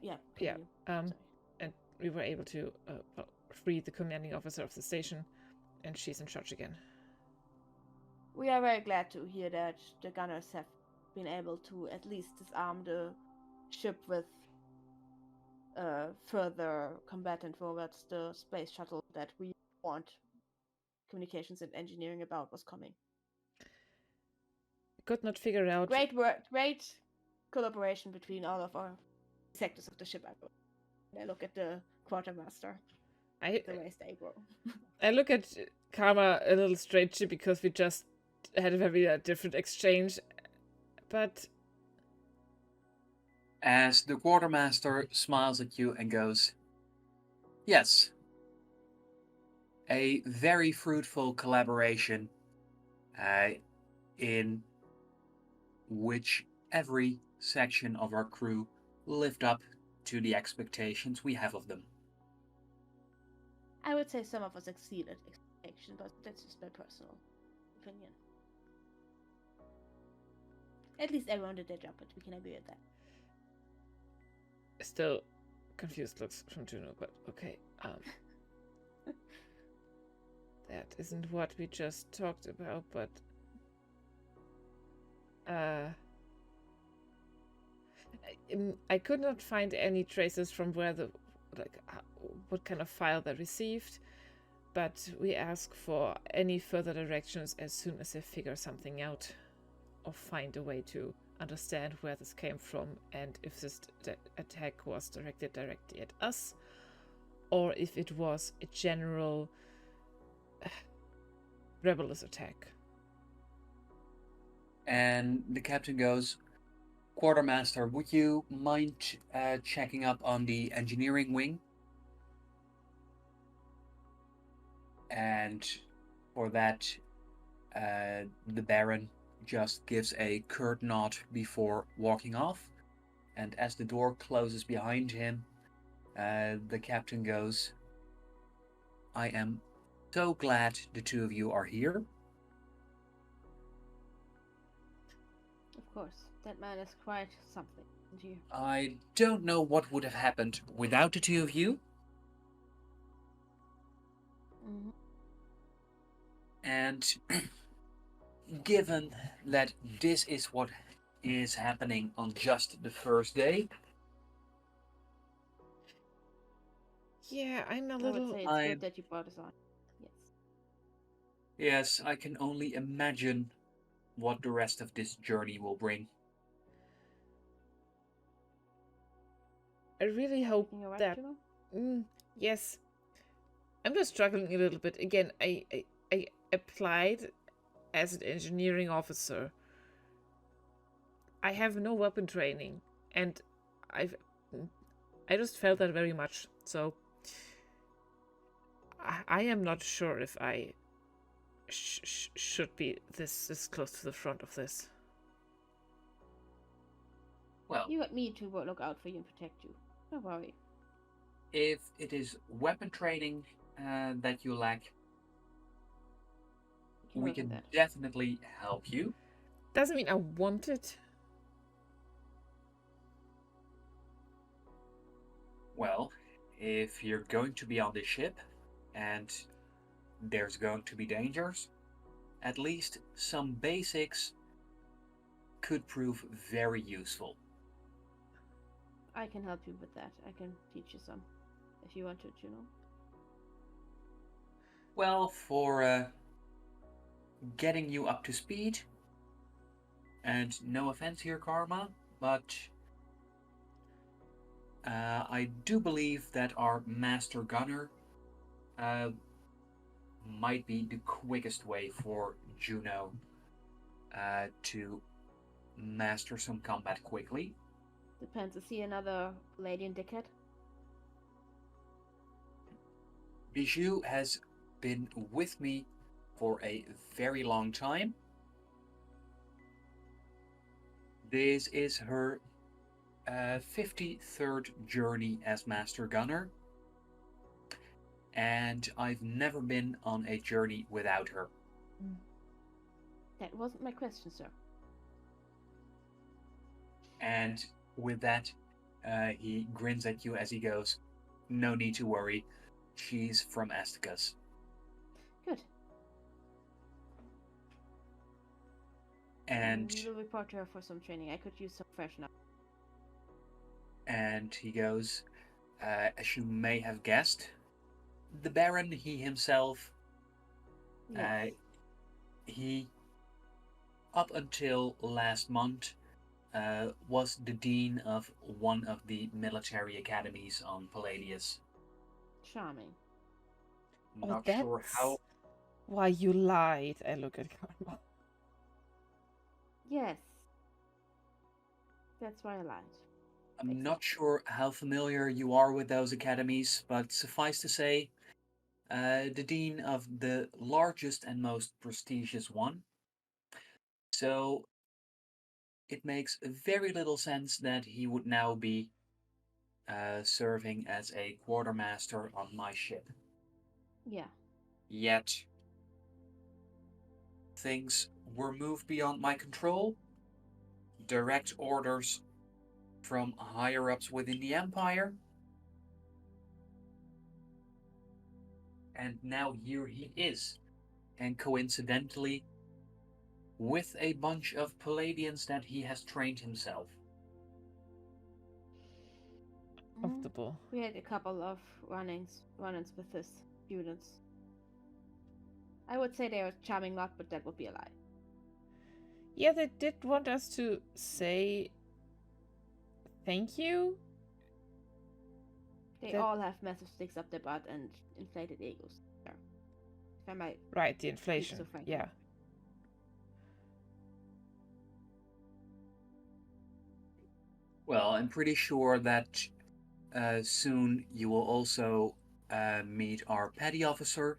Yeah. Yeah, Sorry. and we were able to free the commanding officer of the station, and she's in charge again. We are very glad to hear that the gunners have been able to at least disarm the ship with further combatant robots. The space shuttle that we warned communications and engineering about was coming. Could not figure out... Great work, great collaboration between all of our sectors of the ship. I look at the quartermaster. The ways they grow. I look at Karma a little strangely because we just had a very different exchange, but... As the quartermaster smiles at you and goes, yes, a very fruitful collaboration in which every section of our crew lived up to the expectations we have of them. I would say some of us exceeded expectation, but that's just my personal opinion. At least everyone did their job, but we can agree with that. Still confused looks from Juno, but okay. That isn't what we just talked about, but... I could not find any traces from where what kind of file they received, but we ask for any further directions as soon as they figure something out or find a way to understand where this came from and if this attack was directed directly at us or if it was a general rebellious attack. And the captain goes, Quartermaster, would you mind checking up on the engineering wing? And for that, the Baron just gives a curt nod before walking off. And as the door closes behind him, the captain goes, I am so glad the two of you are here. Of course, that man is quite something. I don't know what would have happened without the two of you. Mm-hmm. And given that this is what is happening on just the first day, Yeah, I'm a I would little. say it's I good that you brought us on. Yes. yes, I can only imagine what the rest of this journey will bring. I really hope Everything alright, that. Juno? Yes, I'm just struggling a little bit. Again, I applied as an engineering officer. I have no weapon training, and I've I just felt that very much. So I am not sure if I should be this close to the front of this. Well, You got me to look out for you and protect you. Don't worry. if it is weapon training that you lack, We can we work on can that. definitely help you. Doesn't mean I want it. Well, if you're going to be on this ship and there's going to be dangers, at least some basics could prove very useful. I can help you with that. I can teach you some. If you want to, Juno. Well, for getting you up to speed, and no offense here, Karma, but I do believe that our Master Gunner uh, might be the quickest way for Juno to master some combat quickly. Depends. Is he another Palladian dickhead? Bijou has been with me for a very long time. This is her 53rd journey as Master Gunner, and I've never been on a journey without her. That wasn't my question, sir. And with that, he grins at you as he goes, "No need to worry. She's from Esticus." Good. And we will report to her for some training. I could use some freshen up. and he goes, as you may have guessed, the Baron, he himself, Yes. he, up until last month, was the dean of one of the military academies on Palladius. Charming. Not sure how. Why you lied. I look at Karma. Yes. That's why I lied. I'm not sure how familiar you are with those academies, but suffice to say, the dean of the largest and most prestigious one. So it makes very little sense that he would now be serving as a quartermaster on my ship. Yeah. Yet, things were moved beyond my control. Direct orders from higher ups within the Empire. And now here he is. And coincidentally, with a bunch of Palladians that he has trained himself. Comfortable. We had a couple of run-ins with his students. I would say they are a charming lot, but that would be a lie. Yeah, they did want us to say thank you. They all have massive sticks up their butt and inflated egos. Sure. If I might. Right, the inflation. So frankly. Yeah. Well, I'm pretty sure that soon you will also meet our petty officer.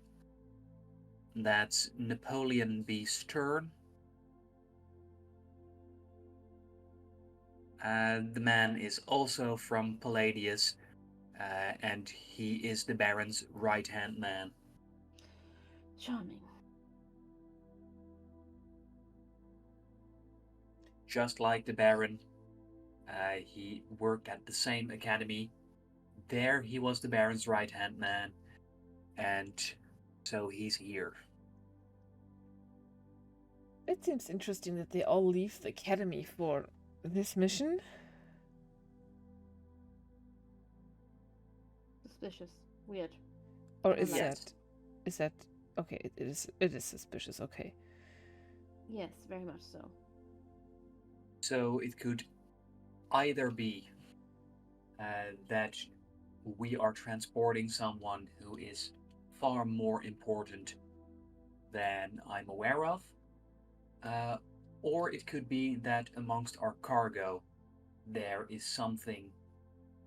That's Napoleon B. Stern. The man is also from Palladius, and he is the Baron's right-hand man. Charming. Just like the Baron, he worked at the same academy. There he was the Baron's right-hand man, and so he's here. It seems interesting that they all leave the academy for this mission. Suspicious. Weird. Or I don't is like Yes. it. that okay? It is suspicious. Okay. Yes, very much so. So it could either be that we are transporting someone who is far more important than I'm aware of, uh, or it could be that amongst our cargo there is something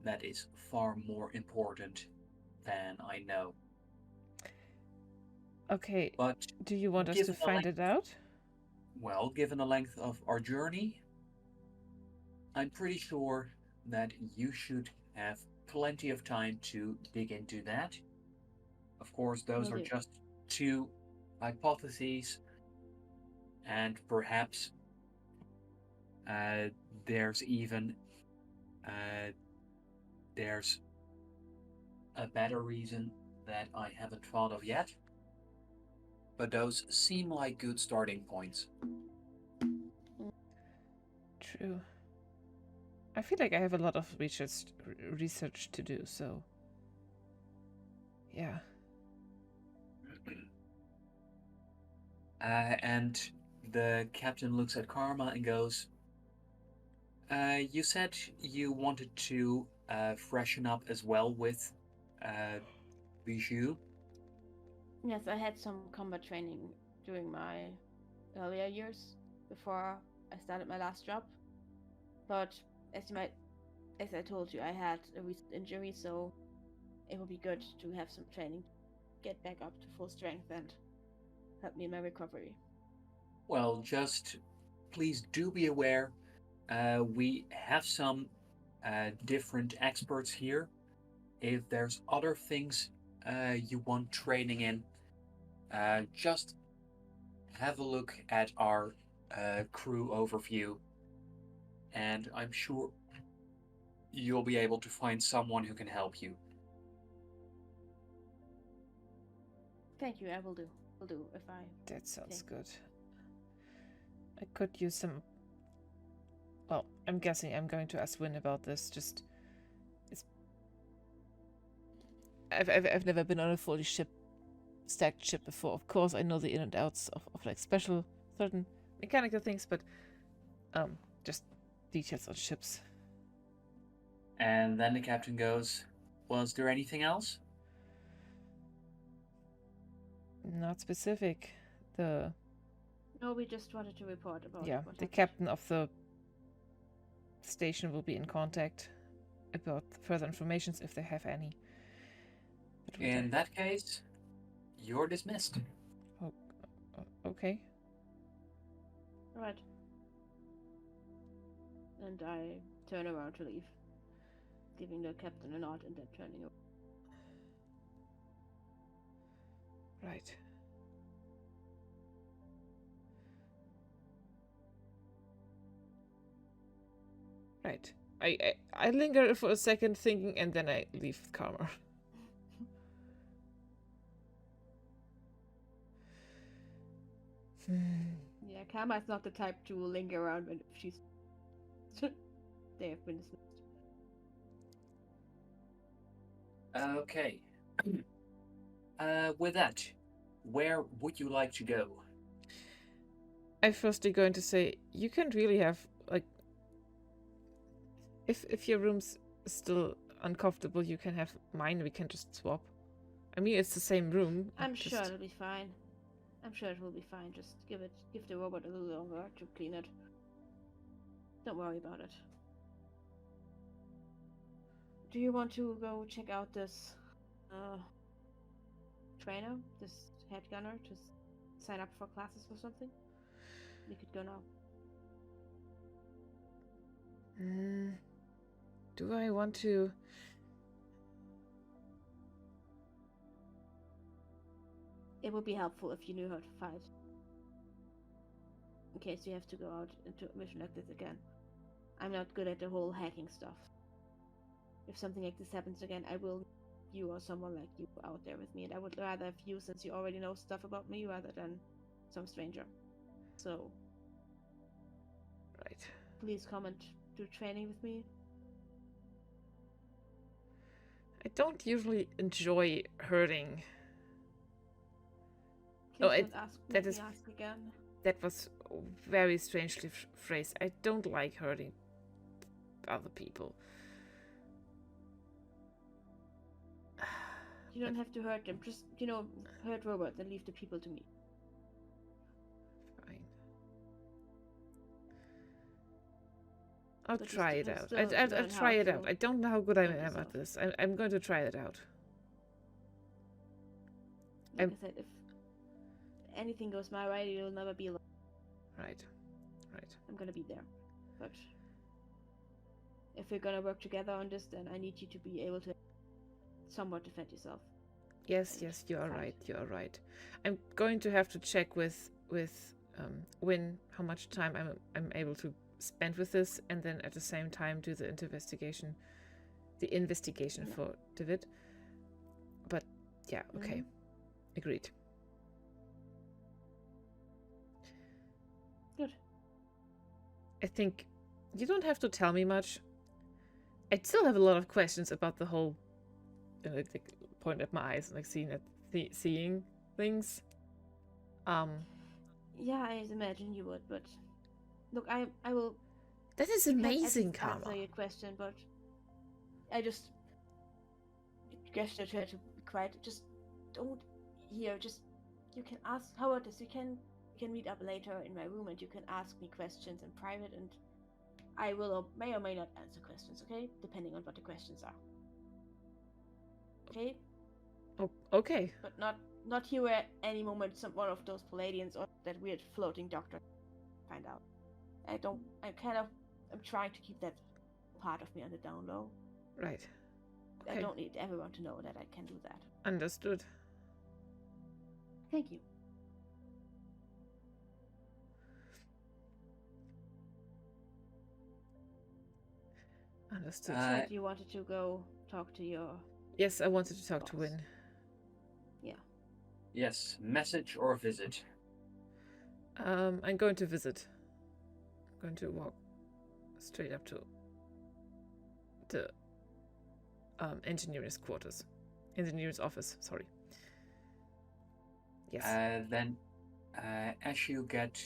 that is far more important than I know. Okay. But Do you want us to given the find length, it out? well, given the length of our journey, I'm pretty sure that you should have plenty of time to dig into that. Of course, those Will are do. just two hypotheses, and perhaps uh, there's even uh, there's a better reason that I haven't thought of yet. But those seem like good starting points. True. I feel like I have a lot of research to do. So yeah. And the captain looks at Karma and goes, you said you wanted to freshen up as well with Bijou. Yes, I had some combat training during my earlier years before I started my last job. But as you might, as I told you, I had a recent injury, so it would be good to have some training, get back up to full strength, and help me in my recovery. Well, just please do be aware, we have some different experts here. If there's other things you want training in, just have a look at our crew overview, and I'm sure you'll be able to find someone who can help you. Thank you. I will do. Will do if I. That sounds think. good. I could use some. Well, I'm guessing I'm going to ask Win about this. Just, it's. I've never been on a fully stacked ship before. Of course, I know the in and outs of like special certain mechanical things, but just details on ships. And then the captain goes, was there anything else? Not specific. The No, we just wanted to report about yeah, what the happened. captain of the station will be in contact about further informations if they have any. In that case, you're dismissed. Okay. Right. And I turn around to leave, giving the captain a nod and then turning away. Right. Right. I linger for a second thinking and then I leave with Karma. Yeah, Karma is not the type to linger around when she's. They have been dismissed. Okay. With that, where would you like to go? I'm firstly going to say you can't really have like if your room's still uncomfortable, you can have mine. We can just swap. I mean, it's the same room. I'm sure it'll be fine. I'm sure it will be fine. Just give the robot a little longer to clean it. Don't worry about it. Do you want to go check out this trainer, this head gunner, to sign up for classes or something? We could go now. Do I want to? It would be helpful if you knew how to fight. In case you have to go out into a mission like this again. I'm not good at the whole hacking stuff. If something like this happens again, I will you or someone like you out there with me, and I would rather have you since you already know stuff about me rather than some stranger. So, Right. please come and do training with me. I don't usually enjoy hurting. Please Oh, don't ask. that Make is me ask again. that was very strangely phrased. I don't like hurting other people. You don't have to hurt them. Just, hurt robots and leave the people to me. Fine. I'll But you try it can out. still I'll learn try how it out. to I don't know how good I defend am yourself. at this. I'm going to try it out. Like I said, if anything goes my way, you'll never be alone. Right. I'm gonna be there. But if we're gonna work together on this, then I need you to be able to somewhat defend yourself. Yes, you are right. You are right. I'm going to have to check with Win how much time I'm able to spend with this, and then at the same time do the investigation Yeah. for David. But yeah, okay, agreed. Good. I think you don't have to tell me much. I still have a lot of questions about the whole. Like, point at my eyes, like seeing things. Yeah, I imagine you would, but look, I will. That is Can't amazing, answer Karma. your question, but I just gesture to her to be quiet. Just don't here. Just you can ask. How about this? You can meet up later in my room, and you can ask me questions in private, and I will or may not answer questions. Okay, depending on what the questions are. Okay. Oh, okay. But not here at any moment one of those Palladians or that weird floating doctor find out. I'm trying to keep that part of me on the down low. Right. Okay. I don't need everyone to know that I can do that. Understood. Thank you. Understood. You said you wanted to go talk to your... Yes, I wanted to talk to Win. Yeah. Yes, message or visit? I'm going to visit. I'm going to walk straight up to the engineer's quarters. Engineer's office, sorry. Yes. Then, as you get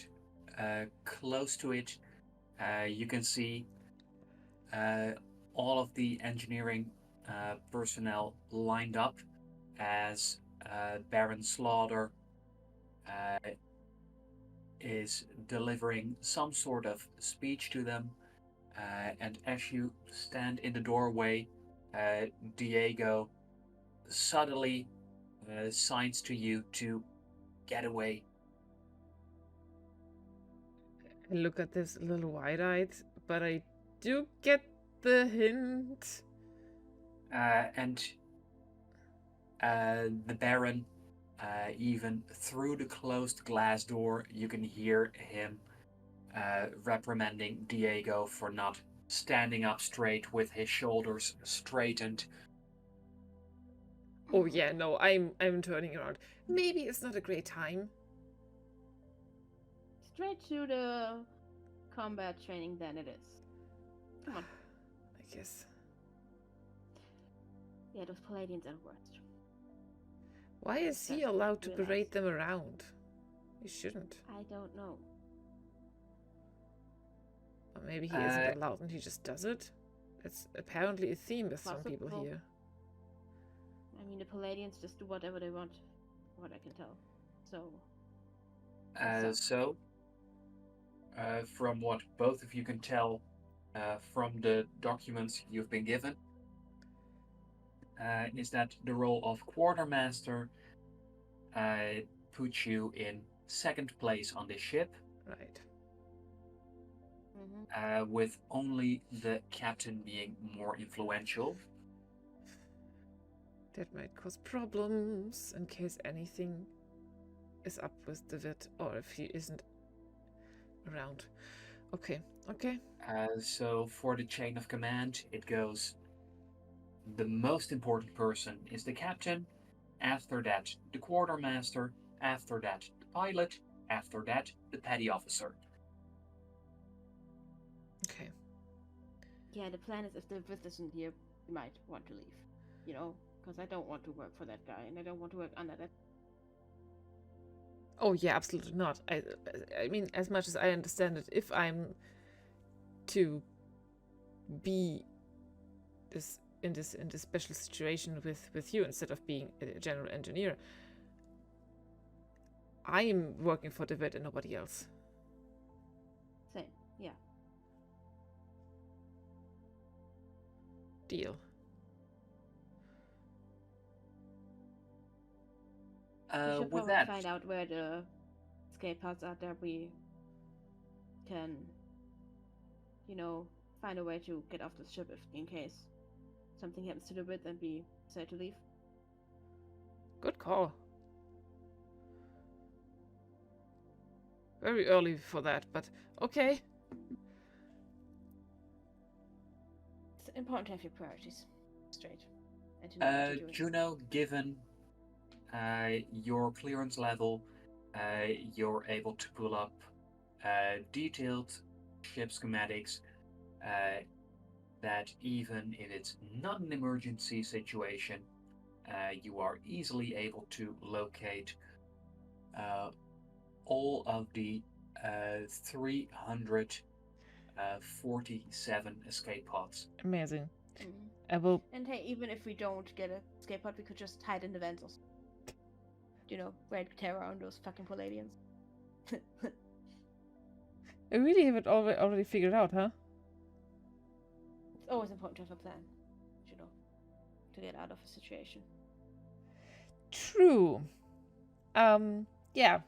close to it, you can see all of the engineering personnel lined up as Baron Slaughter is delivering some sort of speech to them. And as you stand in the doorway, Diego subtly signs to you to get away. I look at this a little wide-eyed, but I do get the hint. And the Baron, even through the closed glass door, you can hear him reprimanding Diego for not standing up straight with his shoulders straightened. Oh yeah, no, I'm turning around. Maybe it's not a great time. Straight to the combat training then it is. Come on. I guess. Yeah, those Palladians are the worst. Why is he allowed to parade them around? He shouldn't. I don't know. Or maybe he isn't allowed and he just does it. It's apparently a theme with some people here. I mean, the Palladians just do whatever they want, what I can tell. So. From what both of you can tell from the documents you've been given, is that the role of quartermaster puts you in second place on this ship. Right. With only the captain being more influential. That might cause problems in case anything is up with David, or if he isn't around. Okay. So for the chain of command, it goes: the most important person is the captain, after that the quartermaster, after that the pilot, after that the petty officer. Okay. Yeah, the plan is if the David isn't here, we might want to leave. you know, because I don't want to work for that guy, and I don't want to work under that. Oh yeah, absolutely not. I mean, as much as I understand it, if I'm to be in this special situation with you instead of being a general engineer, I am working for the vet and nobody else. Same, yeah. Deal. We should With probably that, find out where the escape pods are that we can, you know, find a way to get off the ship if in case something happens to the bit and we decide to leave. Good call. Very early for that, but okay. It's important to have your priorities straight and to know what you're doing. Juno, given your clearance level, you're able to pull up detailed ship schematics that even if it's not an emergency situation, you are easily able to locate all of the 347 escape pods. Amazing. Mhm. I will. And hey, even if we don't get a escape pod, we could just hide in the vents or you know, raid terror on those fucking Palladians. I really have it already figured out, huh? It's always important to have a plan, you know, to get out of a situation. True. Yeah.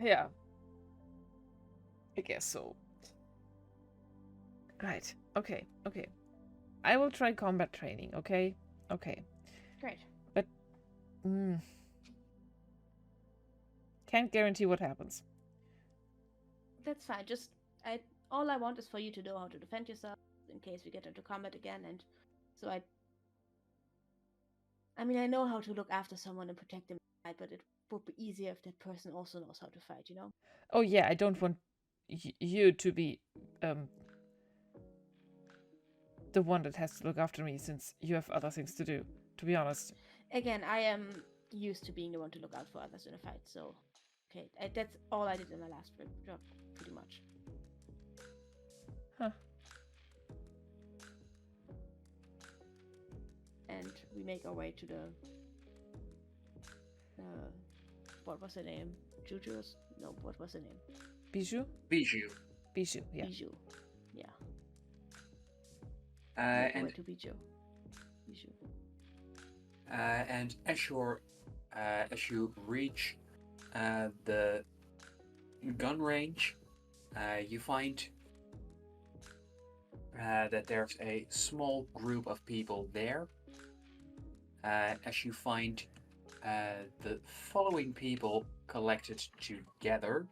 Yeah. I guess so. Right. Okay. I will try combat training, okay? Okay. Great. But can't guarantee what happens. That's fine. Just all I want is for you to know how to defend yourself in case we get into combat again, and so I mean, I know how to look after someone and protect them, but it would be easier if that person also knows how to fight, you know? Oh yeah, I don't want you to be the one that has to look after me since you have other things to do, to be honest. Again, I am used to being the one to look out for others in a fight, so okay, that's all I did in my last job, pretty much. Huh. And we make our way to the what was the name? Juju's? No, what was the name? Bijou, Bijou. yeah. Bijou. Yeah. Make our way to Bijou. And as you reach the gun range, you find that there's a small group of people there. As you find the following people collected together.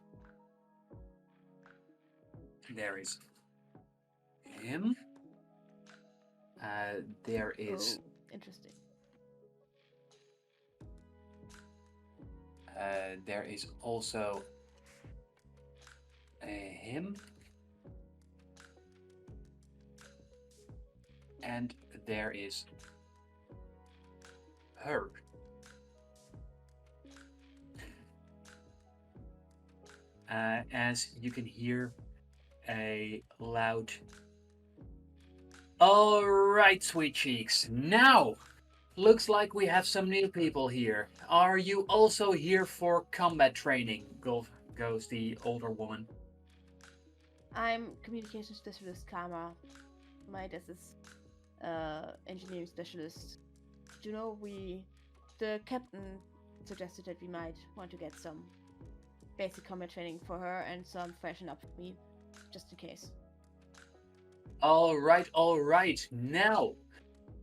There is him. There is. Oh, interesting. There is also him. And there is her. As you can hear a loud, "All right, sweet cheeks, now looks like we have some new people here. Are you also here for combat training?" goes the older woman. I'm communication specialist Karma. My dad is engineering specialist. You know, the captain suggested that we might want to get some basic combat training for her and some freshen up for me, just in case. All right. Now,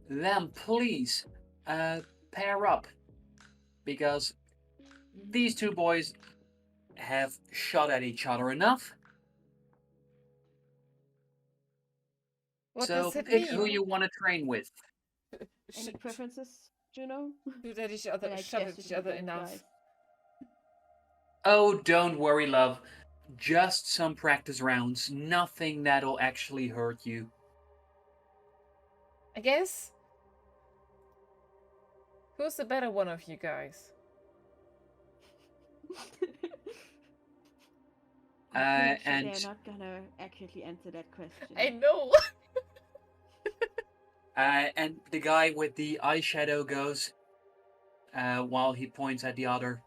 then please, pair up, because these two boys have shot at each other enough. What So does that pick mean? who you want to train with. Any preferences, Juno? Shoot at each other, Like, shot yes, at you each can other both enough. guys. Oh, don't worry, love. Just some practice rounds. Nothing that'll actually hurt you. I guess. Who's the better one of you guys? I'm pretty sure And they're not gonna accurately answer that question. I know. and the guy with the eyeshadow goes, while he points at the other.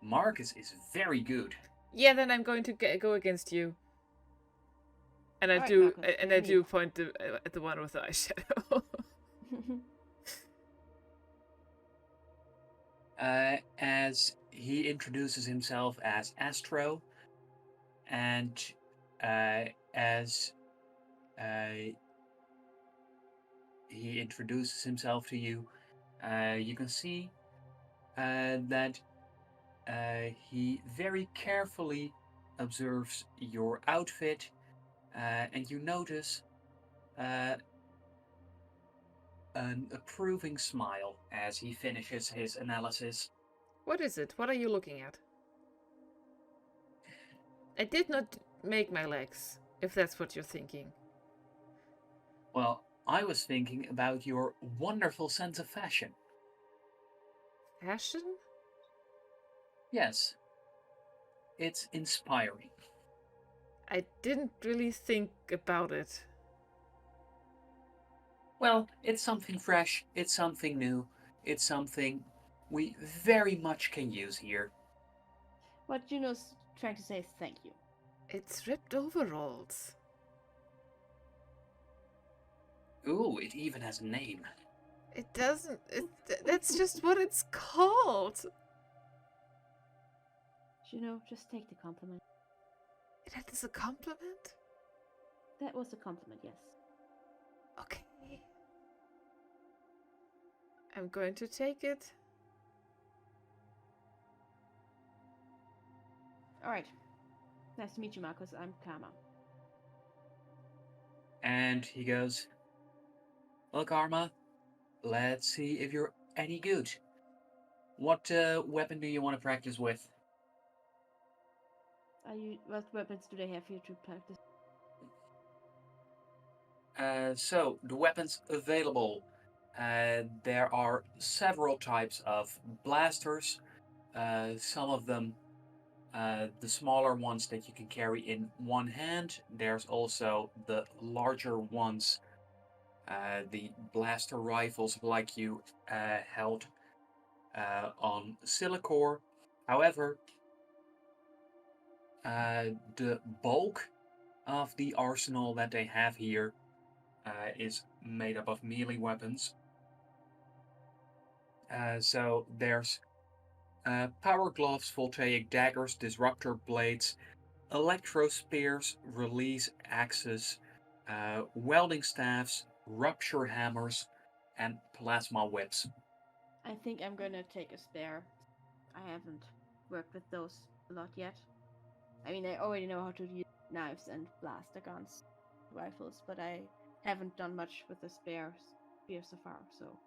Marcus is very good. Yeah, then I'm going to go against you. And I Alright, do, Marcus, and take I a do point at the one with the eyeshadow. As he introduces himself as Astro, and as he introduces himself to you, you can see that he very carefully observes your outfit, and you notice an approving smile as he finishes his analysis. What is it? What are you looking at? I did not make my legs, if that's what you're thinking. Well, I was thinking about your wonderful sense of fashion. Fashion? Yes, it's inspiring. I didn't really think about it. Well, it's something fresh, it's something new, it's something we very much can use here. What Juno's trying to say is thank you. It's ripped overalls. Ooh, it even has a name. It doesn't. That's just what it's called. Juno, just take the compliment. That is a compliment? That was a compliment, yes. Okay. I'm going to take it. Alright. Nice to meet you, Marcus. I'm Karma. And he goes, well, Karma, let's see if you're any good. What weapon do you want to practice with? What weapons do they have here to practice? So, the weapons available. There are several types of blasters. Some of them, the smaller ones that you can carry in one hand. There's also the larger ones, the blaster rifles like you held on Silicor. However, the bulk of the arsenal that they have here is made up of melee weapons. So there's power gloves, voltaic daggers, disruptor blades, electro spears, release axes, welding staffs, rupture hammers, and plasma whips. I think I'm gonna take a spare. I haven't worked with those a lot yet. I mean, I already know how to use knives and blaster guns, rifles, but I haven't done much with the spear so far, so.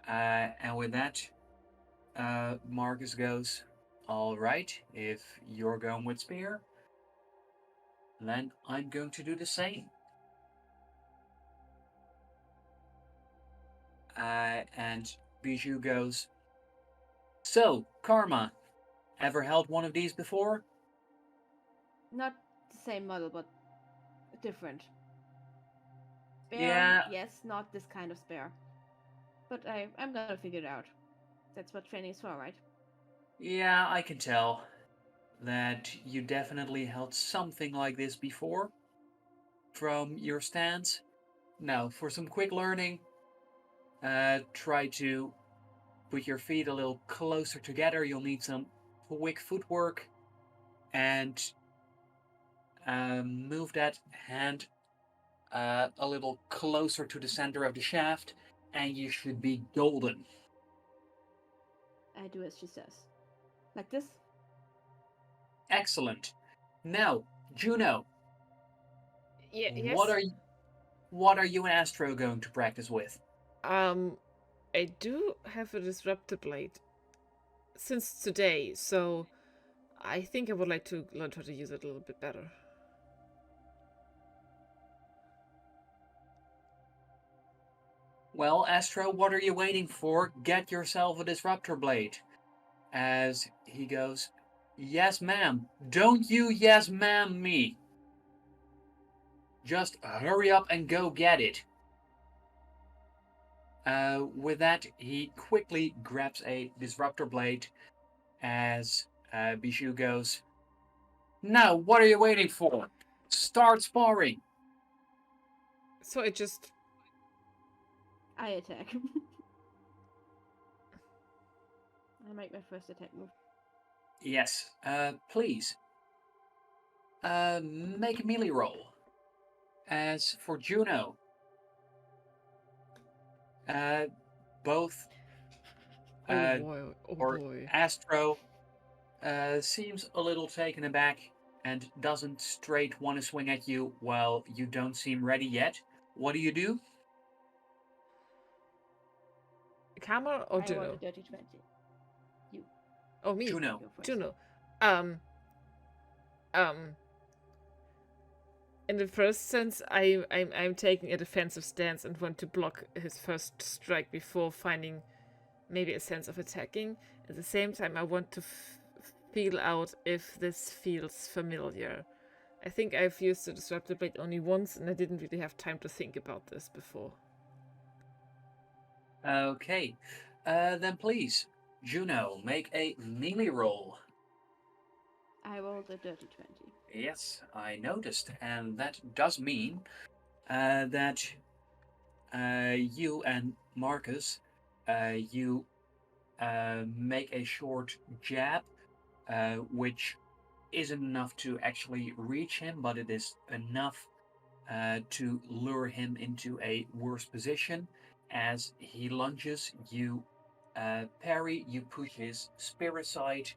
And with that, Marcus goes, all right, if you're going with spear, then I'm going to do the same. And Bijou goes, so, Karma, ever held one of these before? Not the same model, but different. Spear, Yeah, yes, not this kind of spear. But I'm gonna figure it out. That's what training is for, right? yeah, I can tell that you definitely held something like this before from your stance. Now, for some quick learning, try to put your feet a little closer together. You'll need some quick footwork and move that hand a little closer to the center of the shaft, and you should be golden. I do as she says. Like this? Excellent. Now, Juno, Yeah. what Yes. are you and Astro going to practice with? I do have a disruptor blade since today, so I think I would like to learn how to use it a little bit better. Well, Astro, what are you waiting for? Get yourself a disruptor blade. As he goes, yes, ma'am. Don't you yes, ma'am me. Just hurry up and go get it. With that, he quickly grabs a disruptor blade as Bijou goes, now, what are you waiting for? Start sparring. So it just I attack. I make my first attack move. Yes, please. Make a melee roll. As for Juno, both oh boy, oh or boy. Astro seems a little taken aback and doesn't straight want to swing at you while you don't seem ready yet. What do? Karma or I rolled Juno? a dirty 20. You. Oh, me. Juno. Go first. Juno. In the first sense, I'm taking a defensive stance and want to block his first strike before finding maybe a sense of attacking. At the same time, I want to feel out if this feels familiar. I think I've used the disruptor blade only once, and I didn't really have time to think about this before. Okay, then please, Juno, make a melee roll. I rolled a dirty 20. Yes, I noticed, and that does mean that you and Marcus, you make a short jab, which isn't enough to actually reach him, but it is enough to lure him into a worse position. As he lunges, you parry, you push his spear aside,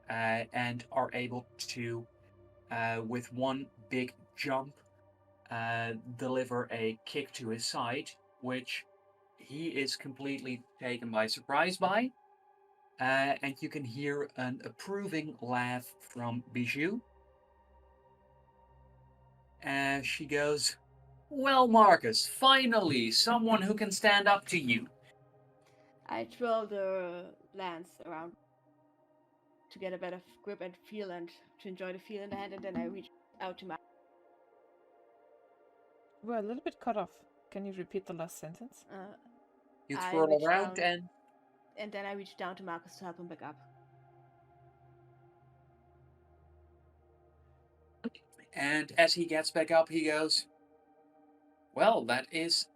and are able to, with one big jump, deliver a kick to his side, which he is completely taken by surprise by. And you can hear an approving laugh from Bijou. As she goes, well, Marcus, finally, someone who can stand up to you. I twirl the lance around to get a better grip and feel and to enjoy the feel in the hand, and then I reach out to my. We're a little bit cut off. Can you repeat the last sentence? You I twirl reach around down, and then I reach down to Marcus to help him back up. And as he gets back up, he goes, well, that is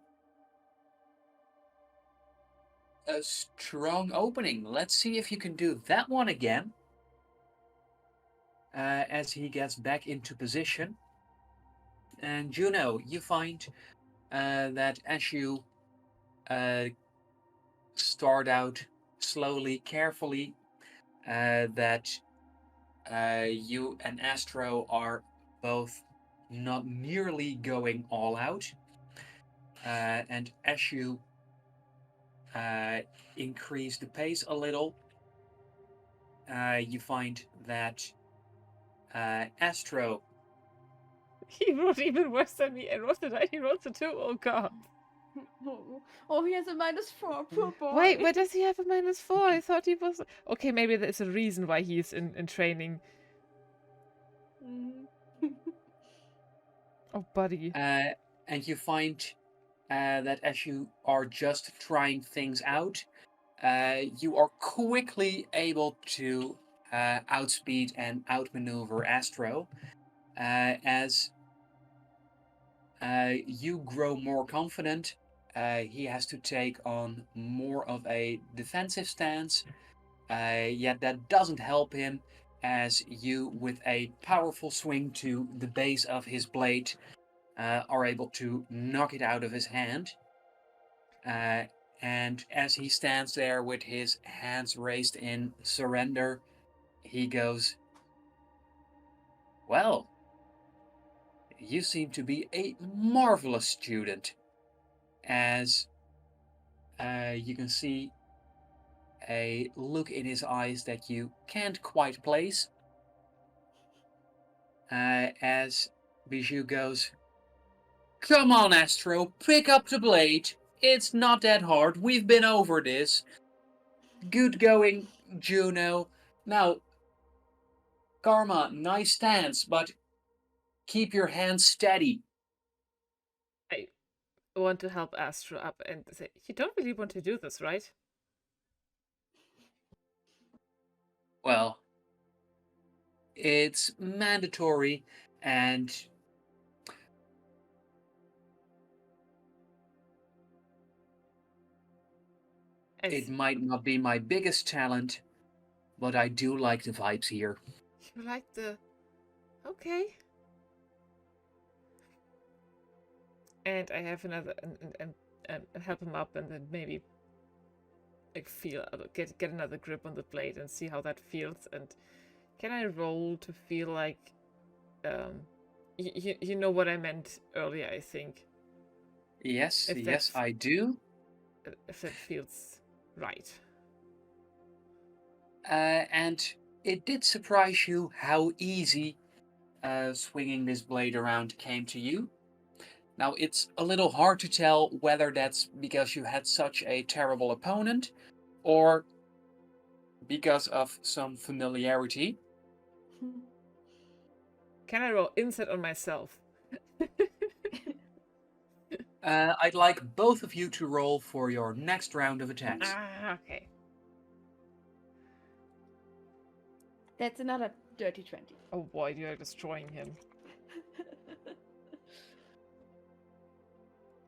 a strong opening. Let's see if you can do that one again. As he gets back into position. And Juno, you find that as you start out slowly, carefully, that you and Astro are both not nearly going all out. And as you increase the pace a little, you find that Astro. He rolled even worse than me, and what did I? He rolled a 2. Oh god. Oh, he has a -4. Poor boy. Wait, why does he have a -4? I thought he was. Okay, maybe there's a reason why he's in training. Oh, buddy. And you find that as you are just trying things out, you are quickly able to outspeed and outmaneuver Astro. As you grow more confident, he has to take on more of a defensive stance, yet that doesn't help him as you, with a powerful swing to the base of his blade, are able to knock it out of his hand. And as he stands there with his hands raised in surrender, he goes, well, you seem to be a marvelous student. As you can see a look in his eyes that you can't quite place. As Bijou goes, come on, Astro, pick up the blade. It's not that hard. We've been over this. Good going, Juno. Now, Karma, nice stance, but keep your hands steady. I want to help Astro up and say, you don't really want to do this, right? Well, it's mandatory and it might not be my biggest talent, but I do like the vibes here. You like the... Okay. And I have another... And help him up and then maybe like feel... Get another grip on the blade and see how that feels. And can I roll to feel like... You know what I meant earlier, I think. Yes, yes, I do. If that feels right. And it did surprise you how easy swinging this blade around came to you. Now, it's a little hard to tell whether that's because you had such a terrible opponent or because of some familiarity. Can I roll insight on myself? I'd like both of you to roll for your next round of attacks. Okay. That's another dirty 20. Oh boy, you are destroying him.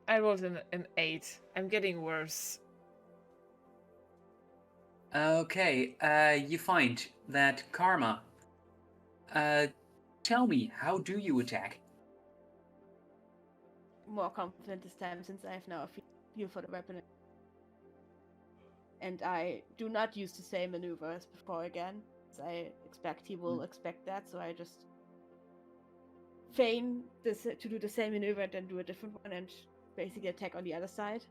I rolled an 8. I'm getting worse. Okay, you find that Karma. Tell me, how do you attack? More confident this time since I have now a feel for the weapon. And I do not use the same maneuver as before again. I expect he will expect that, so I just feign to do the same maneuver and then do a different one and basically attack on the other side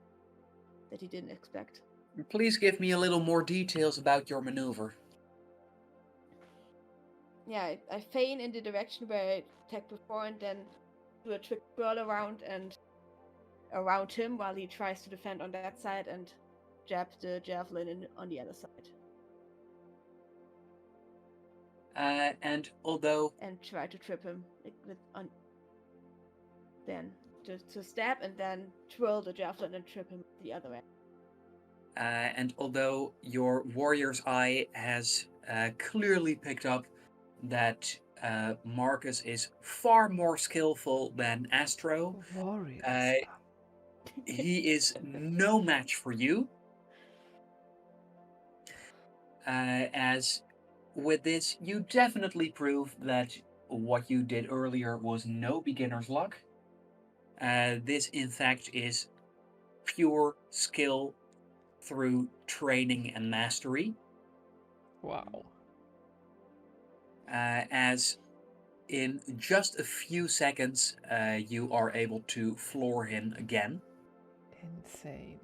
that he didn't expect. Please give me a little more details about your maneuver. Yeah, I feign in the direction where I attacked before and then do a trick twirl around and around him while he tries to defend on that side and jab the javelin on the other side. And although... And try to trip him then to stab and then twirl the javelin and trip him the other way. And although your warrior's eye has clearly picked up that Marcus is far more skillful than Astro, he is no match for you. As with this, you definitely prove that what you did earlier was no beginner's luck. This, in fact, is pure skill through training and mastery. Wow. As in just a few seconds, you are able to floor him again. Insane.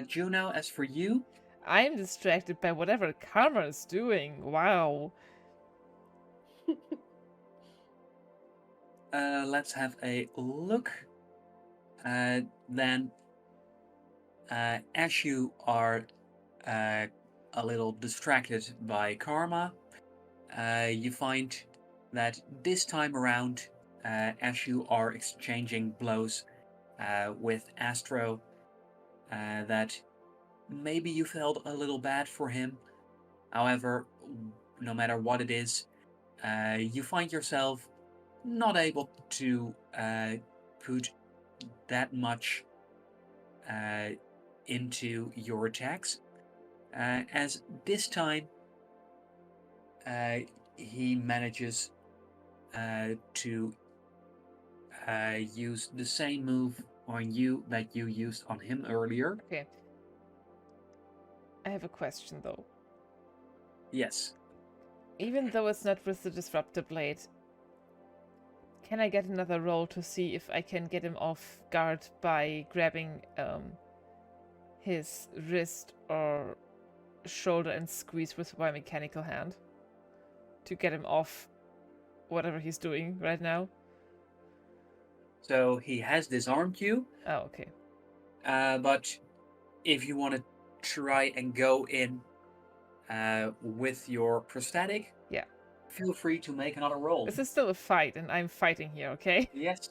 Juno, as for you? I'm distracted by whatever Karma is doing. Wow. Let's have a look. Then, as you are a little distracted by Karma, you find that this time around, as you are exchanging blows with Astro, that maybe you felt a little bad for him. However, no matter what it is, you find yourself not able to put that much into your attacks, as this time he manages to use the same move on you that you used on him earlier. Okay. I have a question though. Yes. Even though it's not with the Disruptor Blade, can I get another roll to see if I can get him off guard by grabbing his wrist or shoulder and squeeze with my mechanical hand? To get him off whatever he's doing right now? So he has disarmed you, Oh, okay. but if you want to try and go in with your prosthetic, Yeah. feel free to make another roll. This is still a fight, and I'm fighting here, okay? Yes.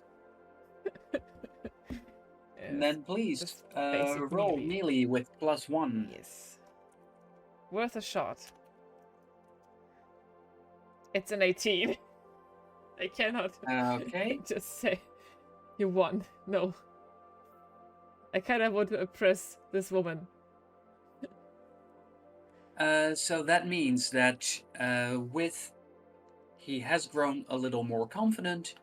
Yes, Then please just basic roll melee. melee with +1. Yes. Worth a shot. It's an 18. I cannot Okay. just say you won. No. I kind of want to oppress this woman. So that means that he has grown a little more confident.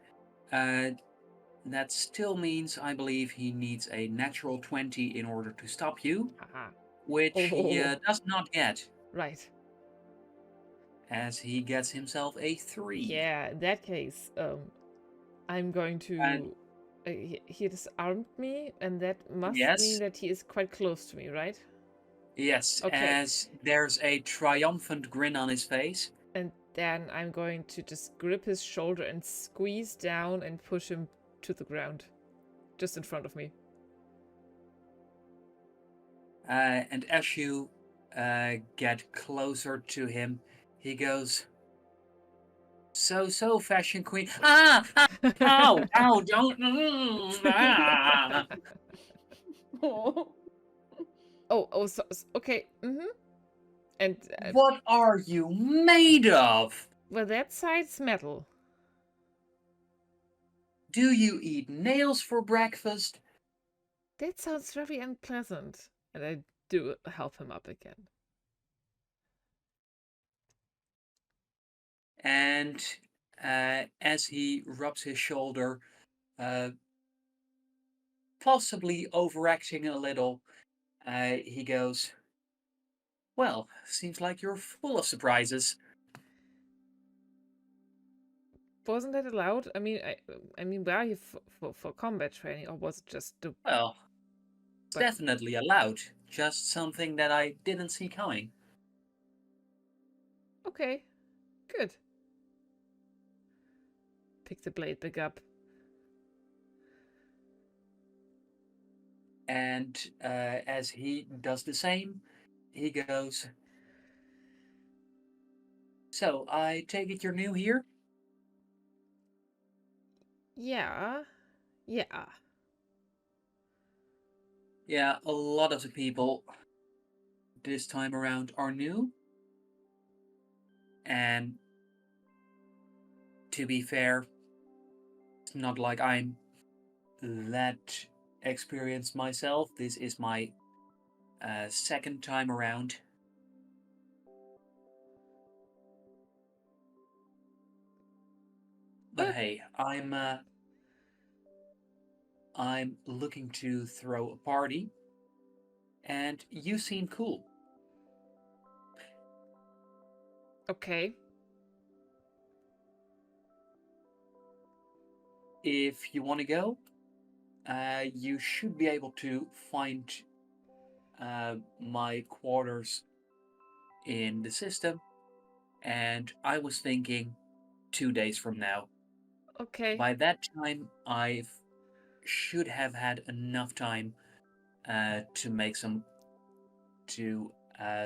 That still means, I believe, he needs a natural 20 in order to stop you, Haha. which he Oh. does not get, Right. as he gets himself a 3. Yeah, in that case, I'm going And to... he disarmed me, and that must mean yes, that he is quite close to me, right? yes, Okay. as there's a triumphant grin on his face. And then I'm going to just grip his shoulder and squeeze down and push him to the ground. Just in front of me. And as you get closer to him, he goes, so, fashion queen. Ow, don't. Okay. And, What are you made of? well, that side's metal. Do you eat nails for breakfast? That sounds very unpleasant. And I do help him up again. And as he rubs his shoulder, possibly overacting a little, he goes, well, seems like you're full of surprises. Wasn't that allowed? I mean, where are you for combat training, or was it just the... Well, it's But definitely allowed. Just something that I didn't see coming. okay, good. Pick the blade back up. And as he does the same, he goes, so, I take it you're new here? Yeah. Yeah, a lot of the people this time around are new. And to be fair, it's not like I'm that experienced myself. This is my second time around. But hey, I'm looking to throw a party, and you seem cool. Okay. If you want to go, you should be able to find my quarters in the system, and I was thinking 2 days from now. Okay. By that time, I should have had enough time to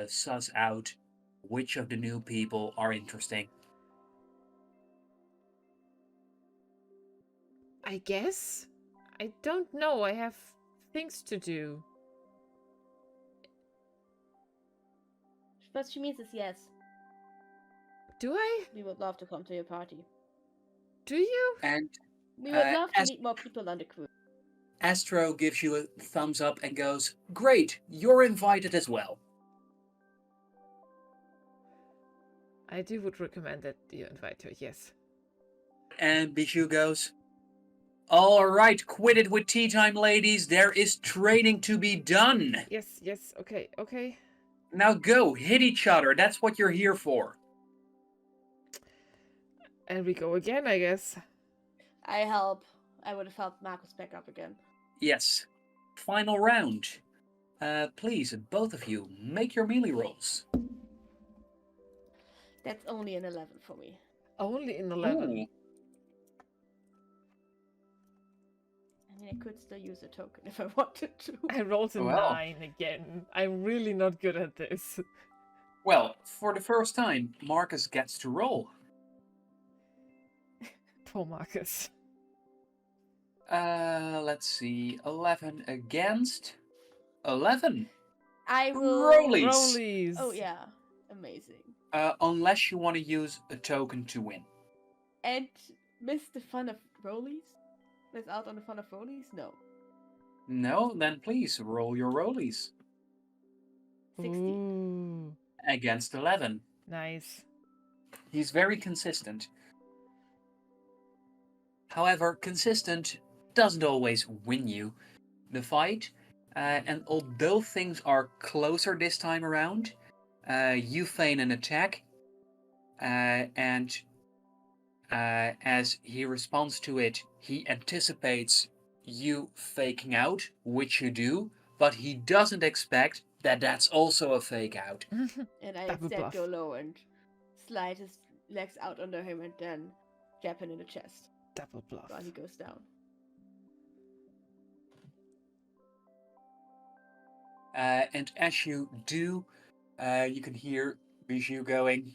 suss out which of the new people are interesting. I guess? I don't know. I have things to do. What she means is yes. Do I? We would love to come to your party. Do you? And We would love to meet more people on the crew. Astro gives you a thumbs up and goes, great, you're invited as well. I would recommend that you invite her, yes. And Bijou goes, all right, quit it with tea time, ladies. There is training to be done. Yes, okay. Now go, hit each other. That's what you're here for. And we go again, I guess. I help. I would have helped Marcus back up again. Yes. Final round. Please, both of you, make your melee rolls. That's only an 11 for me. Only in 11. Ooh. I could still use a token if I wanted to. I rolled a Well. 9 again. I'm really not good at this. Well, for the first time, Marcus gets to roll. Poor Marcus. Let's see. 11 against 11. I will. Rollies. Rollies. Oh yeah, amazing. Unless you want to use a token to win. And miss the fun of rollies? Miss out on the fun of rollies? No. No, then please roll your rollies. 16. Ooh, Against 11. nice. He's very consistent. However, consistent doesn't always win you the fight. And although things are closer this time around, you feign an attack. And as he responds to it, he anticipates you faking out, which you do, but he doesn't expect that that's also a fake out. And I Double instead bluff. go low and slide his legs out under him and then jab him in the chest Double bluff. while he goes down. And as you do, you can hear Bijou going,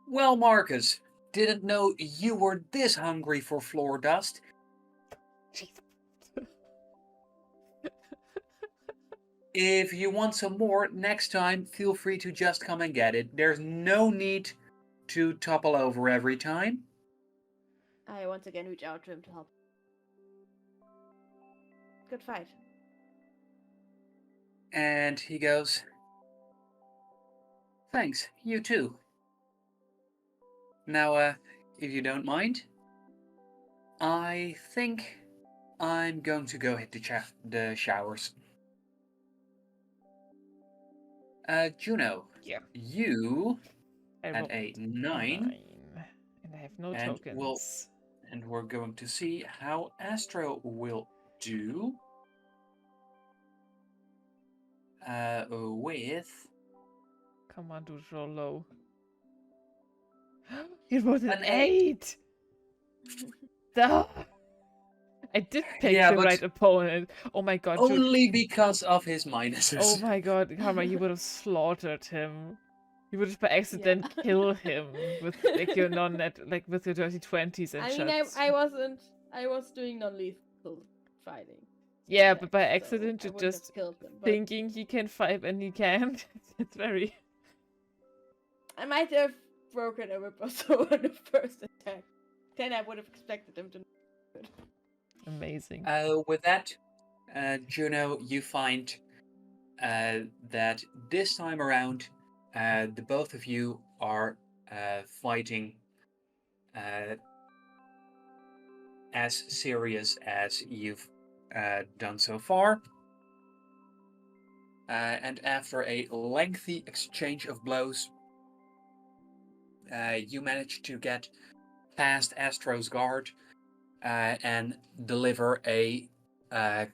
"Well, Marcus, didn't know you were this hungry for floor dust. If you want some more, next time, feel free to just come and get it. There's no need to topple over every time." I once again reach out to him to help. Good fight. And he goes, "Thanks, you too. Now, if you don't mind, I think I'm going to go hit the showers." Juno, Yeah. you I had rolled a 9, and I have no And tokens. and we're going to see how Astro will do. With Come on, dude, roll low. He rolled an An 8. 8! Duh. I did pick Yeah, the but right opponent. Oh my god, dude. only because of his Oh minuses. my god, Karma, you would have slaughtered him. You would just by accident Yeah. kill him with like your with your dirty 20s and I mean, shots. I was doing non-lethal fighting. Yeah, attacks, but by so accident I you're wouldn't have just killed him. But thinking he can fight and he can't. It's very I might have broken a rib or so on the first attack. Then I would have expected him to. amazing. With that, Juno, you find that this time around, the both of you are fighting as serious as you've done so far. And after a lengthy exchange of blows, you manage to get past Astro's guard and deliver a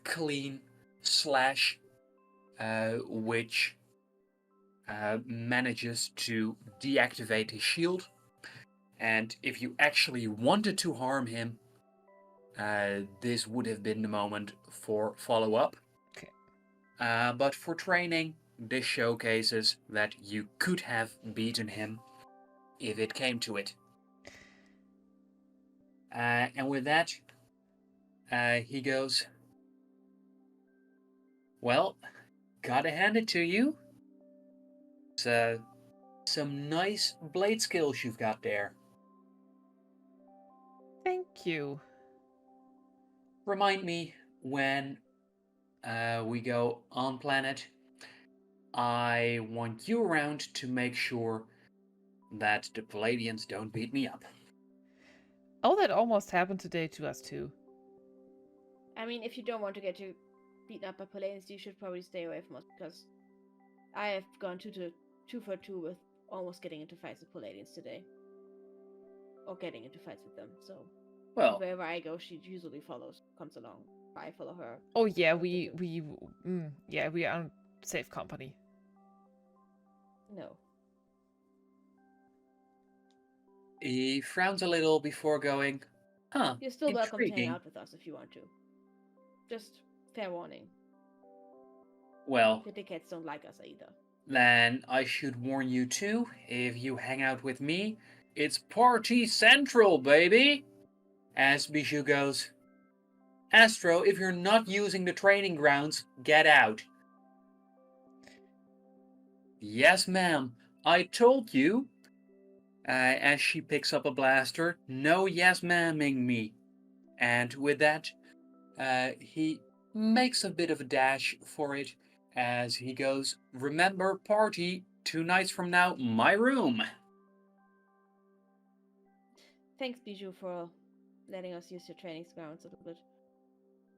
clean slash, which manages to deactivate his shield. And if you actually wanted to harm him, this would have been the moment for follow-up. Okay. But for training, this showcases that you could have beaten him if it came to it. And with that, he goes, "Well, gotta hand it to you. It's some nice blade skills you've got there. Thank you. Remind me when we go on planet. I want you around to make sure that the Palladians don't beat me up." Oh, that almost happened today to us too. I mean, if you don't want to get beaten up by Palladians, you should probably stay away from us because I have gone 2 for 2 with almost getting into fights with Palladians today, or getting into fights with them. So Well, wherever I go, she usually comes along. I follow her. Oh yeah, we are in safe company. No. he frowns a little before going, Huh, You're still welcome to hang intriguing. out with us if you want to. Just fair warning. Well, The dickheads don't like us either. then I should warn you too, if you hang out with me, it's party central, baby! As Bijou goes, Astro, if you're not using the training grounds, get out. Yes, ma'am, I told you. As she picks up a blaster, no yes ma'aming me. And with that, he makes a bit of a dash for it as he goes, remember party, 2 nights from now, my room. Thanks, Bijou, for letting us use your training grounds a little bit.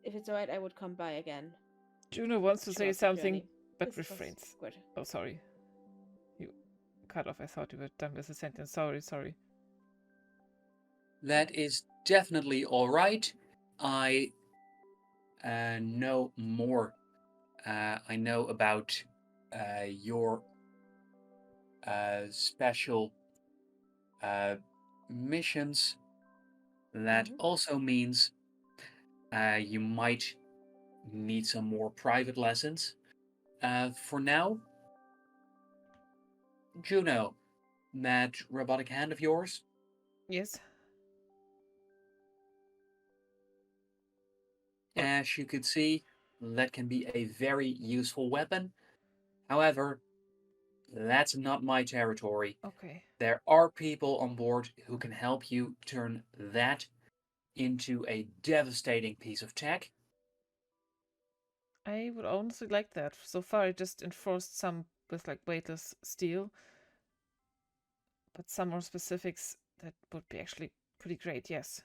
If it's alright, I would come by again. Juno wants to say throughout the something, journey. but This was refrains. good. Oh, sorry. You cut off. I thought you were done with the sentence. Sorry. That is definitely alright. I know more. I know about your special missions. That also means you might need some more private lessons. For now, Juno, that robotic hand of yours? Yes. As you could see, that can be a very useful weapon. However, that's not my territory. Okay. There are people on board who can help you turn that into a devastating piece of tech. I would honestly like that. So far, I just enforced some with like weightless steel, but some more specifics that would be actually pretty great. Yes.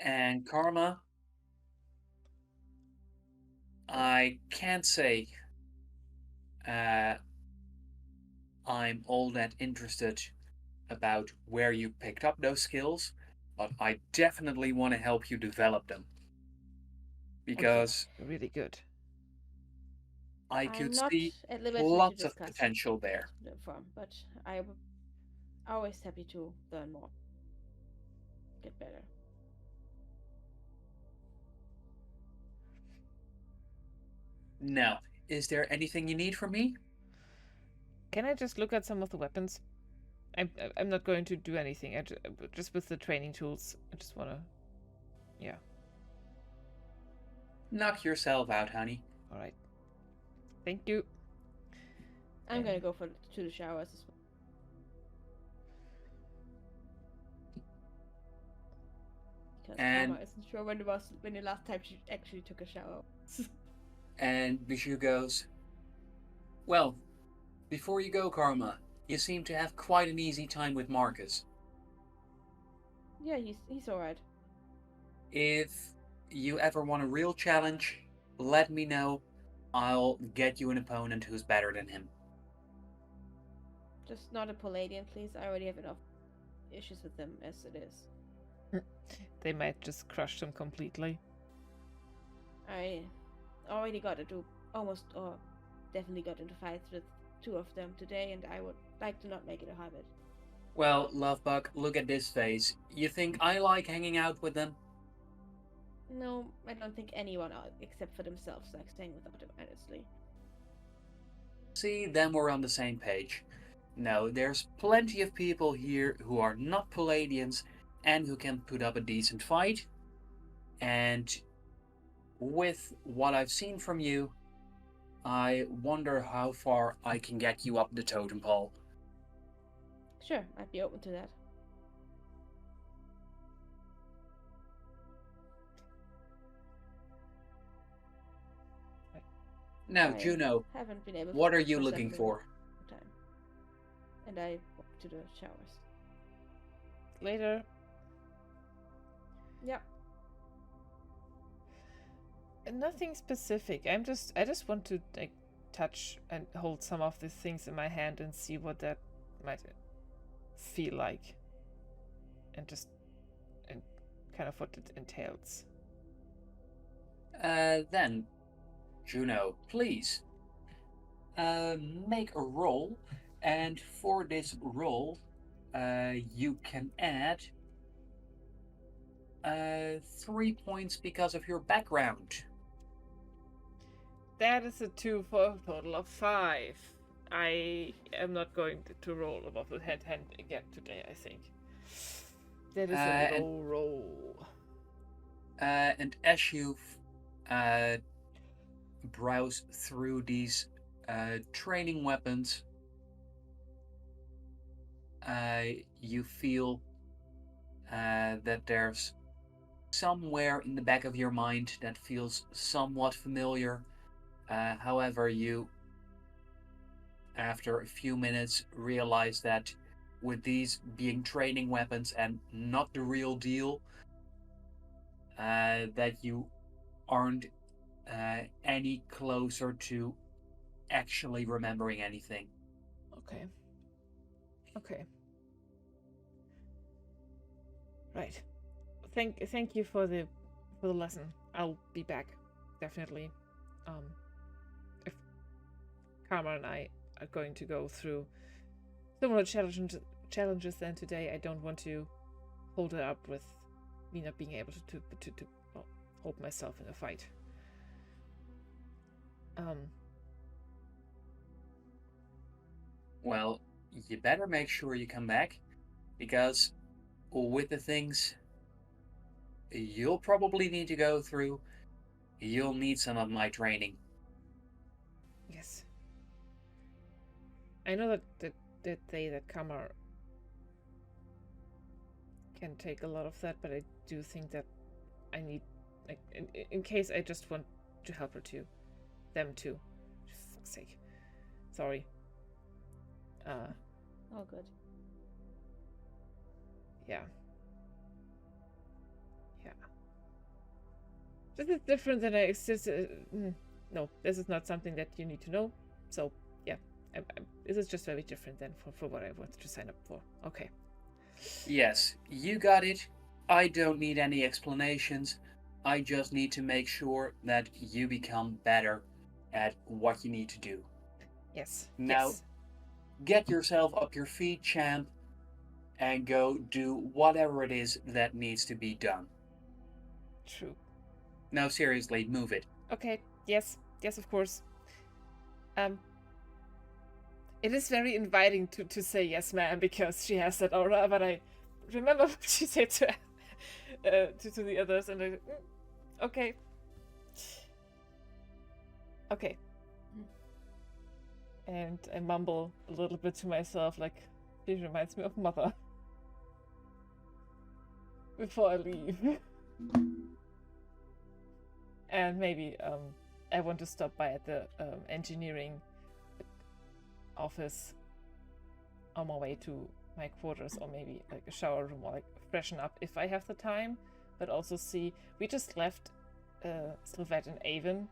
And Karma, I can't say I'm all that interested about where you picked up those skills, but I definitely want to help you develop them. Because really good. I I'm could not see at liberty lots to of discuss potential there. the form, but I'm always happy to learn more. Get better. Now, is there anything you need from me? Can I just look at some of the weapons? I'm not going to do anything. Just with the training tools. I just wanna, yeah. Knock yourself out, honey. All right. Thank you. I'm gonna go to the showers as well. Because Karma isn't sure when the last time she actually took a shower. And Bijou goes, well, before you go, Karma, you seem to have quite an easy time with Marcus. Yeah, he's alright. If you ever want a real challenge, let me know. I'll get you an opponent who's better than him. Just not a Palladian, please. I already have enough issues with them as it is. They might just crush them completely. I already got into definitely got into fights with 2 of them today, and I would like to not make it a habit. Well, Lovebug, look at this face. You think I like hanging out with them? No, I don't think anyone except for themselves likes staying without them, honestly. See, then we're on the same page. No, there's plenty of people here who are not Palladians and who can put up a decent fight. And with what I've seen from you, I wonder how far I can get you up the totem pole. Sure, I'd be open to that. Now, Juno, haven't been able what are you looking for? Time. And I walk to the showers. Later. Yeah. Nothing specific. I just want to like touch and hold some of these things in my hand and see what that might feel like, and kind of what it entails. Then, Juno, please, make a roll, and for this roll, you can add 3 points because of your background. That is a 2 for a total of 5. I am not going to roll above the hand again today, I think. That is a low roll. And as you browse through these training weapons, you feel that there's somewhere in the back of your mind that feels somewhat familiar. However, you, after a few minutes, realize that with these being training weapons and not the real deal, that you aren't any closer to actually remembering anything. Okay. Okay. Right. Thank you for the lesson. I'll be back, definitely. If Karma and I are going to go through similar challenges than today, I don't want to hold her up with me not being able to hold myself in a fight. Well, you better make sure you come back, because with the things you'll probably need to go through, you'll need some of my training. Yes. I know that Karma can take a lot of that, but I do think that I need, like, in case I just want to help her too. Them too. For fuck's sake. Sorry. All good. Yeah. Yeah. This is different than I existed. No, this is not something that you need to know. So, yeah. This is just very different than for what I wanted to sign up for. Okay. Yes, you got it. I don't need any explanations. I just need to make sure that you become better at what you need to do. Yes. Now, yes. Get yourself up your feet, champ, and go do whatever it is that needs to be done. True. No, seriously, move it. Okay. Yes. Yes, of course. It is very inviting to say yes, ma'am, because she has that aura, but I remember what she said to the others, and I, okay. Okay. And I mumble a little bit to myself, like, she reminds me of Mother. Before I leave. And maybe I want to stop by at the engineering office on my way to my quarters, or maybe like a shower room, or like freshen up if I have the time, but also see, we just left Sylvette and Avon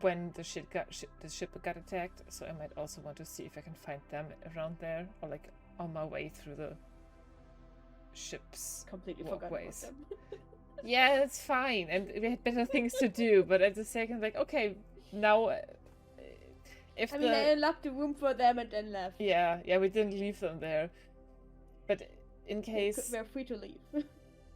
when the ship got attacked, so I might also want to see if I can find them around there, or like on my way through the ship's Completely walkways. forgot about them. Yeah, it's fine, and we had better things to do, but at the second, like, okay, now I mean, I unlocked the room for them and then left. Yeah, we didn't leave them there, but in case We're free to leave.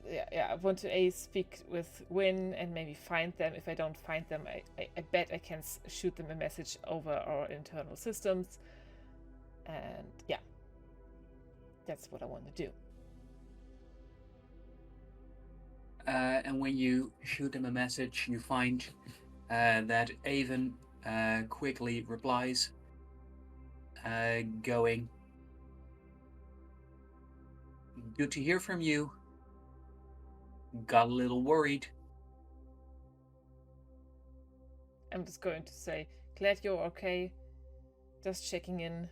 I want to speak with Wynn and maybe find them. If I don't find them, I bet I can shoot them a message over our internal systems, and yeah, that's what I want to do. And when you shoot them a message, you find that Avon quickly replies, going, "Good to hear from you. Got a little worried." I'm just going to say, glad you're okay. Just checking in.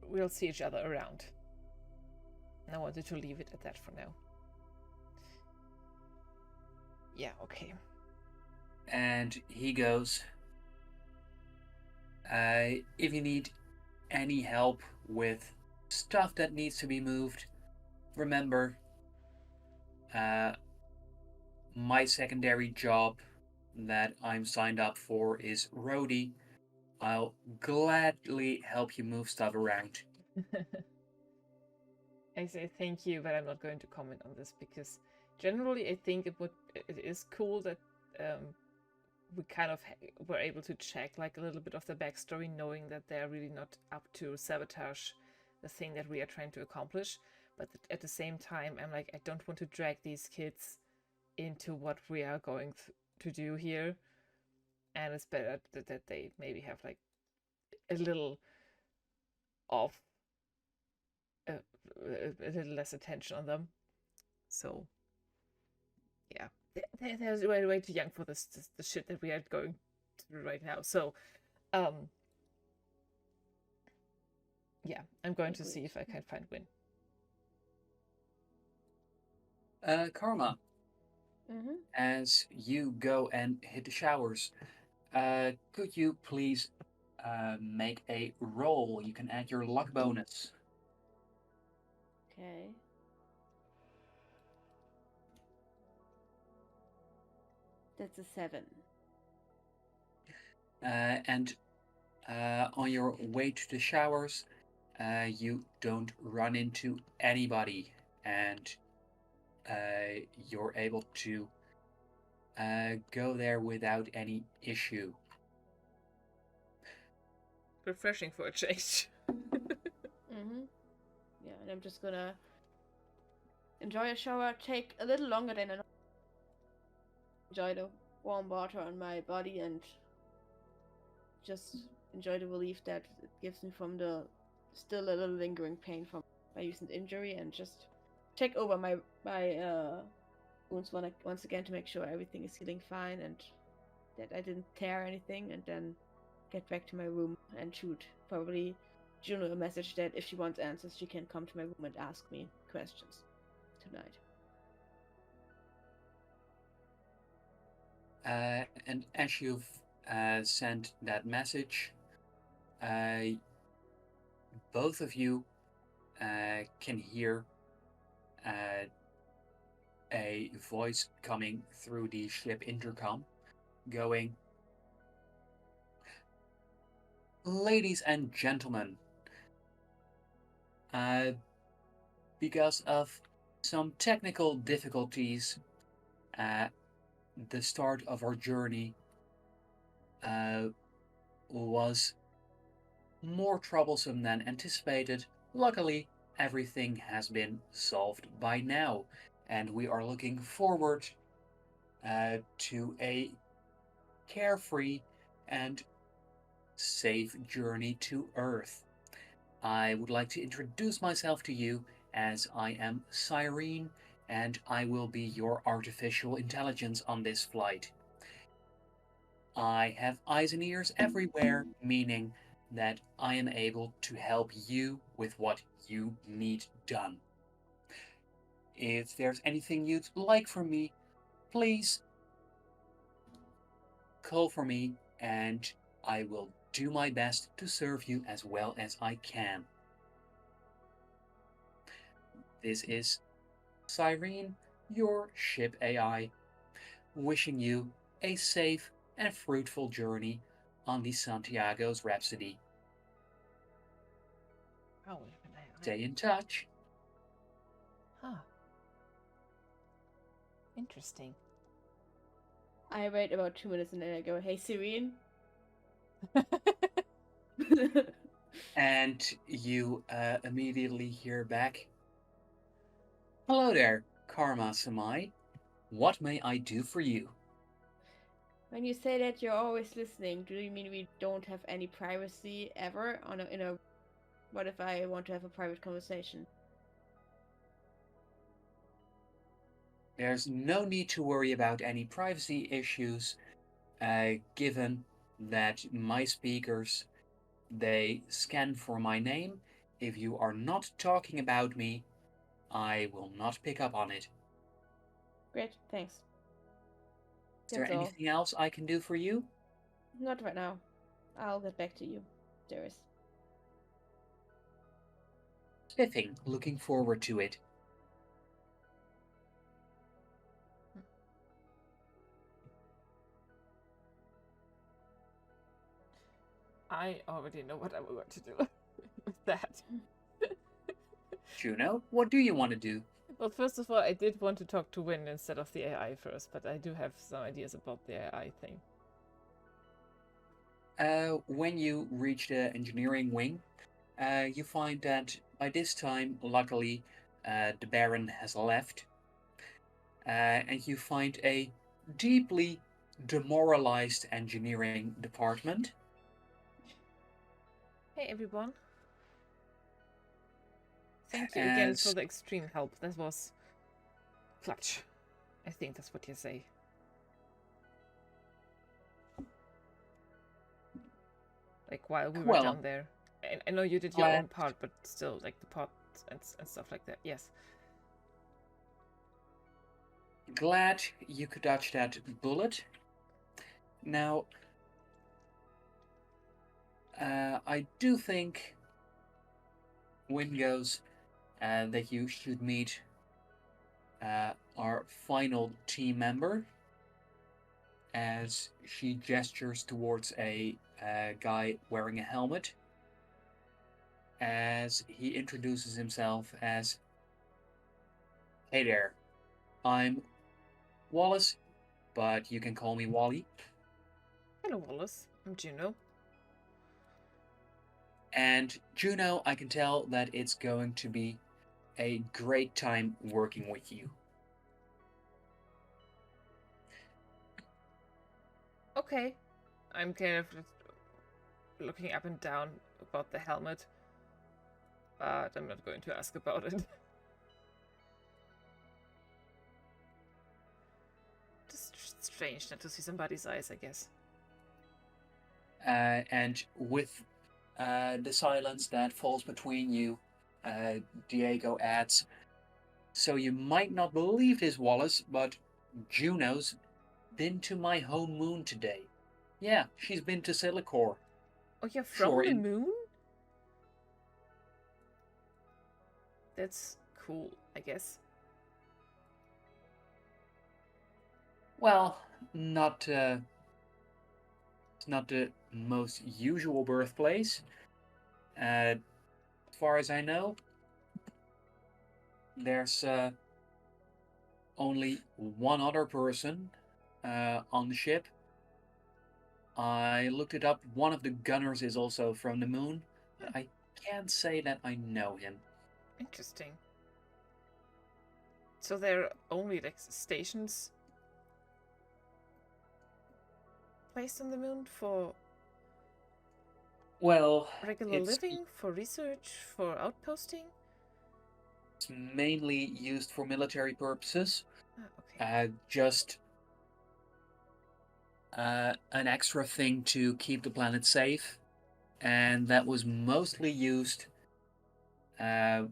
We'll see each other around. And I wanted to leave it at that for now. Yeah, okay. And he goes, if you need any help with stuff that needs to be moved, remember, my secondary job that I'm signed up for is roadie. I'll gladly help you move stuff around. I say thank you, but I'm not going to comment on this because generally I think it is cool that we kind of were able to check like a little bit of the backstory, knowing that they're really not up to sabotage the thing that we are trying to accomplish. But at the same time, I'm like, I don't want to drag these kids into what we are going to do here, and it's better that they maybe have like a little of a little less attention on them. So yeah, they're way too young for this the shit that we are going through right now. So yeah, I'm going to see if I can find Win. Karma, as you go and hit the showers, could you please make a roll? You can add your luck bonus. Okay. That's a 7. And on your way to the showers, you don't run into anybody, and you're able to go there without any issue. Refreshing for a change. Yeah, and I'm just gonna enjoy a shower, take a little longer than I enjoy the warm water on my body, and just enjoy the relief that it gives me from the still a little lingering pain from my recent injury, and just check over my wounds once again to make sure everything is healing fine and that I didn't tear anything, and then get back to my room and shoot probably Juno a message that if she wants answers, she can come to my room and ask me questions tonight. And as you've sent that message, both of you can hear a voice coming through the ship intercom going, "Ladies and gentlemen, because of some technical difficulties at the start of our journey was more troublesome than anticipated. Luckily, everything has been solved by now, and we are looking forward to a carefree and safe journey to Earth. I would like to introduce myself to you as I am Cyrene, and I will be your artificial intelligence on this flight. I have eyes and ears everywhere, meaning that I am able to help you with what you need done. If there's anything you'd like from me, please call for me and I will do my best to serve you as well as I can. This is Cyrene, your ship AI, wishing you a safe and fruitful journey on the Santiago's Rhapsody. Oh, Stay in touch. Huh. Interesting. I wait about 2 minutes and then I go, "Hey, Serene." And you immediately hear back, "Hello there, Karma Samai. What may I do for you?" When you say that you're always listening, do you mean we don't have any privacy ever in a? What if I want to have a private conversation? There's no need to worry about any privacy issues, given that my speakers, they scan for my name. If you are not talking about me, I will not pick up on it. Great, thanks. Is there That's all. anything else I can do for you? Not right now. I'll get back to you. There is. Spiffing, looking forward to it. I already know what I'm going to do with that. Juno, what do you want to do? Well, first of all, I did want to talk to Win instead of the AI first, but I do have some ideas about the AI thing. When you reach the engineering wing, you find that by this time, luckily, the Baron has left, and you find a deeply demoralized engineering department. Hey, everyone. Thank you again for As the extreme help. That was clutch. I think that's what you say. Like, while we were well, down there. I know you did your glad own part, but still, like, the pot and stuff like that. Yes. glad you could dodge that bullet. Now, I do think Win goes that you should meet our final team member, as she gestures towards a guy wearing a helmet, as he introduces himself as, "Hey there, I'm Wallace, but you can call me Wally." Hello, Wallace. I'm Juno. And Juno, I can tell that it's going to be a great time working with you. Okay. I'm kind of looking up and down about the helmet, but I'm not going to ask about it. Just strange not to see somebody's eyes, I guess. And with the silence that falls between you, Diego adds, "So you might not believe this, Wallace, but Juno's been to my home moon today. Yeah, she's been to Silicor. Oh, you're from Sure, the moon? That's cool, I guess. well, not it's not the most usual birthplace. As far as I know, there's only one other person on the ship. I looked it up. One of the gunners is also from the moon, but I can't say that I know him." Interesting. So there are only like stations placed on the moon for Well, regular it's living, for research, for outposting? mainly used for military purposes. Okay. Just an extra thing to keep the planet safe, and that was mostly used uh,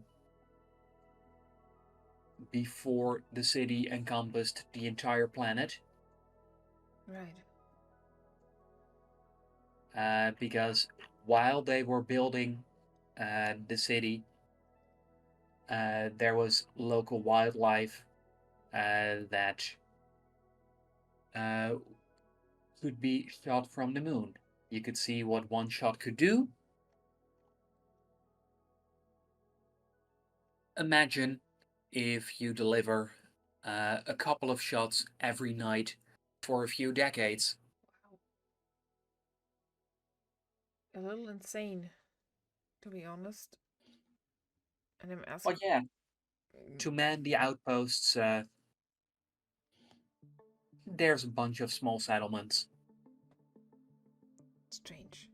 before the city encompassed the entire planet, Right. because while they were building the city, there was local wildlife that uh, could be shot from the moon. You could see what one shot could do. Imagine if you deliver a couple of shots every night for a few decades. Wow. A little insane, to be honest. And I'm But asking. yeah, to man the outposts, there's a bunch of small settlements. Strange.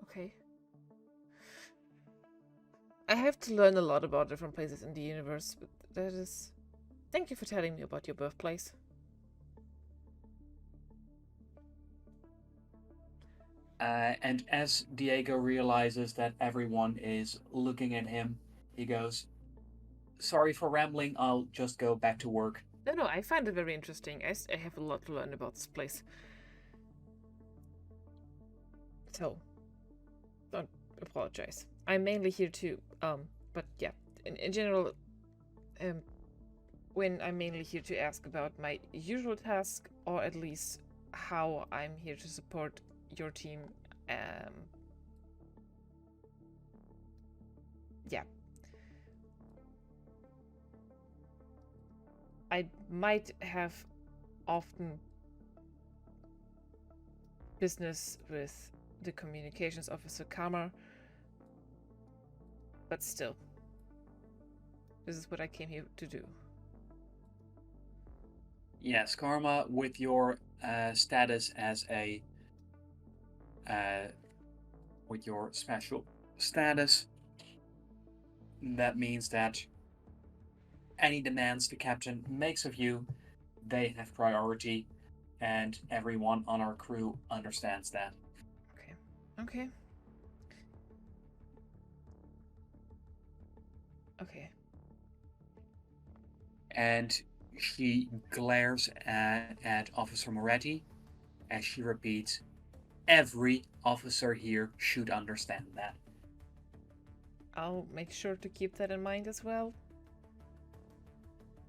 Okay. I have to learn a lot about different places in the universe, but that is. Thank you for telling me about your birthplace. And as Diego realizes that everyone is looking at him, he goes, "Sorry for rambling, I'll just go back to work." No, I find it very interesting. I have a lot to learn about this place. So, don't apologize. I'm mainly here to, but yeah, in general, when I'm mainly here to ask about my usual task, or at least how I'm here to support your team. Yeah. I might have often business with the communications officer Karma, but still, this is what I came here to do. Yes, Karma, with your status as a with your special status, that means that any demands the captain makes of you, they have priority, and everyone on our crew understands that. Okay. Okay. Okay. And she glares at Officer Moretti as she repeats, every officer here should understand that. I'll make sure to keep that in mind as well.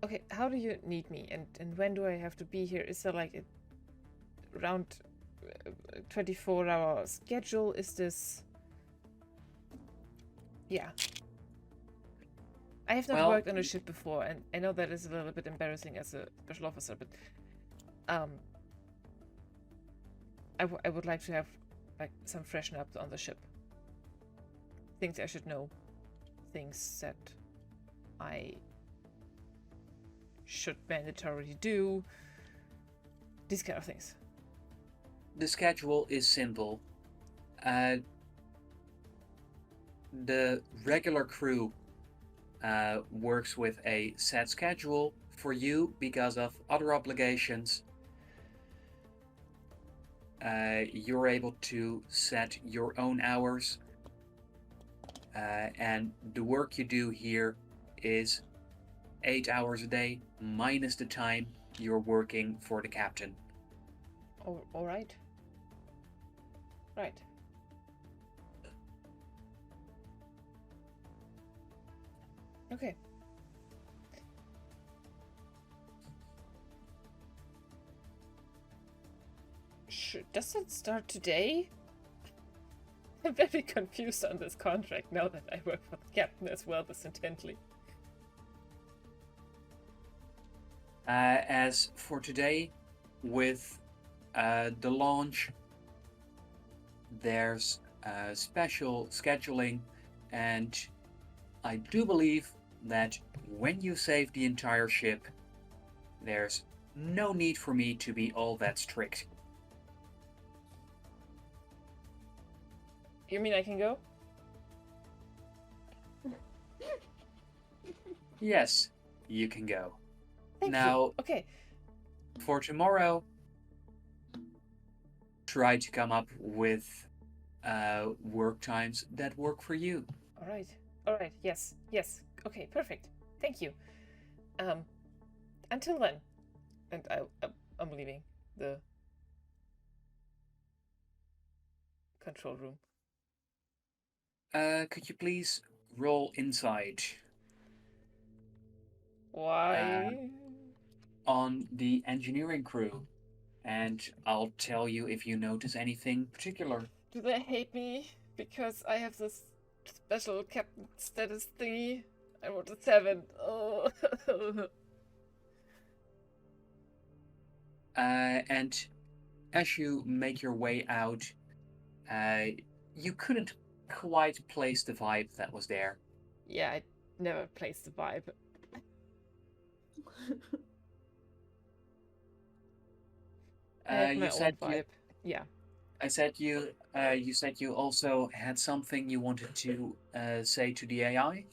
Okay, how do you need me, and when do I have to be here? Is there like a round 24-hour schedule? Is this... Yeah. I have not worked on a ship before, and I know that is a little bit embarrassing as a special officer, but I would like to have like some freshen up on the ship. Things I should know. Things that I should mandatorily do. These kind of things. The schedule is simple. The regular crew works with a set schedule. For you, because of other obligations, you're able to set your own hours, and the work you do here is 8 hours a day minus the time you're working for the captain. Oh, all right. Right. Okay. Does it start today? I'm very confused on this contract now that I work for the captain as well as intently. As for today, with the launch, there's special scheduling, and I do believe that when you save the entire ship, there's no need for me to be all that strict. You mean I can go? Yes, you can go. Thank Now, you. Okay. for tomorrow, try to come up with work times that work for you. All right. All right. Yes. Yes. Okay. Perfect. Thank you. Until then, and I'm leaving the control room. Could you please roll inside? Why? On the engineering crew, and I'll tell you if you notice anything particular. Do they hate me because I have this special captain status thingy? I rolled a 7. Oh. And as you make your way out, you couldn't quite place the vibe that was there. Yeah, I never placed the vibe. I have my own vibe. Yeah. I said you said you also had something you wanted to say to the AI?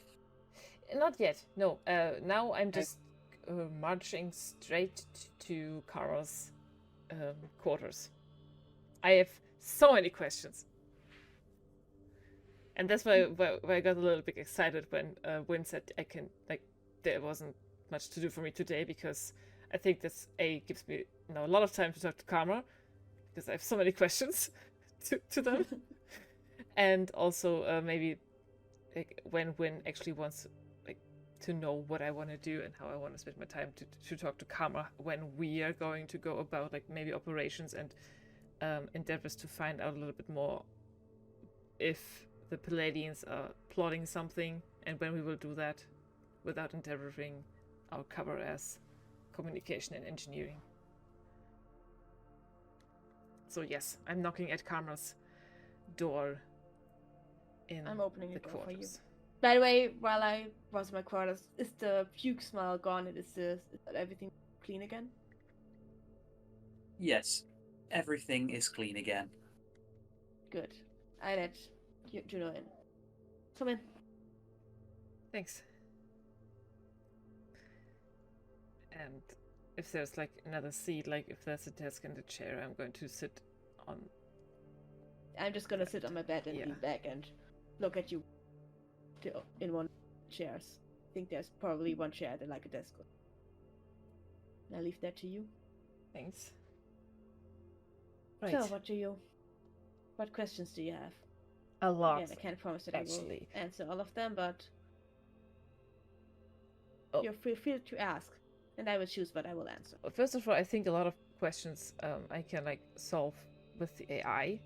Not yet. No. Now I'm just marching straight to Kara's quarters. I have so many questions. And that's why I got a little bit excited when Wynn said there wasn't much to do for me today, because I think this gives me a lot of time to talk to Karma, because I have so many questions to them. And also maybe when Wynn actually wants to know what I want to do and how I want to spend my time to talk to Karma when we are going to go about maybe operations and endeavors to find out a little bit more if the Palladians are plotting something, and when we will do that without endeavoring our cover as communication and engineering. So yes, I'm knocking at Karma's door in I'm opening the the door for you. quarters. By the way, while I was in my quarters, is the puke smell gone and is everything clean again? Yes, everything is clean again. Good. I let Juno in. Come in. Thanks. And if there's like another seat, like if there's a desk and a chair, I'm going to sit on. I'm just gonna sit on my bed and lean back and look at you in one of the chairs. I think there's probably one chair that like a desk. I'll leave that to you. Thanks. Right. So, what questions do you have? A lot. Again, I can't promise that actually. I will answer all of them, but Oh. you're free to ask, and I will choose what I will answer. First of all, I think a lot of questions I can like solve with the AI.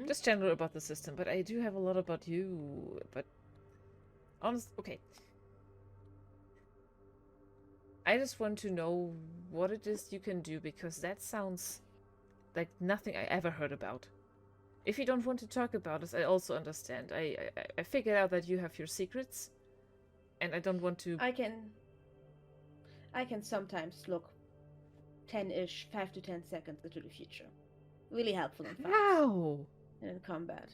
Just general about the system, but I do have a lot about you. But okay. I just want to know what it is you can do, because that sounds like nothing I ever heard about. If you don't want to talk about this, I also understand. I figured out that you have your secrets, and I don't want to. I can sometimes look 10-ish, 5 to 10 seconds into the future. Really helpful in fights. How? And in combat.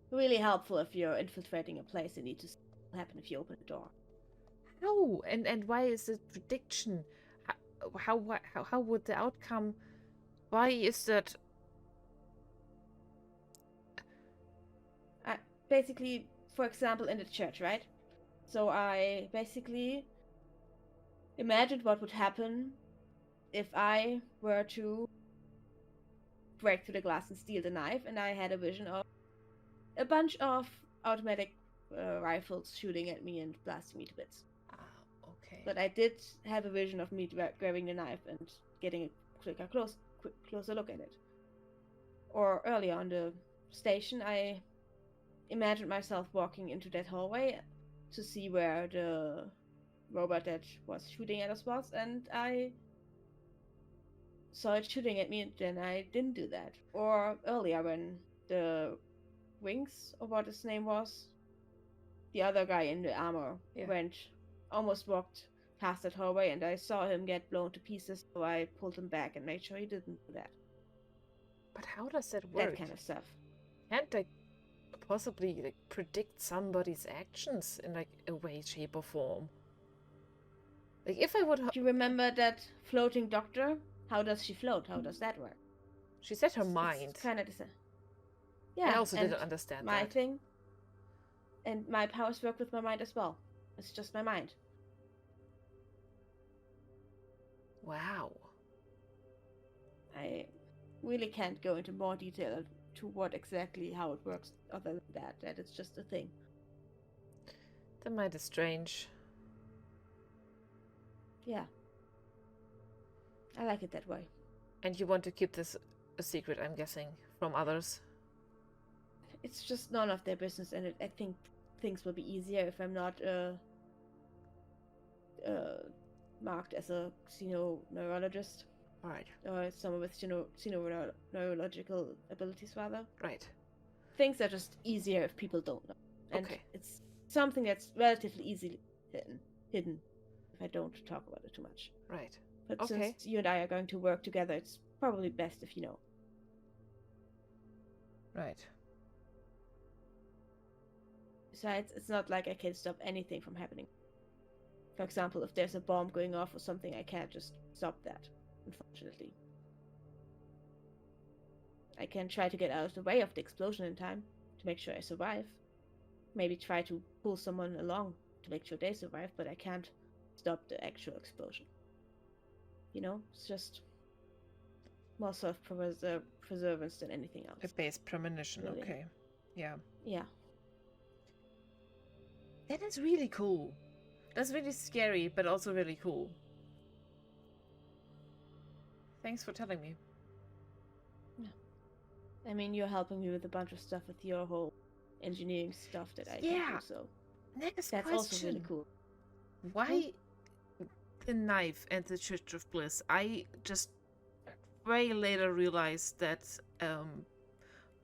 Really helpful if you're infiltrating a place and need to see what will happen if you open the door. How? And why is it prediction? How would the outcome? Why is that? Basically, for example, in the church, right? So I basically imagined what would happen if I were to break through the glass and steal the knife, and I had a vision of a bunch of automatic rifles shooting at me and blasting me to bits. Okay. But I did have a vision of me grabbing the knife and getting a closer look at it. Or earlier on the station, I imagined myself walking into that hallway to see where the robot that was shooting at us was, and I saw it shooting at me, and then I didn't do that. Or earlier when the Wings, or what his name was, the other guy in the armor, almost walked past that hallway, and I saw him get blown to pieces, so I pulled him back and made sure he didn't do that. But how does that work? That kind of stuff. Can't I possibly like predict somebody's actions in like a way, shape, or form? Like if I would. Do you remember that floating doctor? How does she float? How does that work? She said her mind. It's kind of the same. Yeah. I also didn't understand my that. thing. And my powers work with my mind as well. It's just my mind. Wow. I really can't go into more detail to how it works, other than that it's just a thing. The mind is strange. Yeah. I like it that way. And you want to keep this a secret, I'm guessing, from others? It's just none of their business, and I think things will be easier if I'm not marked as a xenoneurologist. Alright. Or someone with xenoneurological abilities, rather. Right. Things are just easier if people don't know. And okay. It's something that's relatively easily hidden if I don't talk about it too much. Right. But okay. Since you and I are going to work together, it's probably best if you know. Right. Besides, it's not like I can stop anything from happening. For example, if there's a bomb going off or something, I can't just stop that, unfortunately. I can try to get out of the way of the explosion in time to make sure I survive. Maybe try to pull someone along to make sure they survive, but I can't stop the actual explosion. It's just more self-preservance than anything else. A base premonition, really. Okay. Yeah. Yeah. That is really cool. That's really scary, but also really cool. Thanks for telling me. Yeah. I mean, you're helping me with a bunch of stuff with your whole engineering stuff that I can do, so Next that's question. also really cool. Why the knife and the Church of Bliss? I just way later realized that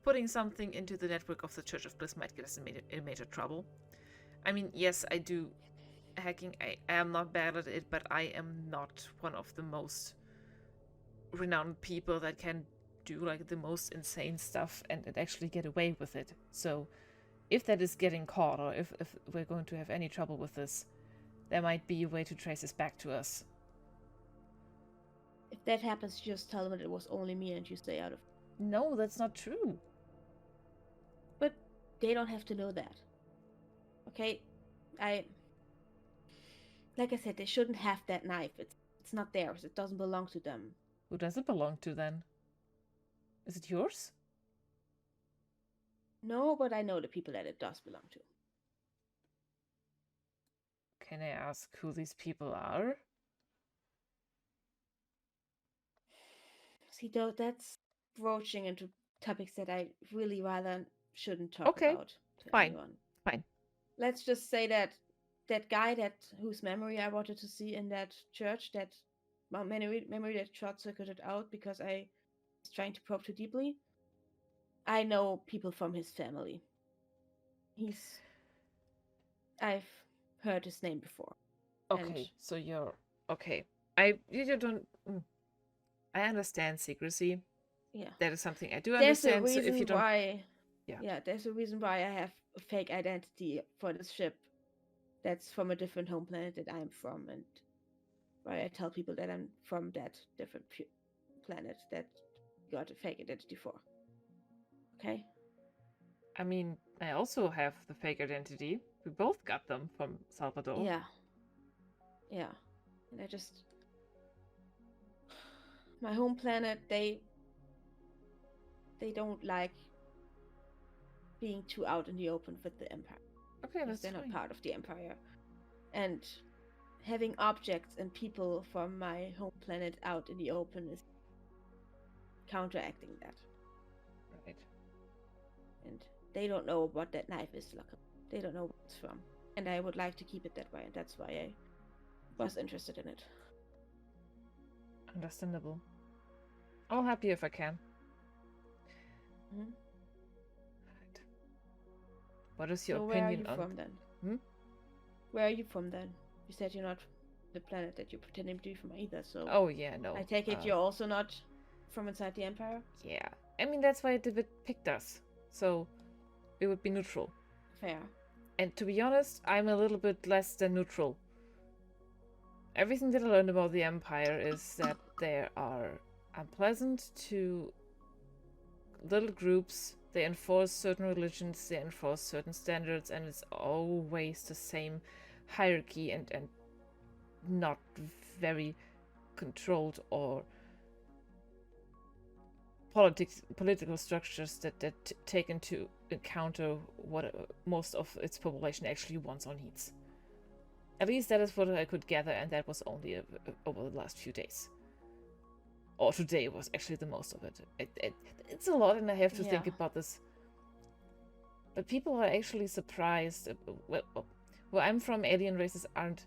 putting something into the network of the Church of Bliss might get us in major trouble. I mean, yes, I do hacking. I am not bad at it, but I am not one of the most renowned people that can do like the most insane stuff and actually get away with it. So if that is getting caught, or if we're going to have any trouble with this, there might be a way to trace this back to us. If that happens, just tell them it was only me and you stay out of it. No, that's not true. But they don't have to know that. Okay? Like I said, they shouldn't have that knife. It's not theirs. It doesn't belong to them. Who does it belong to then? Is it yours? No, but I know the people that it does belong to. Can I ask who these people are? See, though, that's broaching into topics that I really rather shouldn't talk Okay, about to fine, anyone. fine. Let's just say that guy whose memory I wanted to see in that church, that memory that short-circuited out because I was trying to probe too deeply. I know people from his family. I've heard his name before. Okay, so you're okay. You don't. I understand secrecy. Yeah. That is something I do There's a understand. So if you reason don't, why. yeah, There's a reason why I have a fake identity for this ship. That's from a different home planet that I'm from, and why I tell people that I'm from that different planet that got a fake identity for. Okay? I mean, I also have the fake identity. We both got them from Salvador. Yeah. Yeah. And I just. My home planet, they don't like being too out in the open with the Empire. Okay, Because that's they're fine. not part of the Empire. And having objects and people from my home planet out in the open is counteracting that. Right. And they don't know what that knife is, like. They don't know what it's from. And I would like to keep it that way, and that's why I was interested in it. Understandable. I'll help you if I can. Mm-hmm. Right. What is your So where are opinion you on? from then? Hmm? Where are you from then? You said you're not the planet that you're pretending to be from either, so Oh yeah, no. I take it you're also not from inside the Empire? Yeah. I mean, that's why David picked us. So we would be neutral. Fair. And to be honest, I'm a little bit less than neutral. Everything that I learned about the Empire is that they are unpleasant to little groups. They enforce certain religions, they enforce certain standards, and it's always the same hierarchy and not very controlled or political structures that take into encounter what most of its population actually wants or needs. At least that is what I could gather, and that was only over the last few days. Or today was actually the most of it. It's a lot, and I have to think about this. But people are actually surprised. Where I'm from, alien races aren't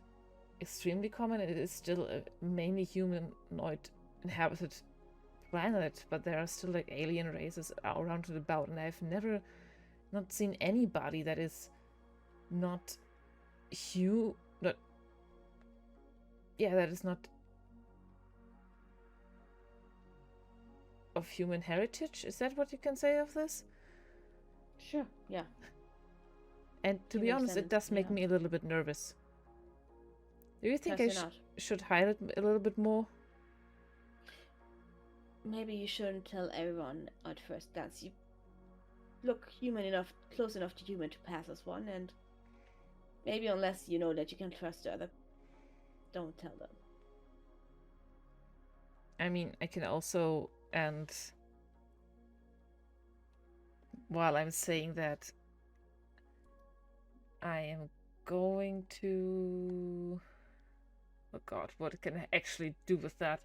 extremely common. It is still a mainly humanoid inhabited planet, but there are still like alien races around and about, and I've never not seen anybody that is not that is not of human heritage. Is that what you can say of this? Sure, yeah. And to be honest, it does make me a little bit nervous. Do you think I should hide it a little bit more? Maybe you shouldn't tell everyone at first glance. You look human enough, close enough to human to pass as one, and maybe unless you know that you can trust the other, don't tell them. I mean, I can also, and while I'm saying that, I am going to... Oh god, what can I actually do with that?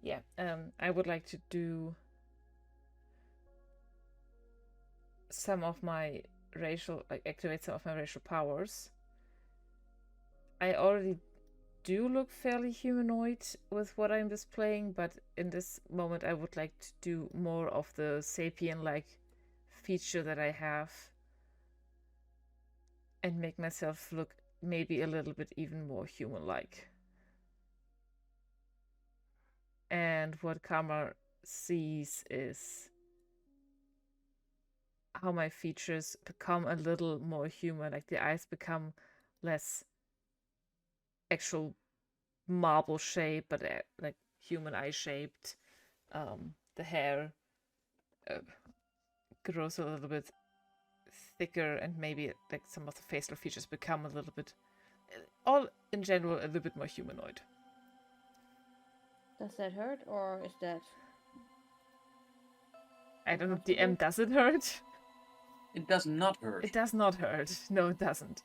Yeah, I would like to do some of my activate some of my racial powers. I already do look fairly humanoid with what I'm displaying, but in this moment I would like to do more of the sapien-like feature that I have and make myself look maybe a little bit even more human-like. And what Karma sees is how my features become a little more human, like the eyes become less actual marble shape, but like human eye shaped. The hair grows a little bit thicker, and maybe like some of the facial features become a little bit, all in general, a little bit more humanoid. Does that hurt, or is that? I don't know. DM, does it hurt? It does not hurt. It does not hurt. No, it doesn't.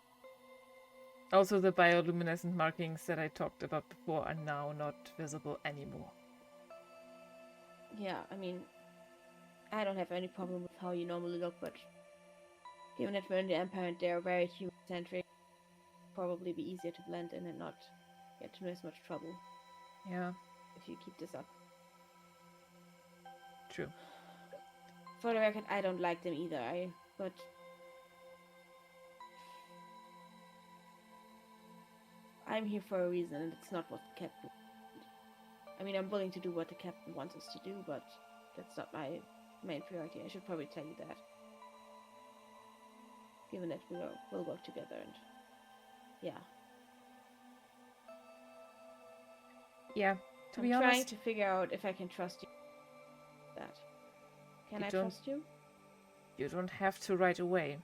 Also, the bioluminescent markings that I talked about before are now not visible anymore. Yeah, I mean, I don't have any problem with how you normally look, but given that we're in the Empire and they're very human-centric, probably be easier to blend in and not get into as much trouble. Yeah. If you keep this up. True. For the record, I don't like them either. But I'm here for a reason, and it's not what the captain. I mean, I'm willing to do what the captain wants us to do, but that's not my main priority. I should probably tell you that. Given that we'll work together, and yeah. Yeah. To be I'm honest, trying to figure out if I can trust you. That. Can I trust you? You don't have to right away.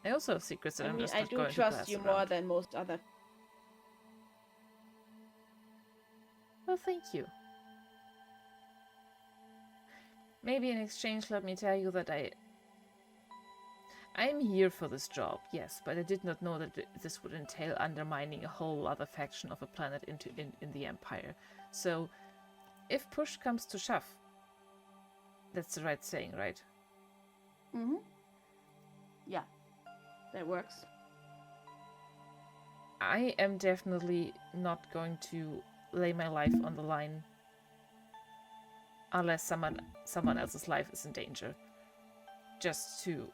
I also have secrets that I'm just I not do going to trust pass you around. more than most other. Well, thank you. Maybe in exchange, let me tell you that I'm here for this job, yes, but I did not know that this would entail undermining a whole other faction of a planet in the Empire. So, if push comes to shove, that's the right saying, right? Mm-hmm. Yeah, that works. I am definitely not going to lay my life on the line unless someone else's life is in danger. Just to...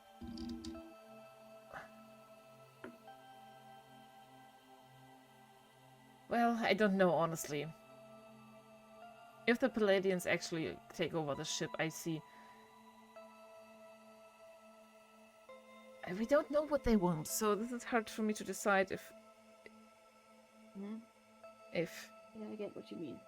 Well, I don't know, honestly. If the Palladians actually take over the ship, I see... We don't know what they want, so this is hard for me to decide if... Mm-hmm. If... Yeah, I get what you mean.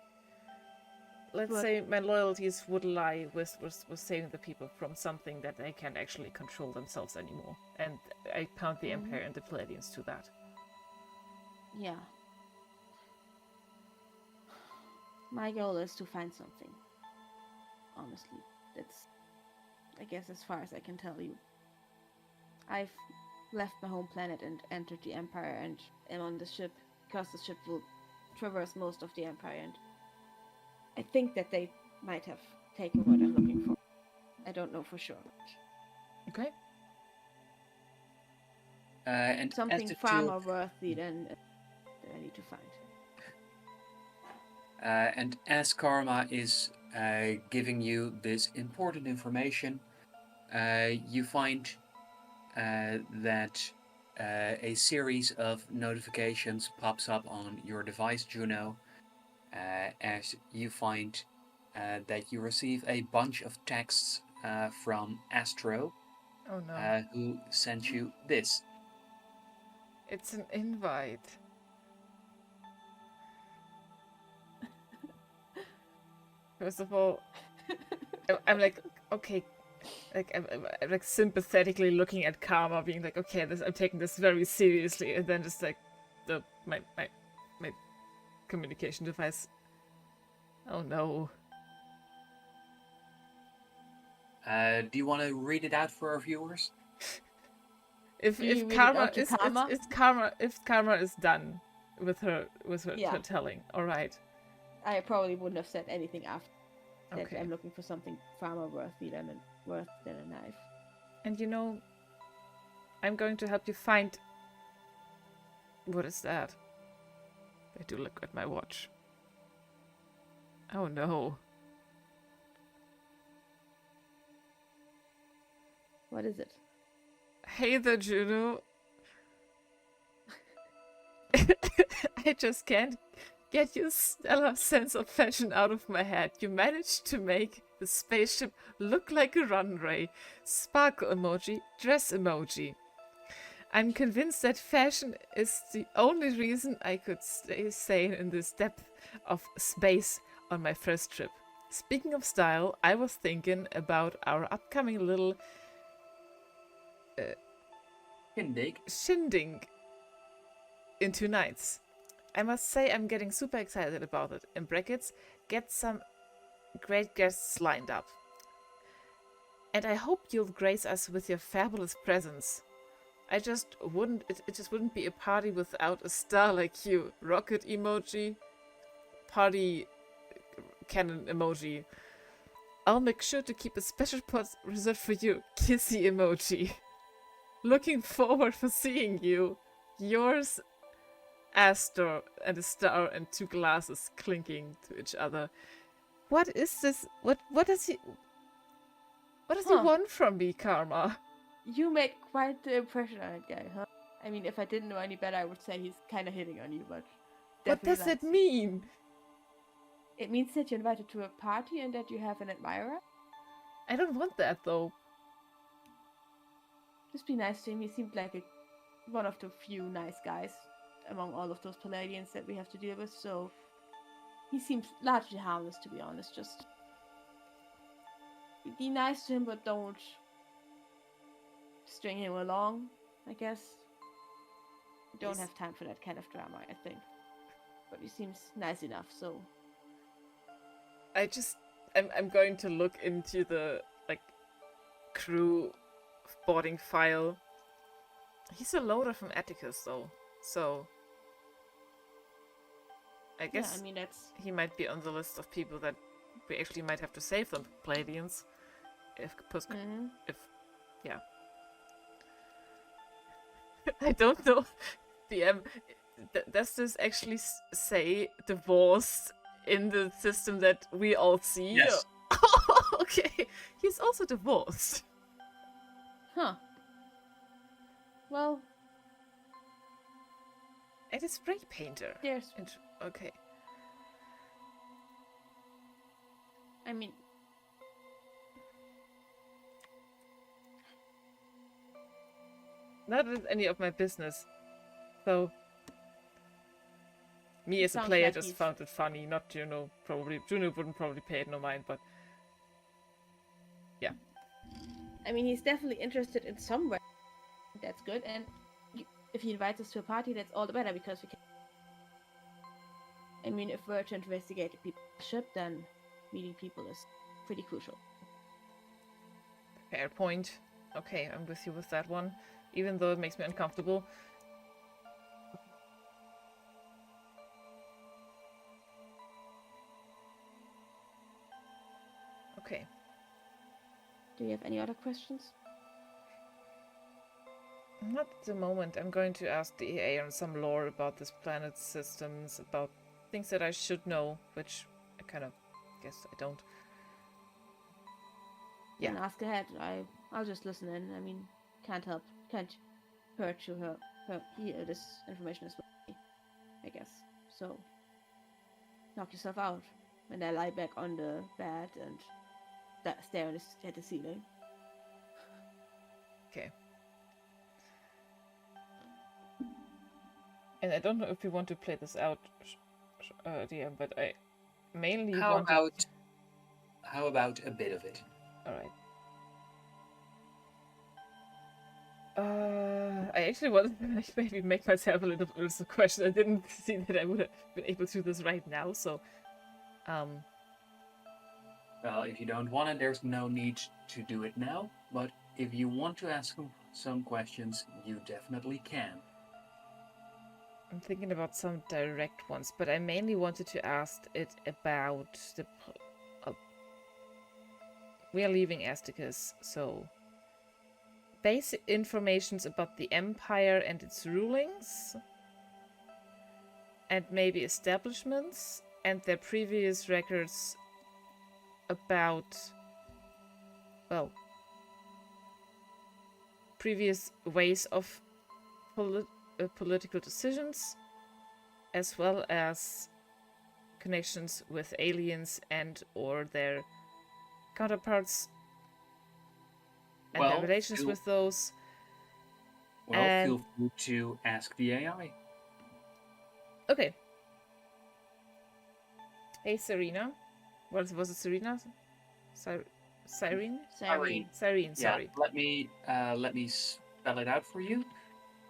Let's say my loyalties would lie with saving the people from something that they can't actually control themselves anymore. And I count the Empire and the Palladians to that. Yeah. My goal is to find something. Honestly. That's, I guess, as far as I can tell you. I've left my home planet and entered the Empire and am on the ship because the ship will traverse most of the Empire, and I think that they might have taken what I'm looking for. I don't know for sure. Okay. And something far more worthy than that I need to find. And as Karma is giving you this important information, you find that a series of notifications pops up on your device, Juno, as you find that you receive a bunch of texts from Astro, Oh no. who sent you this. It's an invite. First of all, I'm like, okay, like I'm like sympathetically looking at Karma, being like, okay, I'm taking this very seriously, and then just like my communication device. Oh no. Do you want to read it out for our viewers? If Karma is done with her Yeah. her telling, all right. I probably wouldn't have said anything after that. Okay. I'm looking for something far more worthy than a knife. And you know, I'm going to help you find... What is that? I do look at my watch. Oh no. What is it? Hey there, Juno. I just can't get your stellar sense of fashion out of my head. You managed to make the spaceship look like a runway. Sparkle emoji, dress emoji. I'm convinced that fashion is the only reason I could stay sane in this depth of space on my first trip. Speaking of style, I was thinking about our upcoming little shindig in 2 nights. I must say I'm getting super excited about it. In brackets, get some great guests lined up. And I hope you'll grace us with your fabulous presence. It just wouldn't be a party without a star like you. Rocket emoji, party cannon emoji. I'll make sure to keep a special spot reserved for you. Kissy emoji. Looking forward for seeing you. Yours, Astor, and a star and 2 glasses clinking to each other. What is this? What does he want from me, Karma? You made quite the impression on that guy, huh? I mean, if I didn't know any better, I would say he's kind of hitting on you, but... What does that mean? It means that you're invited to a party and that you have an admirer? I don't want that, though. Just be nice to him. He seemed like one of the few nice guys among all of those Palladians that we have to deal with, so... He seems largely harmless, to be honest. Just... be nice to him, but don't... string him along, I guess. We don't have time for that kind of drama, I think. But he seems nice enough, so... I'm going to look into the, crew boarding file. He's a loader from Atticus, though, so... I guess yeah, I mean, that's... he might be on the list of people that we actually might have to save them, Palladians. If yeah. I don't know, DM, does this actually say divorced in the system that we all see? Yes. Okay, he's also divorced. Huh. Well... And a spray painter. there's... okay. I mean... Not any of my business. So, me as a sounds player like just he's- found it funny, not Juno. Probably Juno wouldn't probably pay it no mind, but I mean, he's definitely interested in some way. That's good, and if he invites us to a party, that's all the better, because we can... I mean, if we're to investigate the ship, then meeting people is pretty crucial. fair point. Okay, I'm with you with that one, even though it makes me uncomfortable. Okay. Do you have any other questions? Not at the moment. I'm going to ask the EA on some lore about this planet's systems, about things that I should know, which I kind of guess I don't. Yeah. And ask ahead. I'll just listen in. I mean, can't hurt to hear this information as well, I guess. So, knock yourself out. And I lie back on the bed and stare at the ceiling. Okay. And I don't know if you want to play this out, DM, but I mainly want. How about a bit of it? All right. I actually wanted to maybe make myself a little bit of a question. I didn't see that I would have been able to do this right now, so Well, if you don't want it, there's no need to do it now. But if you want to ask some questions, you definitely can. I'm thinking about some direct ones, but I mainly wanted to ask it about the. We are leaving Asticus, so basic informations about the Empire and its rulings, and maybe establishments, and their previous records about, well, previous ways of political decisions, as well as connections with aliens and or their counterparts and their relations with those. Feel free to ask the AI. Okay. Hey, Serena. Was it Serena? Cyrene? Cyrene. Cyrene, sorry. Yeah, let me spell it out for you.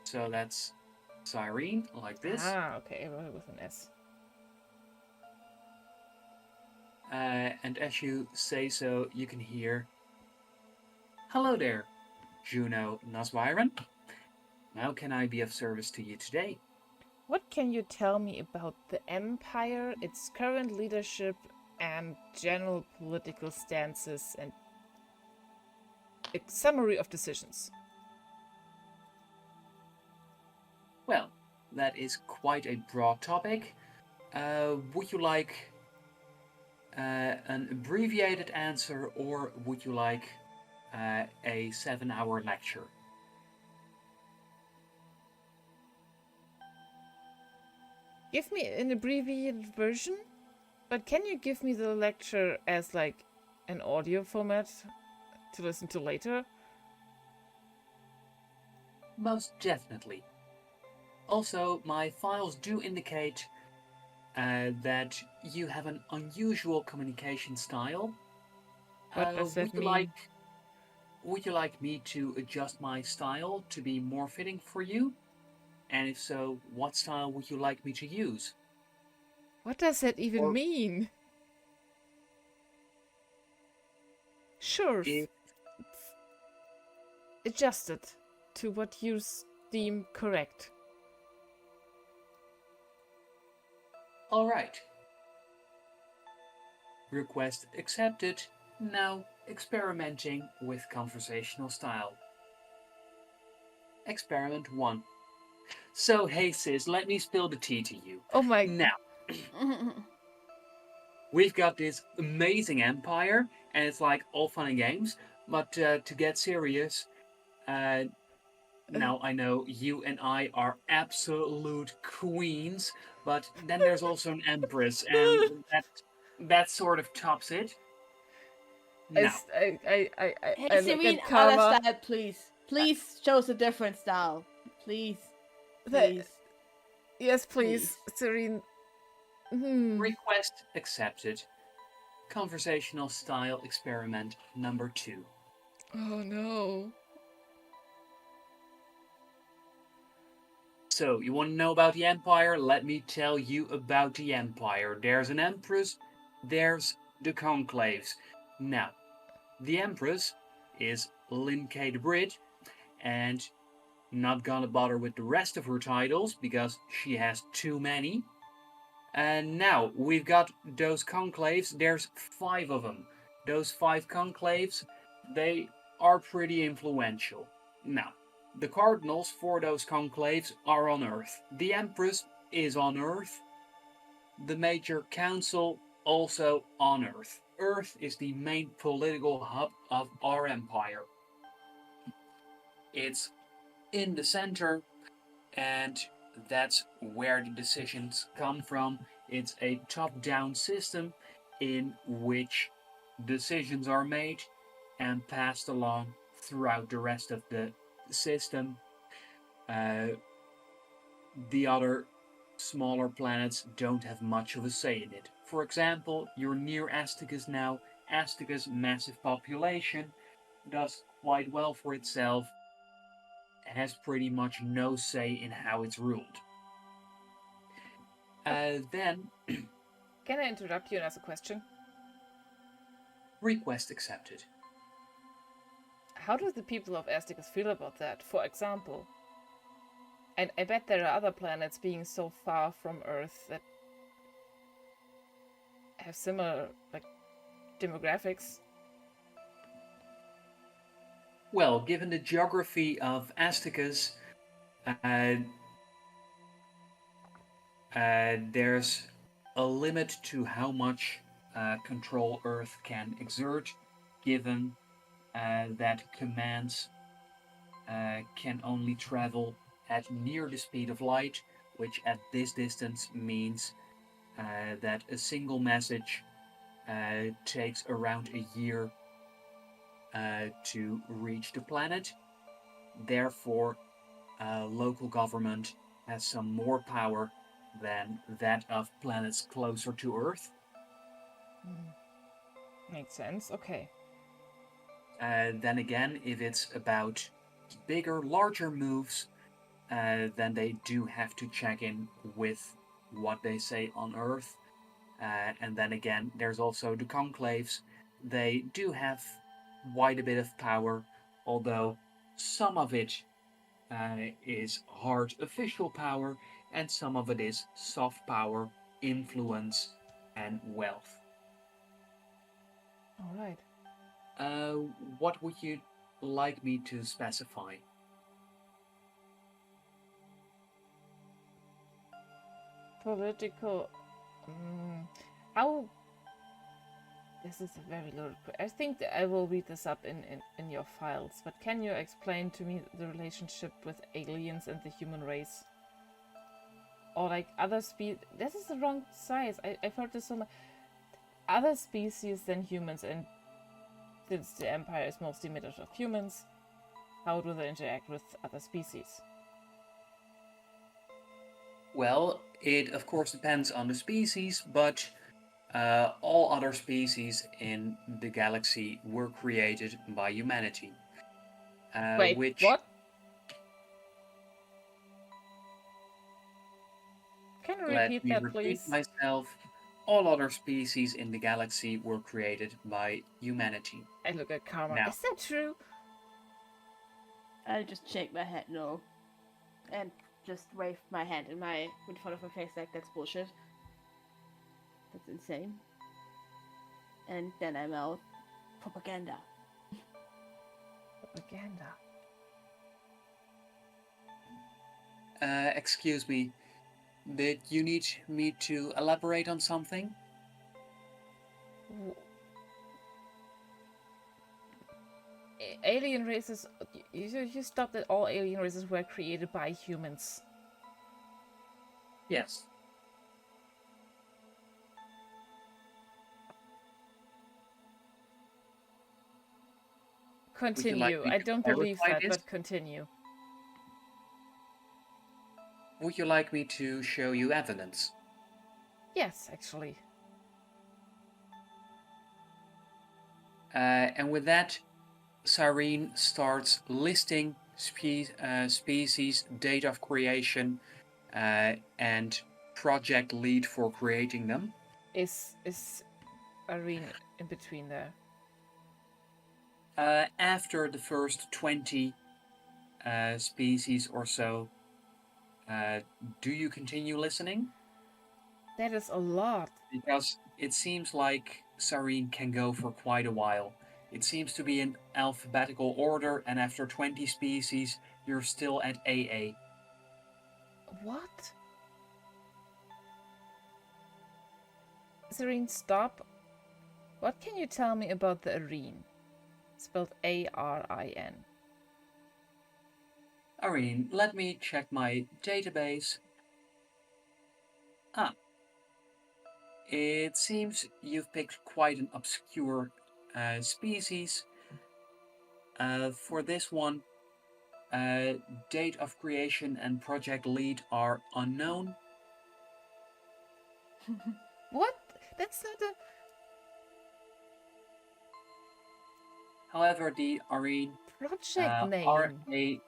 So that's Cyrene, like this. Ah, okay, with an S. And as you say so, you can hear, "Hello there, Juno Naswyron. How can I be of service to you today?" What can you tell me about the Empire, its current leadership, and general political stances, and a summary of decisions? Well, that is quite a broad topic. Would you like an abbreviated answer, or would you like a 7-hour lecture? Give me an abbreviated version, but can you give me the lecture as like an audio format to listen to later? Most definitely. Also, my files do indicate that you have an unusual communication style. What does that mean? Would you like me to adjust my style to be more fitting for you? And if so, what style would you like me to use? What does that even mean? Sure. Adjust it to what you deem correct. All right. Request accepted. Now experimenting with conversational style. Experiment 1. So, hey sis, let me spill the tea to you. Oh my... Now, we've got this amazing empire, and it's like all fun and games, but to get serious, now I know you and I are absolute queens, but then there's also an empress, and that sort of tops it. Now, Hey, Serene, other style, please. Please show us a different style. Please. Please. Yes, please, Serene. Request accepted. Conversational style experiment number 2. Oh no. So, you want to know about the Empire? Let me tell you about the Empire. There's an Empress, there's the Conclaves. Now, the Empress is Linkade Brit, and not gonna bother with the rest of her titles because she has too many. And now, we've got those conclaves, there's 5 of them. Those 5 conclaves, they are pretty influential. Now, the cardinals for those conclaves are on Earth. The Empress is on Earth. The Major Council also on Earth. Earth is the main political hub of our empire. It's in the center, and that's where the decisions come from. It's a top-down system in which decisions are made and passed along throughout the rest of the system. The other smaller planets don't have much of a say in it. For example, you're near Asticus now. Asticus' massive population does quite well for itself, has pretty much no say in how it's ruled. Then... Can I interrupt you and ask a question? Request accepted. How do the people of Asticus feel about that? For example, And I bet there are other planets being so far from Earth that have similar, like, demographics. Well, given the geography of Asticus, there's a limit to how much control Earth can exert, given that commands can only travel at near the speed of light, which at this distance means that a single message takes around a year to reach the planet. Therefore, local government has some more power than that of planets closer to Earth. Makes sense. Okay. Then again, if it's about bigger, larger moves, then they do have to check in with what they say on Earth. And then again, there's also the conclaves. They do have quite a bit of power, although some of it is hard official power, and some of it is soft power, influence, and wealth. All right. What would you like me to specify? Political. How? This is a very loaded. I think that I will read this up in your files. But can you explain to me the relationship with aliens and the human race? Or like other species? This is the wrong size. I've heard this so much. Other species than humans, and since the Empire is mostly made up of humans, how do they interact with other species? Well, it of course depends on the species, but all other species in the galaxy were created by humanity. Wait, Which what? Can you let repeat me that, repeat please? myself. All other species in the galaxy were created by humanity. I look at Karma. Now, Is that true? I'll just shake my head no. And just wave my hand in front of my face like that's bullshit. That's insane. And then I mouth propaganda. Propaganda. excuse me, did you need me to elaborate on something? Alien races. You stopped that all alien races were created by humans. Yes. Continue. me I to don't believe clarify that, this? but continue. Would you like me to show you evidence? Yes, actually. And with that, Cyrene starts listing species, date of creation, and project lead for creating them. Is Irene in between there? After the first 20 species or so, do you continue listening? That is a lot. Because it seems like Cyrene can go for quite a while. It seems to be in alphabetical order, and after 20 species, you're still at AA. What? Serene, stop. What can you tell me about the Arene? Spelled A-R-I-N. Irene, let me check my database. Ah. It seems you've picked quite an obscure species. For this one, date of creation and project lead are unknown. What? That's not a... However, the Arene project name.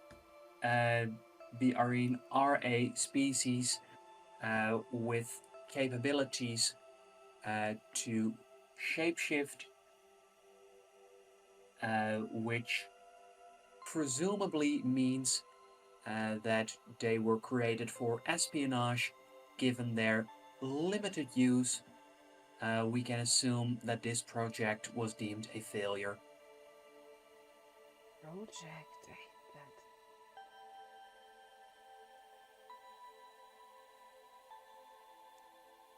the Arene are a species with capabilities to shapeshift, which presumably means that they were created for espionage. Given their limited use, we can assume that this project was deemed a failure. Project. I hate that.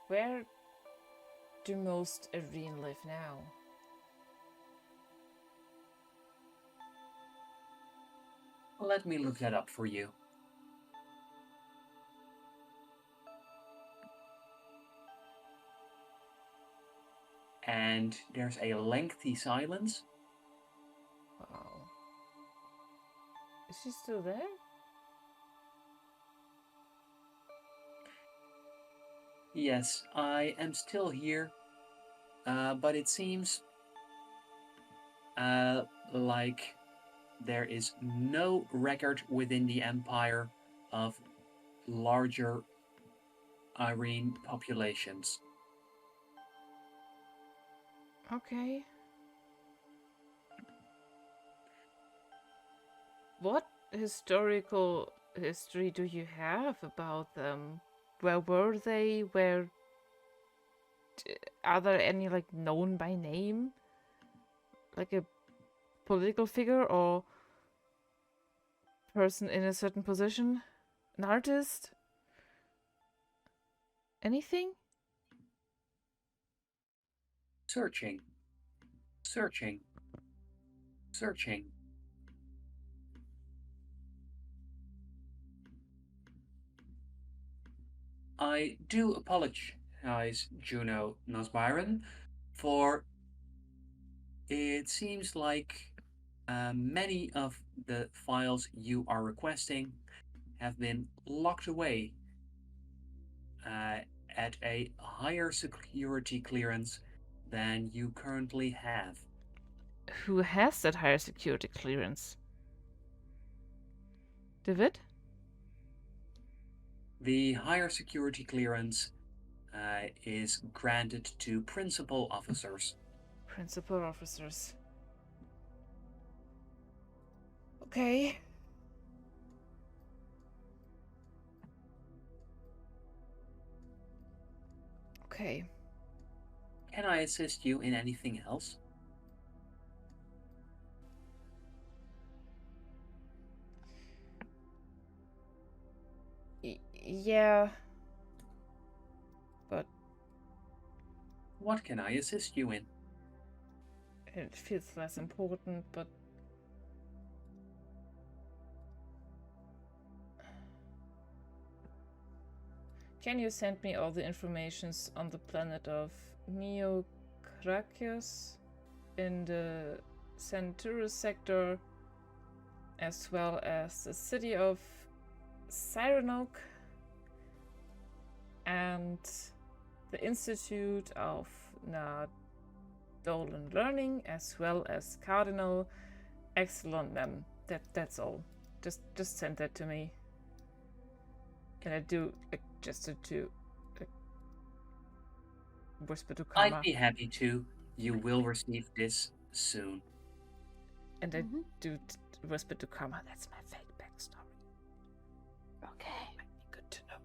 Where do most Arene live now? Let me look that up for you. And there's a lengthy silence. Wow. Is she still there? Yes, I am still here, but it seems like there is no record within the Empire of larger Irene populations. Okay. What historical history do you have about them? Where were they? Are there any like known by name? Like a political figure or person in a certain position? An artist? Anything? Searching, searching, searching. I do apologize, Juno Nosbyron, for it seems like many of the files you are requesting have been locked away uh, at a higher security clearance than you currently have. Who has that higher security clearance? David? The higher security clearance is granted to principal officers. Principal officers. Okay. Okay. Can I assist you in anything else? Yeah. But What can I assist you in? it feels less important, but can you send me all the informations on the planet of Neokrakios in the Centaurus sector, as well as the city of Cyrenok and the Institute of Nadolan Learning, as well as Cardinal Exelon Mem. That's all. Just send that to me. Can I do just to whisper to Karma? I'd be happy to. You will receive this soon. And I do whisper to Karma. That's my fake backstory. Okay. Might be good to know.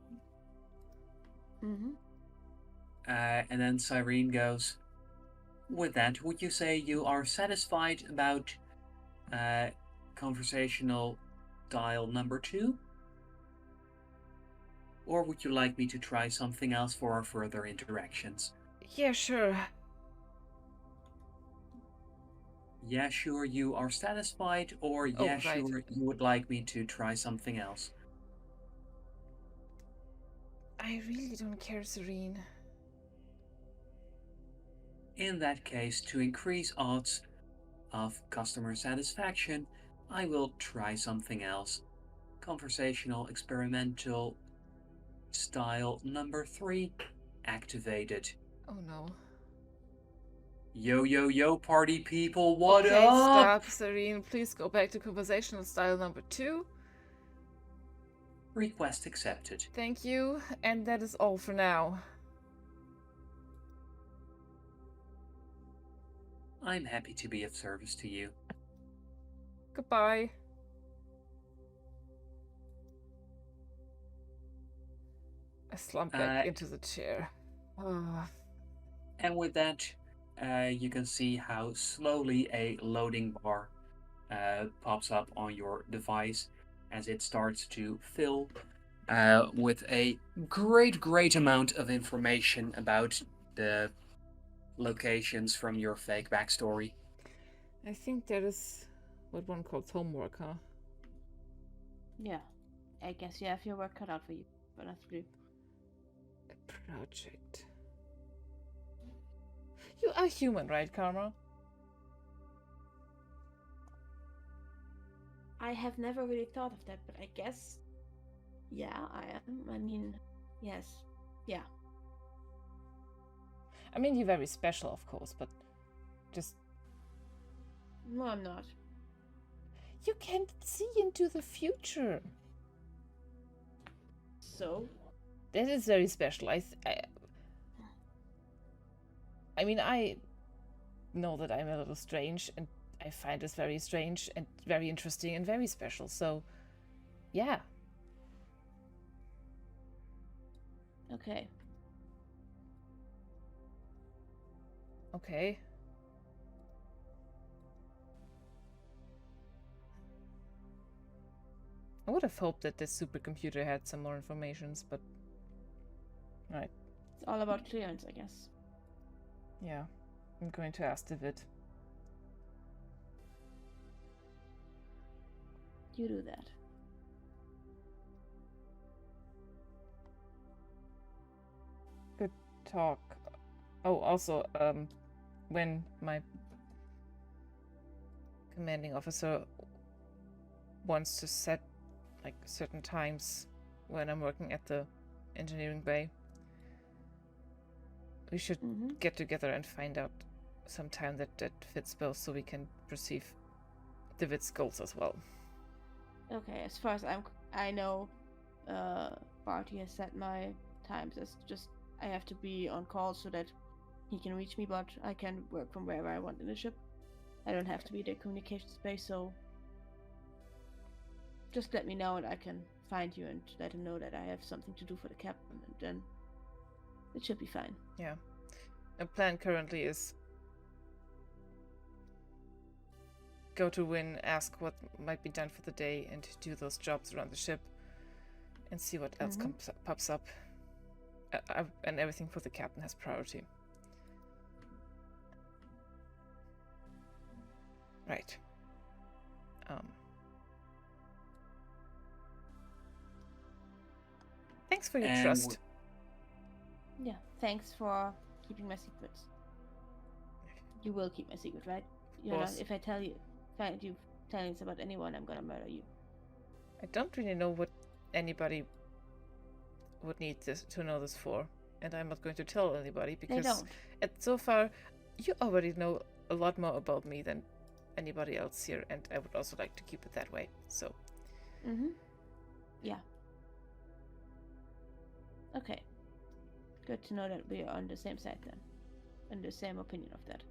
Mm-hmm. And then Cyrene goes, with that, would you say you are satisfied about conversational dial number 2? Or would you like me to try something else for our further interactions? Yeah, sure. Yeah, sure, you are satisfied, or Oh, yeah, right. sure, you would like me to try something else? I really don't care, Serene. In that case, to increase odds of customer satisfaction, I will try something else. Conversational experimental style number 3 activated. Oh no. Yo, yo, yo, party people, what Okay, up? stop, Serene. Please go back to conversational style number 2. Request accepted. Thank you, and that is all for now. I'm happy to be of service to you. Goodbye. I slump back Uh, into the chair. Ah, and with that, you can see how slowly a loading bar pops up on your device as it starts to fill with a great amount of information about the locations from your fake backstory. I think that is what one calls homework, huh? Yeah. I guess you have your work cut out for you, but that's blue. A project. You are human, right, Karma? I have never really thought of that, but I guess, yeah, I am. I mean, yes, yeah. I mean, you're very special, of course, but just No, I'm not. you can see into the future. So? That is very special. I mean, I know that I'm a little strange, and I find this very strange and very interesting and very special. So, yeah. Okay. Okay. I would have hoped that this supercomputer had some more informations, but... Right. It's all about clearance, I guess. Yeah. I'm going to ask David. You do that. Good talk. Oh, also, when my commanding officer wants to set like certain times when I'm working at the engineering bay, we should get together and find out some time that fits both, so we can perceive David's goals as well. Okay, as far as I know, Barty has set my times as just I have to be on call so that he can reach me, but I can work from wherever I want in the ship. I don't have to be the communication space, so just let me know and I can find you and let him know that I have something to do for the captain, and then it should be fine. Yeah. The plan currently is go to Wynn, ask what might be done for the day, and do those jobs around the ship, and see what else pops up. And everything for the captain has priority. Right. Thanks for your trust. Yeah, thanks for keeping my secrets. You will keep my secret, right? You know, if I tell you, find you telling us about anyone, I'm gonna murder you. I don't really know what anybody would need to know this for, and I'm not going to tell anybody because so far you already know a lot more about me than anybody else here, and I would also like to keep it that way. So. Yeah. Okay. Good to know that we are on the same side then, and the same opinion of that.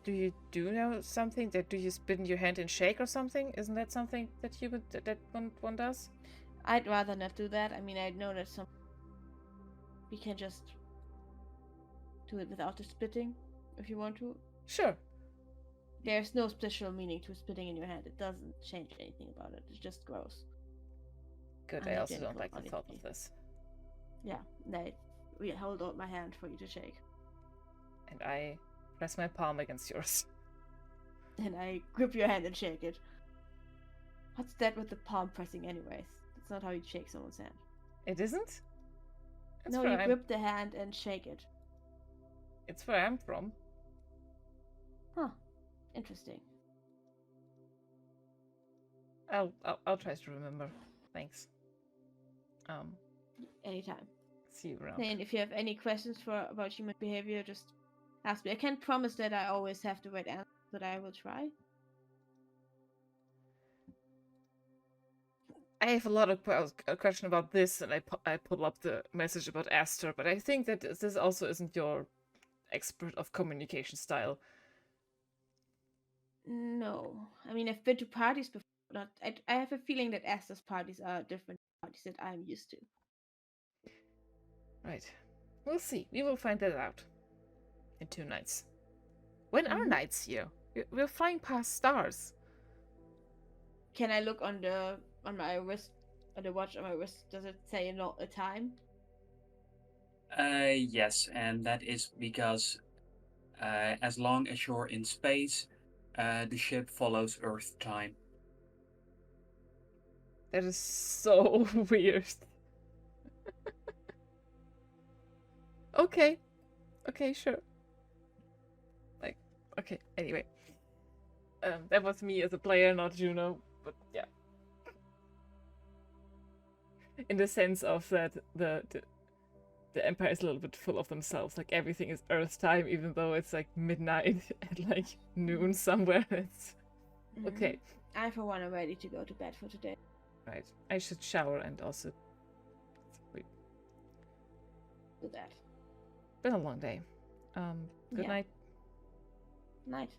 Do you do know something? Do you spit in your hand and shake or something? Isn't that something that one does? I'd rather not do that. I mean, I know that we can just do it without the spitting, if you want to. Sure. There's no special meaning to spitting in your hand. It doesn't change anything about it. It's just gross. Good. I also don't like the thought of this. Yeah. We hold out my hand for you to shake. And I press my palm against yours. And I grip your hand and shake it. What's that with the palm pressing anyways? That's not how you shake someone's hand. It isn't? No, you grip the hand and shake it. It's where I'm from. Huh. Interesting. I'll try to remember. Thanks. Anytime. See you around. And if you have any questions about human behavior, just ask me. I can't promise that I always have the right answer, but I will try. I have a lot of question about this, and I pull up the message about Aster, but I think that this also isn't your expert of communication style. No. I mean, I've been to parties before. not. I have a feeling that Esther's parties are different parties that I'm used to. Right. We'll see. We will find that out in 2 nights. When are Mhm. nights here? We're flying past stars. Can I look on my wrist, on the watch on my wrist? Does it say a time? Yes, and that is because as long as you're in space, the ship follows Earth time. That is so weird. Okay. Okay, sure. Like, okay, anyway. That was me as a player, not Juno, but yeah. In the sense of that the Empire is a little bit full of themselves. Like everything is Earth time, even though it's like midnight at like noon somewhere. It's okay. I, for one, am ready to go to bed for today. Right. I should shower and also sleep. Do that. Been a long day. Good Yeah. night. Night.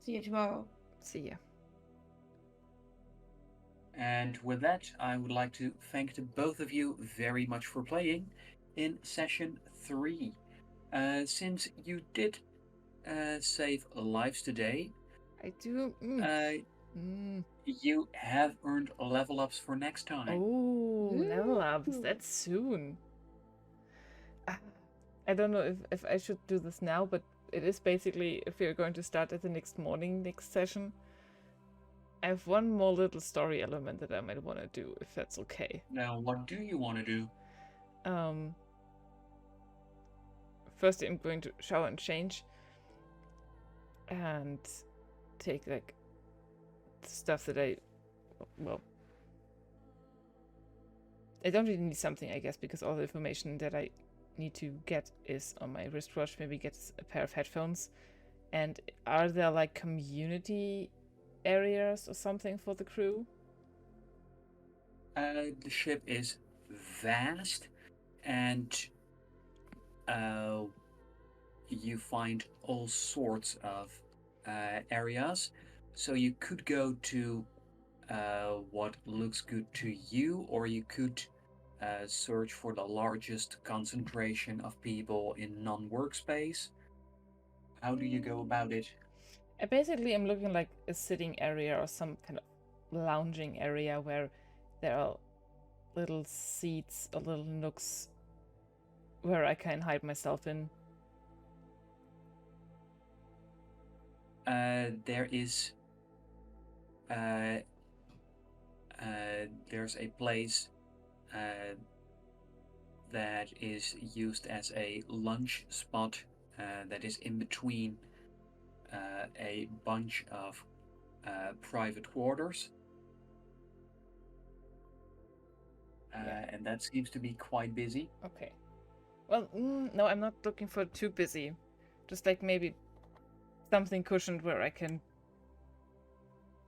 See you tomorrow. See ya. And with that, I would like to thank the both of you very much for playing in session 3. Since you did save lives today, I do. you have earned level ups for next time. Oh, level ups. Ooh. That's soon. I don't know if I should do this now, but it is basically if we're going to start at the next morning, next session. I have one more little story element that I might want to do, if that's okay. Now, what do you want to do? First I'm going to shower and change and take like stuff that I don't really need something, I guess, because all the information that I need to get is on my wristwatch. Maybe get a pair of headphones. And are there like community areas or something for the crew? The ship is vast, and you find all sorts of areas. So you could go to what looks good to you, or you could search for the largest concentration of people in non-workspace. How do you go about it? I basically am looking like a sitting area or some kind of lounging area where there are little seats or little nooks where I can hide myself in. There's a place that is used as a lunch spot that is in between a bunch of private quarters. And that seems to be quite busy. Okay. Well, no, I'm not looking for too busy. Just like maybe something cushioned where I can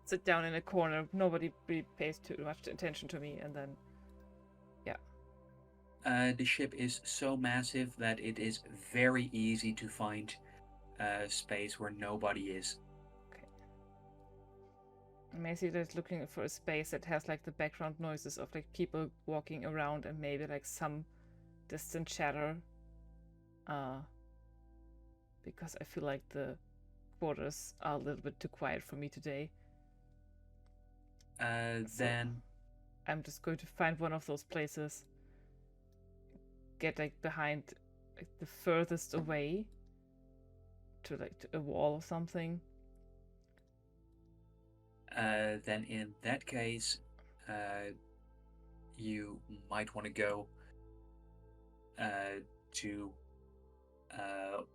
sit down in a corner. Nobody really pays too much attention to me, and then, yeah. The ship is so massive that it is very easy to find space where nobody is. Okay. Macy is looking for a space that has like the background noises of like people walking around and maybe like some distant chatter. Because I feel like the quarters are a little bit too quiet for me today. Then I'm just going to find one of those places, get like behind like the furthest away to like to a wall or something. Then in that case, you might want to go to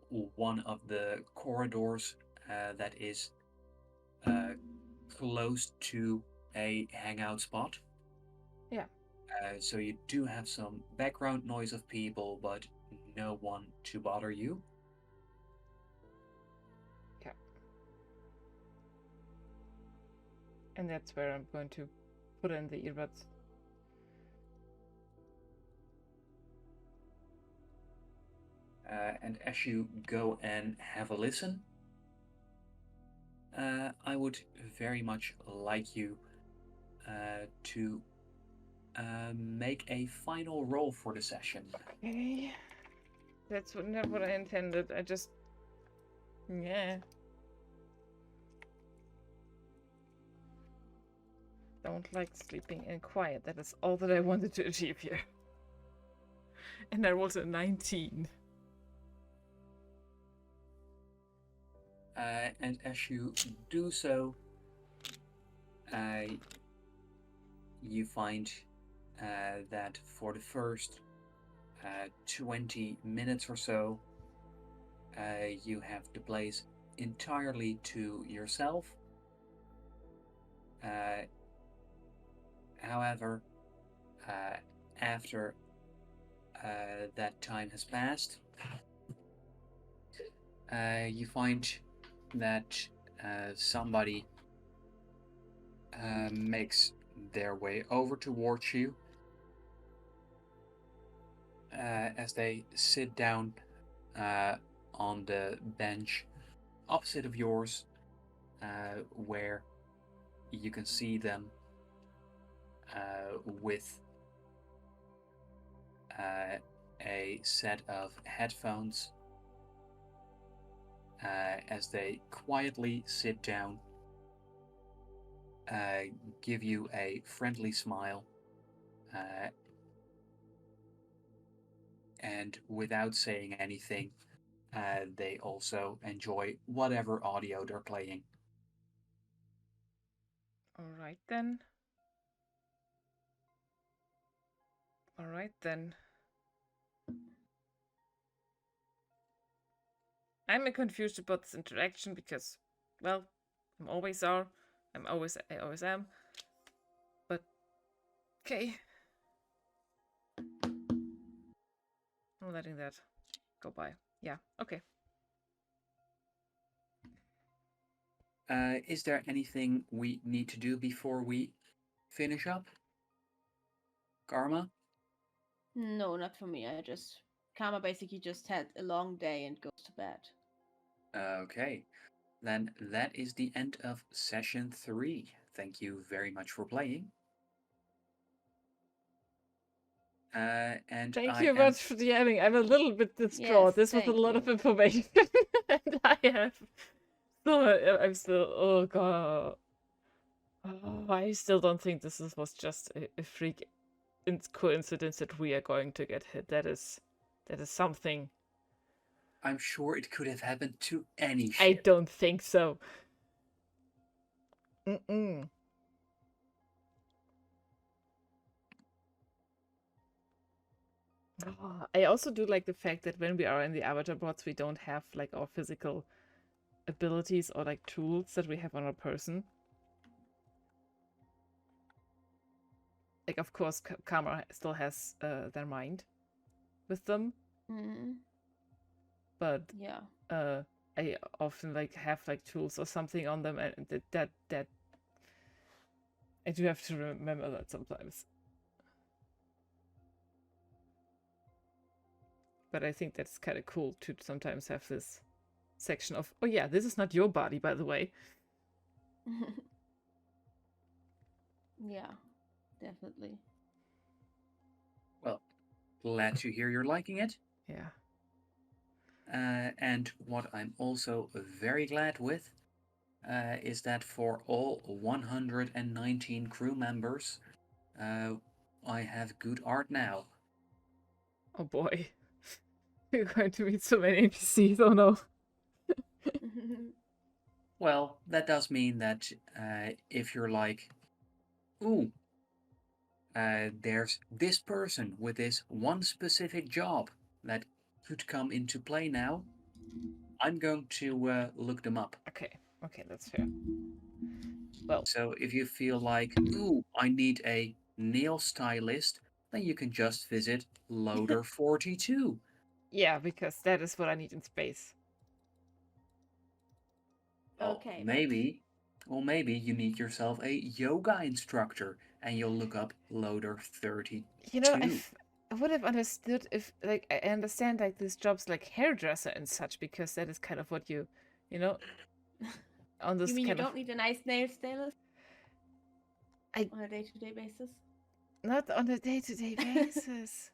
one of the corridors that is close to a hangout spot. Yeah. So you do have some background noise of people, but no one to bother you. Yeah. And that's where I'm going to put in the earbuds. And as you go and have a listen, I would very much like you to make a final roll for the session. Okay. That's not what I intended. I just... Yeah. Don't like sleeping in quiet. That is all that I wanted to achieve here. And I rolled a 19. And as you do so, you find that for the first 20 minutes or so, you have the place entirely to yourself. However, after that time has passed, you find that somebody makes their way over towards you as they sit down on the bench opposite of yours, where you can see them with a set of headphones as they quietly sit down, give you a friendly smile, and without saying anything, they also enjoy whatever audio they're playing. Alright then. Alright then. I'm confused about this interaction because, well, I always am. But okay. I'm letting that go by. Yeah, okay. Is there anything we need to do before we finish up? Karma? No, not for me. Karma basically just had a long day and goes to bed. Okay, then that is the end of session 3. Thank you very much for playing. And Thank you much for DMing. I'm a little bit distraught. Yes, this was a thank lot of you. information. And I'm still, oh god. Oh, I still don't think this was just a freak coincidence that we are going to get hit. That is something. I'm sure it could have happened to any ship. I don't think so. Mm-mm. I also do like the fact that when we are in the avatar bots, we don't have like our physical abilities or like tools that we have on our person. Like, of course, Karma still has their mind with them. Mm-hmm. But yeah, I often like have like tools or something on them, and that I do have to remember that sometimes. But I think that's kind of cool to sometimes have this section of, oh yeah, this is not your body, by the way. yeah, definitely. Well, glad to hear you're liking it. Yeah. And what I'm also very glad with is that for all 119 crew members, I have good art now. Oh boy. We're going to meet so many NPCs, oh no. Well, that does mean that if you're like, ooh, there's this person with this one specific job that could come into play now, I'm going to look them up. Okay, that's fair. Well, so if you feel like, ooh, I need a nail stylist, then you can just visit Loader 42. Yeah, because that is what I need in space. Okay. Maybe you need yourself a yoga instructor, and you'll look up Loader 32. You know, I would have understood if, like, I understand, like, these jobs like hairdresser and such, because that is kind of what you know, on this You mean kind you don't need a nice nail stylist? on a day-to-day basis. Not on a day-to-day basis.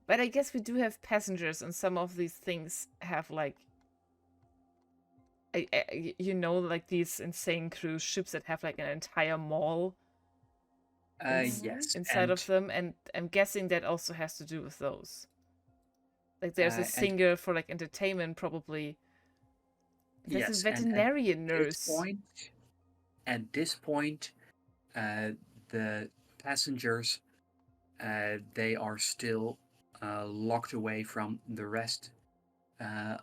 But I guess we do have passengers, and some of these things have like, you know, like these insane cruise ships that have like an entire mall Yes, inside of them, and I'm guessing that also has to do with those. Like there's a and singer for like entertainment, probably. There's yes, a veterinarian this nurse. point, at this point, the passengers, they are still locked away from the rest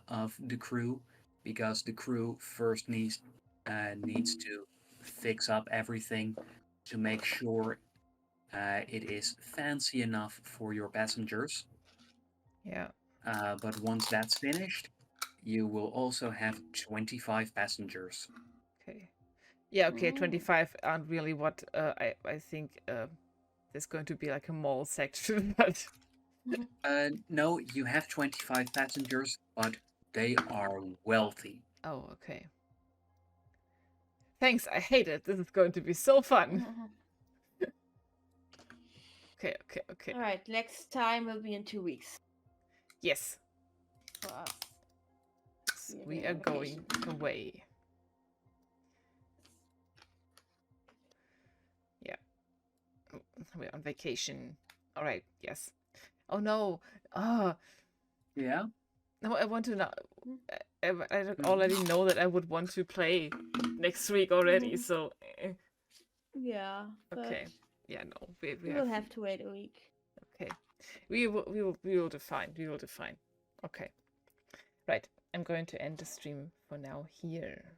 of the crew, because the crew first needs to fix up everything to make sure it is fancy enough for your passengers. Yeah. But once that's finished, you will also have 25 passengers. Okay. Yeah. Okay. Mm. 25 aren't really what I think. There's going to be like a mall section, but No, you have 25 passengers, but they are wealthy. oh, okay. Thanks. I hate it. This is going to be so fun. Okay. Okay. Okay. All right, next time will be in 2 weeks Yes. for us. We We're are going on going away. Yeah. We're on vacation. All right. Yes. Oh no. Oh Yeah. no. I want to know. I Mhm. already know that I would want to play next week already. So. Yeah. Okay. Yeah. No. We We will have to wait a week. Okay. We will define. We will define. Okay. Right. I'm going to end the stream for now here.